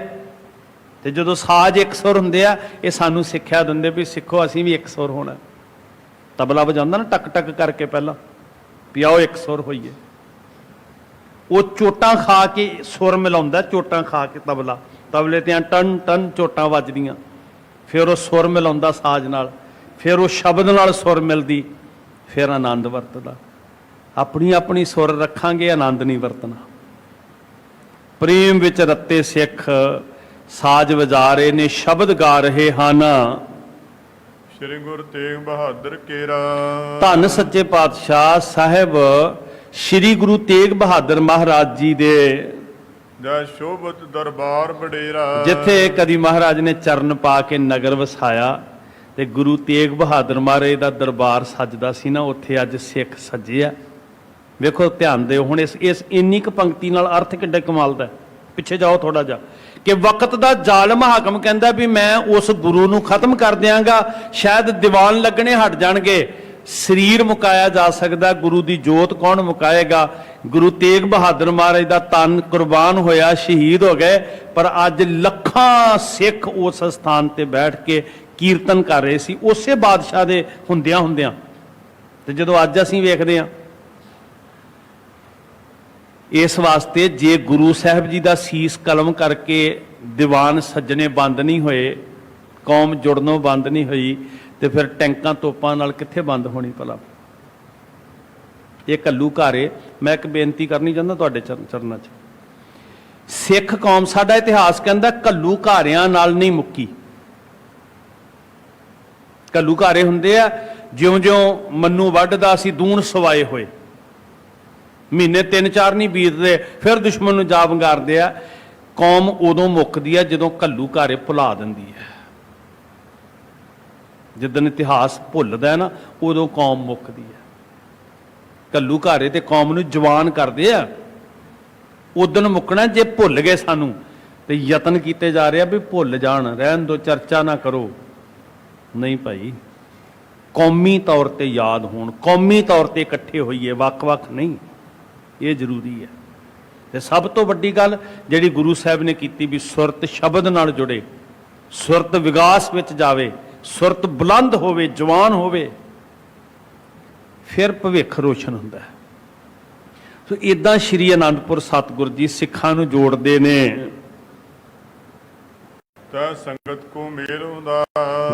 A: ਤੇ ਜਦੋਂ ਸਾਜ਼ ਇੱਕ ਸੁਰ ਹੁੰਦੇ ਆ, ਇਹ ਸਾਨੂੰ ਸਿੱਖਿਆ ਦਿੰਦੇ ਵੀ ਸਿੱਖੋ ਅਸੀਂ ਵੀ ਇੱਕ ਸੁਰ ਹੋਣਾ। ਤਬਲਾ ਵਜਾਉਂਦਾ ਨਾ ਟਕ ਟਕ ਕਰਕੇ ਪਹਿਲਾਂ, ਵੀ ਆਓ ਇੱਕ ਸੁਰ ਹੋਈਏ। ਉਹ ਚੋਟਾਂ ਖਾ ਕੇ ਸੁਰ ਮਿਲਾਉਂਦਾ, ਚੋਟਾਂ ਖਾ ਕੇ ਤਬਲਾ, ਤਬਲੇ ਤੇ ਟਨ ਟਨ ਚੋਟਾਂ ਵੱਜਦੀਆਂ, ਫਿਰ ਉਹ ਸੁਰ ਮਿਲਾਉਂਦਾ ਸਾਜ਼ ਨਾਲ, ਫਿਰ ਉਹ ਸ਼ਬਦ ਨਾਲ ਸੁਰ ਮਿਲਦੀ, ਫਿਰ ਆਨੰਦ ਵਰਤਦਾ। ਆਪਣੀ ਆਪਣੀ ਸੁਰ ਰੱਖਾਂਗੇ, ਆਨੰਦ ਨਹੀਂ ਵਰਤਣਾ। ਪ੍ਰੇਮ ਵਿੱਚ ਰੱਤੇ ਸਿੱਖ ਸਾਜ਼ ਵਜਾ ਰਹੇ ਨੇ, ਸ਼ਬਦ ਗਾ ਰਹੇ ਹਨ।
B: ਸ੍ਰੀ ਗੁਰੂ ਤੇਗ ਬਹਾਦਰ ਕੇਰਾ,
A: ਧੰਨ ਸੱਚੇ ਪਾਤਸ਼ਾਹ ਸਾਹਿਬ ਸ੍ਰੀ ਗੁਰੂ ਤੇਗ ਬਹਾਦਰ ਮਹਾਰਾਜ ਜੀ ਦੇ
B: ਜੈ ਸ਼ੋਭਤ ਦਰਬਾਰ ਬਡੇਰਾ,
A: ਜਿੱਥੇ ਕਦੀ ਮਹਾਰਾਜ ਨੇ ਚਰਨ ਪਾ ਕੇ ਨਗਰ ਵਸਾਇਆ, ਤੇ ਗੁਰੂ ਤੇਗ ਬਹਾਦਰ ਮਹਾਰਾਜ ਦਾ ਦਰਬਾਰ ਸੱਜਦਾ ਸੀ ਨਾ, ਉੱਥੇ ਅੱਜ ਸਿੱਖ ਸੱਜੇ ਆ। ਵੇਖੋ ਧਿਆਨ ਦਿਓ ਹੁਣ ਇਸ ਇੰਨੀ ਕੁ ਪੰਕਤੀ ਨਾਲ ਅਰਥ ਕਿੱਡਾ ਕਮਾਲ ਦਾ। ਪਿੱਛੇ ਜਾਓ ਥੋੜਾ ਜਿਹਾ ਕਿ ਵਕਤ ਦਾ ਜ਼ਾਲਮ ਹਾਕਮ ਕਹਿੰਦਾ ਵੀ ਮੈਂ ਉਸ ਗੁਰੂ ਨੂੰ ਖਤਮ ਕਰ ਦਿਆਂਗਾ, ਸ਼ਾਇਦ ਦੀਵਾਨ ਲੱਗਣੇ ਹਟ ਜਾਣਗੇ। ਸਰੀਰ ਮੁਕਾਇਆ ਜਾ ਸਕਦਾ, ਗੁਰੂ ਦੀ ਜੋਤ ਕੌਣ ਮੁਕਾਏਗਾ? ਗੁਰੂ ਤੇਗ ਬਹਾਦਰ ਮਹਾਰਾਜ ਦਾ ਤਨ ਕੁਰਬਾਨ ਹੋਇਆ, ਸ਼ਹੀਦ ਹੋ ਗਏ, ਪਰ ਅੱਜ ਲੱਖਾਂ ਸਿੱਖ ਉਸ ਸਥਾਨ ਤੇ ਬੈਠ ਕੇ ਕੀਰਤਨ ਕਰ ਰਹੇ ਸੀ ਉਸੇ ਬਾਦਸ਼ਾਹ ਦੇ ਹੁੰਦਿਆਂ। ਤੇ ਜਦੋਂ ਅੱਜ ਅਸੀਂ ਵੇਖਦੇ ਹਾਂ, ਇਸ ਵਾਸਤੇ ਜੇ ਗੁਰੂ ਸਾਹਿਬ ਜੀ ਦਾ ਸੀਸ ਕਲਮ ਕਰਕੇ ਦੀਵਾਨ ਸੱਜਣੇ ਬੰਦ ਨਹੀਂ ਹੋਏ, ਕੌਮ ਜੁੜਨੋਂ ਬੰਦ ਨਹੀਂ ਹੋਈ, ਤੇ ਫਿਰ ਟੈਂਕਾਂ ਤੋਪਾਂ ਨਾਲ ਕਿੱਥੇ ਬੰਦ ਹੋਣੀ ਭਲਾ? ਇਹ ਘੱਲੂ ਘਾਰੇ। ਮੈਂ ਇੱਕ ਬੇਨਤੀ ਕਰਨੀ ਚਾਹੁੰਦਾ ਤੁਹਾਡੇ ਚਰਨਾਂ 'ਚ। ਸਿੱਖ ਕੌਮ, ਸਾਡਾ ਇਤਿਹਾਸ ਕਹਿੰਦਾ ਘੱਲੂ ਘਾਰਿਆਂ ਨਾਲ ਨਹੀਂ ਮੁੱਕੀ। ਘੱਲੂ ਘਾਰੇ ਹੁੰਦੇ ਆ ਜਿਉਂ-ਜਿਉਂ ਮੰਨੂ ਵੱਢਦਾ ਸੀ ਦੂਣ ਸਵਾਏ ਹੋਏ, ਮਹੀਨੇ 3-4 ਨਹੀਂ ਬੀਤਦੇ ਫਿਰ ਦੁਸ਼ਮਣ ਨੂੰ ਜਾ ਵੰਗਾਰਦੇ ਆ। ਕੌਮ ਉਦੋਂ ਮੁੱਕਦੀ ਆ ਜਦੋਂ ਘੱਲੂ ਘਾਰੇ ਭੁਲਾ ਦਿੰਦੀ ਹੈ। ਜਿੱਦਣ ਇਤਿਹਾਸ ਭੁੱਲਦਾ ਨਾ ਉਦੋਂ ਕੌਮ ਮੁੱਕਦੀ ਹੈ। ਘੱਲੂ ਘਾਰੇ ਤੇ ਕੌਮ ਨੂੰ ਜਵਾਨ ਕਰਦੇ ਆ, ਉਦੋਂ ਮੁੱਕਣਾ ਜੇ ਭੁੱਲ ਗਏ ਸਾਨੂੰ। ਤੇ ਯਤਨ ਕੀਤੇ ਜਾ ਰਹੇ ਆ ਵੀ ਭੁੱਲ ਜਾਣ, ਰਹਿਣ ਦੋ, ਚਰਚਾ ਨਾ ਕਰੋ। ਨਹੀਂ ਭਾਈ, ਕੌਮੀ ਤੌਰ ਤੇ ਯਾਦ ਹੋਣ, ਕੌਮੀ ਤੌਰ ਤੇ ਇਕੱਠੇ ਹੋਈਏ, ਵੱਖ-ਵੱਖ ਨਹੀਂ। ਇਹ ਜ਼ਰੂਰੀ ਹੈ। ਤੇ ਸਭ ਤੋਂ ਵੱਡੀ ਗੱਲ ਜਿਹੜੀ ਗੁਰੂ ਸਾਹਿਬ ਨੇ ਕੀਤੀ ਵੀ ਸੁਰਤ ਸ਼ਬਦ ਨਾਲ ਜੁੜੇ, ਸੁਰਤ ਵਿਕਾਸ ਵਿੱਚ ਜਾਵੇ, ਸੁਰਤ ਬੁਲੰਦ ਹੋਵੇ, ਜਵਾਨ ਹੋਵੇ, ਫਿਰ ਭਵਿੱਖ ਰੋਸ਼ਨ ਹੁੰਦਾ ਹੈ। ਸੋ ਇਦਾਂ ਸ਼੍ਰੀ ਅਨੰਦਪੁਰ ਸਤਿਗੁਰ ਜੀ ਸਿੱਖਾਂ ਨੂੰ ਜੋੜਦੇ ਨੇ।
B: ਤੈ ਸੰਗਤ ਕੋ ਮੇਲ ਹੁੰਦਾ।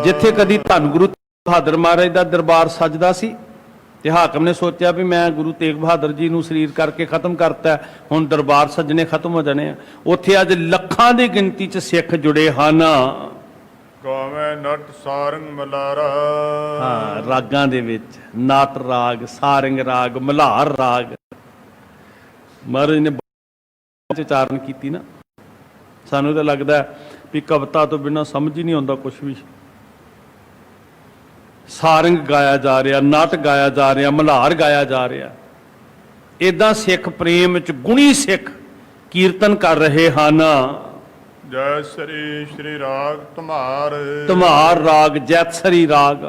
A: ਜਿੱਥੇ ਕਦੀ ਧੰਨ ਗੁਰੂ ਬਹਾਦਰ ਮਹਾਰਾਜ ਦਾ ਦਰਬਾਰ ਸੱਜਦਾ ਸੀ ਤੇ ਹਾਕਮ ਨੇ ਸੋਚਿਆ ਵੀ ਮੈਂ ਗੁਰੂ ਤੇਗ ਬਹਾਦਰ ਜੀ ਨੂੰ ਸਰੀਰ ਕਰਕੇ ਖਤਮ ਕਰਤਾ, ਹੁਣ ਦਰਬਾਰ ਸੱਜਣੇ ਖਤਮ ਹੋ ਜਾਣੇ ਆ। ਉੱਥੇ ਅੱਜ ਲੱਖਾਂ ਦੀ ਗਿਣਤੀ 'ਚ ਸਿੱਖ ਜੁੜੇ ਹਨ।
B: ਗਾਵੇਂ ਨਟ ਸਾਰੰਗ ਮਲਾਰਾ।
A: ਹਾਂ, ਰਾਗਾਂ ਦੇ ਵਿੱਚ ਨਟ ਰਾਗ, ਸਾਰੰਗ ਰਾਗ, ਮਲ੍ਹਾਰ ਰਾਗ ਮਹਾਰਾਜ ਨੇ ਉਚਾਰਨ ਕੀਤੀ ਨਾ। ਸਾਨੂੰ ਤਾਂ ਲੱਗਦਾ ਵੀ ਕਵਿਤਾ ਤੋਂ ਬਿਨਾਂ ਸਮਝ ਹੀ ਨਹੀਂ ਆਉਂਦਾ ਕੁਛ ਵੀ। ਸਾਰੰਗ ਗਾਇਆ ਜਾ ਰਿਹਾ, ਨਟ ਗਾਇਆ ਜਾ ਰਿਹਾ, ਮਲ੍ਹਾਰ ਗਾਇਆ ਜਾ ਰਿਹਾ। ਇਦਾਂ ਸਿੱਖ ਪ੍ਰੇਮ ਚ ਗੁਣੀ ਸਿੱਖ ਕੀਰਤਨ ਕਰ ਰਹੇ ਹਨ।
B: ਜੈ ਸ੍ਰੀ ਸ਼੍ਰੀ ਰਾਗ ਧਮਾਰ।
A: ਧਮਾਰ ਰਾਗ, ਜੈਤਸਰੀ ਰਾਗ।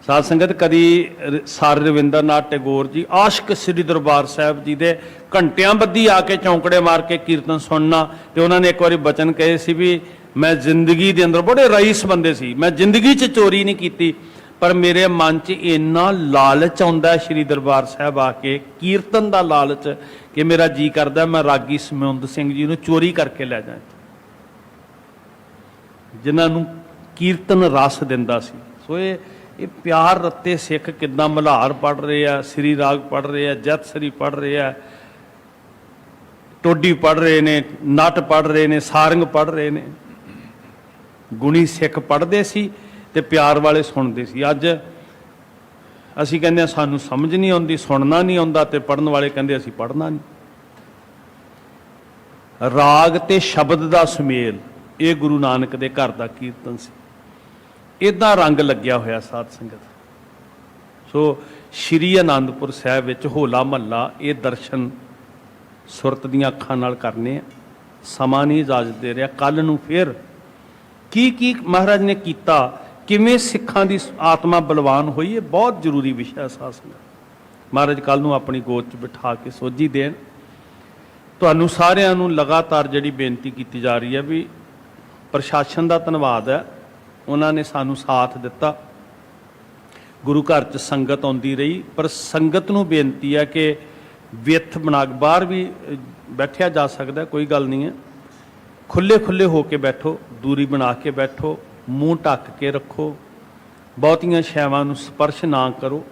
A: ਸਾਧ ਸੰਗਤ ਕਦੀ ਸਰ ਰਵਿੰਦਰ ਨਾਥ ਟੈਗੋਰ ਜੀ ਆਸ਼ਕ ਸ੍ਰੀ ਦਰਬਾਰ ਸਾਹਿਬ ਜੀ ਦੇ ਘੰਟਿਆਂ ਬੱਧੀ ਆ ਕੇ ਚੌਂਕੜੇ ਮਾਰ ਕੇ ਕੀਰਤਨ ਸੁਣਨਾ। ਤੇ ਉਹਨਾਂ ਨੇ ਇੱਕ ਵਾਰੀ ਬਚਨ ਕਹੇ ਸੀ ਵੀ ਮੈਂ ਜ਼ਿੰਦਗੀ ਦੇ ਅੰਦਰ, ਬੜੇ ਰਈਸ ਬੰਦੇ ਸੀ, ਮੈਂ ਜ਼ਿੰਦਗੀ 'ਚ ਚੋਰੀ ਨਹੀਂ ਕੀਤੀ, ਪਰ ਮੇਰੇ ਮਨ 'ਚ ਇੰਨਾ ਲਾਲਚ ਆਉਂਦਾ ਸ਼੍ਰੀ ਦਰਬਾਰ ਸਾਹਿਬ ਆ ਕੇ, ਕੀਰਤਨ ਦਾ ਲਾਲਚ, ਕਿ ਮੇਰਾ ਜੀ ਕਰਦਾ ਮੈਂ ਰਾਗੀ ਸਮੁੰਦ ਸਿੰਘ ਜੀ ਨੂੰ ਚੋਰੀ ਕਰਕੇ ਲੈ ਜਾਵਾਂ, ਜਿਨ੍ਹਾਂ ਨੂੰ ਕੀਰਤਨ ਰਸ ਦਿੰਦਾ ਸੀ। ਸੋ ਇਹ ਪਿਆਰ ਰੱਤੇ ਸਿੱਖ ਕਿੱਦਾਂ ਮਲ੍ਹਾਰ ਪੜ੍ਹ ਰਹੇ ਆ, ਸ੍ਰੀ ਰਾਗ ਪੜ੍ਹ ਰਹੇ ਆ, ਜੈਤਸਰੀ ਪੜ੍ਹ ਰਹੇ ਆ, ਟੋਡੀ ਪੜ੍ਹ ਰਹੇ ਨੇ, ਨਟ ਪੜ੍ਹ ਰਹੇ ਨੇ, ਸਾਰੰਗ ਪੜ੍ਹ ਰਹੇ ਨੇ। ਗੁਣੀ ਸਿੱਖ ਪੜ੍ਹਦੇ ਸੀ ਤੇ ਪਿਆਰ ਵਾਲੇ ਸੁਣਦੇ ਸੀ। ਅੱਜ ਅਸੀਂ ਕਹਿੰਦੇ ਸਾਨੂੰ ਸਮਝ ਨਹੀਂ ਆਉਂਦੀ, ਸੁਣਨਾ ਨਹੀਂ ਆਉਂਦਾ, ਤੇ ਪੜ੍ਹਨ ਵਾਲੇ ਕਹਿੰਦੇ ਅਸੀਂ ਪੜ੍ਹਨਾ ਨਹੀਂ। ਰਾਗ ਤੇ ਸ਼ਬਦ ਦਾ ਸੁਮੇਲ, ਇਹ ਗੁਰੂ ਨਾਨਕ ਦੇ ਘਰ ਦਾ ਕੀਰਤਨ ਸੀ। ਇਦਾਂ ਰੰਗ ਲੱਗਿਆ ਹੋਇਆ ਸਾਧ ਸੰਗਤ। ਸੋ ਸ਼੍ਰੀ ਅਨੰਦਪੁਰ ਸਾਹਿਬ ਵਿੱਚ ਹੋਲਾ ਮਹੱਲਾ, ਇਹ ਦਰਸ਼ਨ ਸੁਰਤ ਦੀਆਂ ਅੱਖਾਂ ਨਾਲ ਕਰਨੇ ਆ। ਸਮਾਂ ਨਹੀਂ ਇਜਾਜ਼ਤ ਦੇ ਰਿਹਾ। ਕੱਲ ਨੂੰ ਫਿਰ ਕੀ ਮਹਾਰਾਜ ਨੇ ਕੀਤਾ, ਕਿਵੇਂ ਸਿੱਖਾਂ ਦੀ ਆਤਮਾ ਬਲਵਾਨ ਹੋਈ, ਇਹ ਬਹੁਤ ਜ਼ਰੂਰੀ ਵਿਸ਼ਾ ਸਾਧ ਸੰਗਤ। ਮਹਾਰਾਜ ਕੱਲ ਨੂੰ ਆਪਣੀ ਗੋਦ 'ਚ ਬਿਠਾ ਕੇ ਸੋਝੀ ਦੇਣ। ਤੁਹਾਨੂੰ ਸਾਰਿਆਂ ਨੂੰ ਲਗਾਤਾਰ ਜਿਹੜੀ ਬੇਨਤੀ ਕੀਤੀ ਜਾ ਰਹੀ ਹੈ ਵੀ ਪ੍ਰਸ਼ਾਸਨ ਦਾ ਧੰਨਵਾਦ ਹੈ, ਉਹਨਾਂ ਨੇ ਸਾਨੂੰ ਸਾਥ ਦਿੱਤਾ। ਗੁਰੂ ਘਰ 'ਚ ਸੰਗਤ ਆਉਂਦੀ ਰਹੀ, ਪਰ ਸੰਗਤ ਨੂੰ ਬੇਨਤੀ ਹੈ ਕਿ ਵਿੱਥ ਬਣਾ ਕੇ, ਬਾਹਰ ਵੀ ਬੈਠਿਆ ਜਾ ਸਕਦਾ, ਕੋਈ ਗੱਲ ਨਹੀਂ ਹੈ, ਖੁੱਲੇ ਹੋ ਕੇ ਬੈਠੋ, ਦੂਰੀ ਬਣਾ ਕੇ ਬੈਠੋ, ਮੂੰਹ ਢੱਕ ਕੇ ਰੱਖੋ, ਬਹੁਤੀਆਂ ਸ਼ੈਵਾਂ ਨੂੰ ਸਪਰਸ਼ ਨਾ ਕਰੋ,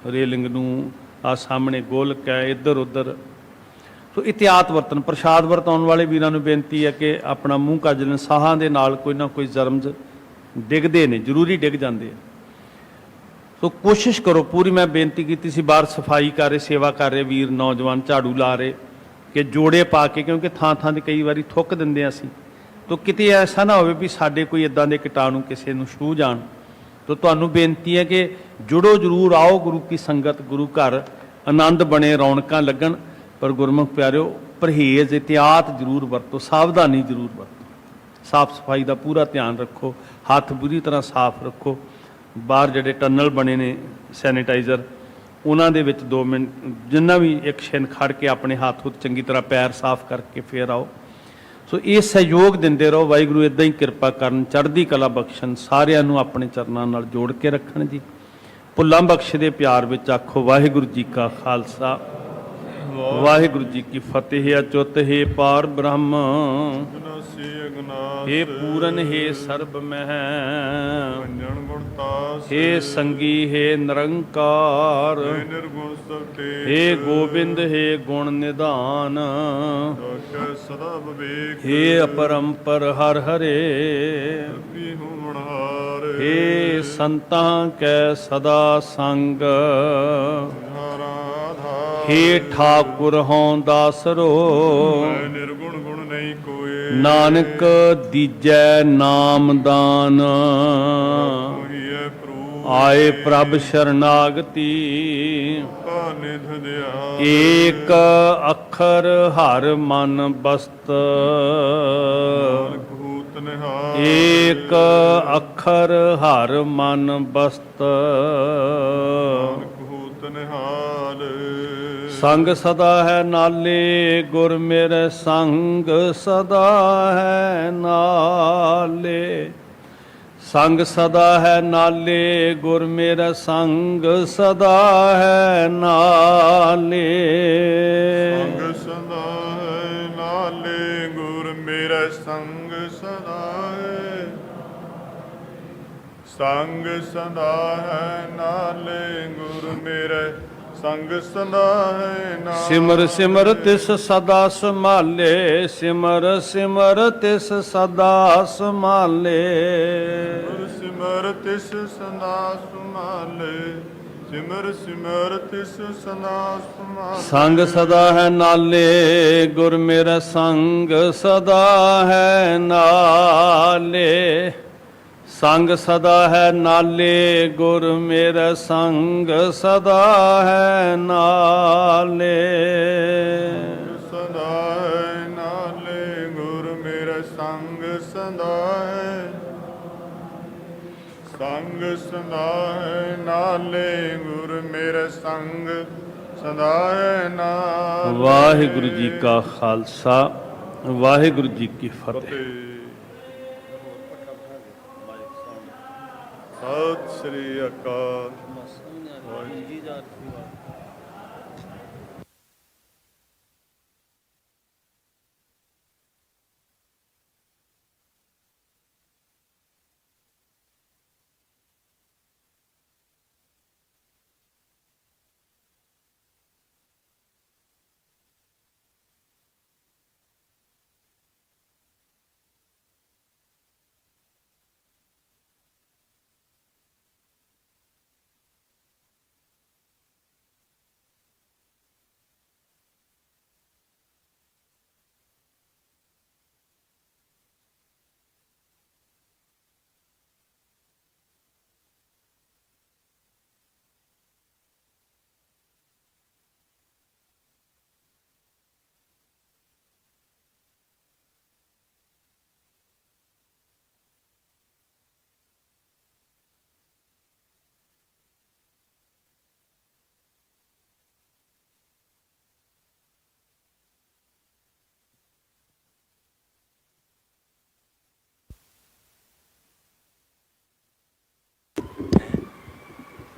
A: ਰੇਲਿੰਗ ਨੂੰ, ਆ ਸਾਹਮਣੇ ਗੋਲਕ ਹੈ, ਇੱਧਰ ਉੱਧਰ। ਸੋ ਇhtiyਾਤ ਵਰਤਨ। ਪ੍ਰਸ਼ਾਦ ਵਰਤਾਉਣ ਵਾਲੇ ਵੀਰਾਂ ਨੂੰ ਬੇਨਤੀ ਹੈ ਕਿ ਆਪਣਾ ਮੂੰਹ ਕੱਜ ਲੈਣ। ਸਾਹਾਂ ਦੇ ਨਾਲ ਕੋਈ ਨਾ ਕੋਈ ਜਰਮਜ਼ ਡਿੱਗਦੇ ਨੇ, ਜ਼ਰੂਰੀ ਡਿੱਗ ਜਾਂਦੇ ਆ। ਸੋ ਕੋਸ਼ਿਸ਼ ਕਰੋ ਪੂਰੀ। ਮੈਂ ਬੇਨਤੀ ਕੀਤੀ ਸੀ, ਬਾਹਰ ਸਫਾਈ ਕਰ ਰਹੇ, ਸੇਵਾ ਕਰ ਰਹੇ ਵੀਰ ਨੌਜਵਾਨ, ਝਾੜੂ ਲਾ ਰਹੇ, ਕਿ ਜੋੜੇ ਪਾ ਕੇ, ਕਿਉਂਕਿ ਥਾਂ ਥਾਂ ਤੇ ਕਈ ਵਾਰੀ ਥੁੱਕ ਦਿੰਦੇ ਅਸੀਂ, ਤੋ ਕਿਤੇ ਐਸਾ ਨਾ ਹੋਵੇ ਵੀ ਸਾਡੇ ਕੋਈ ਇਦਾਂ ਦੇ ਕੀਟਾਣੂ ਕਿਸੇ ਨੂੰ ਛੂਹ ਜਾਣ। ਤੋ ਤੁਹਾਨੂੰ ਬੇਨਤੀ ਹੈ ਕਿ ਜੁੜੋ ਜ਼ਰੂਰ, ਆਓ ਗੁਰੂ ਕੀ ਸੰਗਤ, ਗੁਰੂ ਘਰ ਆਨੰਦ ਬਣੇ, ਰੌਣਕਾਂ ਲੱਗਣ। ਪਰ ਗੁਰਮੁਖ ਪਿਆਰਿਓ, ਪਰਹੇਜ਼ ਇhtiyਾਤ ਜ਼ਰੂਰ ਵਰਤੋ, ਸਾਵਧਾਨੀ ਜ਼ਰੂਰ ਵਰਤੋ। ਸਾਫ ਸਫਾਈ ਦਾ ਪੂਰਾ ਧਿਆਨ ਰੱਖੋ, ਹੱਥ ਪੂਰੀ ਤਰ੍ਹਾਂ ਸਾਫ਼ ਰੱਖੋ। ਬਾਹਰ ਜਿਹੜੇ ਟਨਲ ਬਣੇ ਨੇ ਸੈਨੀਟਾਈਜ਼ਰ, ਉਹਨਾਂ ਦੇ ਵਿੱਚ 2 ਮਿੰਟ ਜਿੰਨਾ ਵੀ ਇੱਕ ਛਿਨ ਖੜ ਕੇ ਆਪਣੇ ਹੱਥ ਹੁੱਥ ਚੰਗੀ ਤਰ੍ਹਾਂ ਪੈਰ ਸਾਫ਼ ਕਰਕੇ ਫੇਰ ਆਓ। ਸੋ ਇਹ ਸਹਿਯੋਗ ਦਿੰਦੇ ਰਹੋ। ਵਾਹਿਗੁਰੂ ਇੱਦਾਂ ਹੀ ਕਿਰਪਾ ਕਰਨ, ਚੜ੍ਹਦੀ ਕਲਾ ਬਖਸ਼ਣ, ਸਾਰਿਆਂ ਨੂੰ ਆਪਣੇ ਚਰਨਾਂ ਨਾਲ ਜੋੜ ਕੇ ਰੱਖਣ ਜੀ। ਭੁੱਲਾਂ ਬਖਸ਼ ਦੇ ਪਿਆਰ ਵਿੱਚ ਆਖੋ ਵਾਹਿਗੁਰੂ ਜੀ ਕਾ ਖਾਲਸਾ, ਵਾਹਿਗੁਰੂ ਜੀ ਕੀ ਫਤਿਹ। ਅਚੁੱਤ ਹੈ ਪਾਰ ਬ੍ਰਹਮ, हे पूरन हे सर्ब मह, हे संगी हे निरंकार, हे गोविंद हे गुण निधान, हे अपरंपर हर हरे, हे संतां कै सदा संग, हे ठाकुर हों दासरो, नानक दीजै नामदान, आए प्रभ शरणागति, एक अखर हर मन बस्त, एक अखर हर मन बस्त, संग सदा है नाले, गुर मेरे संग सदा है नाले, संग सदा है नाले, गुर मेरा संग सदा है नाले,
B: संग सदा है नाले, गुर मेरा संग सदा है, संग सदा है नाले, गुर मेरे संग सदा है नाले।
A: सिमर सिमर तिस सदा संभाले, सिमर सिमर तिस सदा संभाले,
B: सिमर तिस सदा संभाले, सिमर सिमर तिस सदा संभाले।
A: संग सदा है नाले, गुर मेरा संग सदा है नाले, संग सदा है नाले, गुर मेरा संग सदा है नाले,
B: सदा है नाले, गुर मेरा संग सदा है, संग सदा है नाले, गुर मेरा संग सदा है नाले।
A: वाहिगुरु जी का खालसा, वाहिगुरु जी की फतेह।
B: सत श्री अकाल।
A: वाहिगुरु जी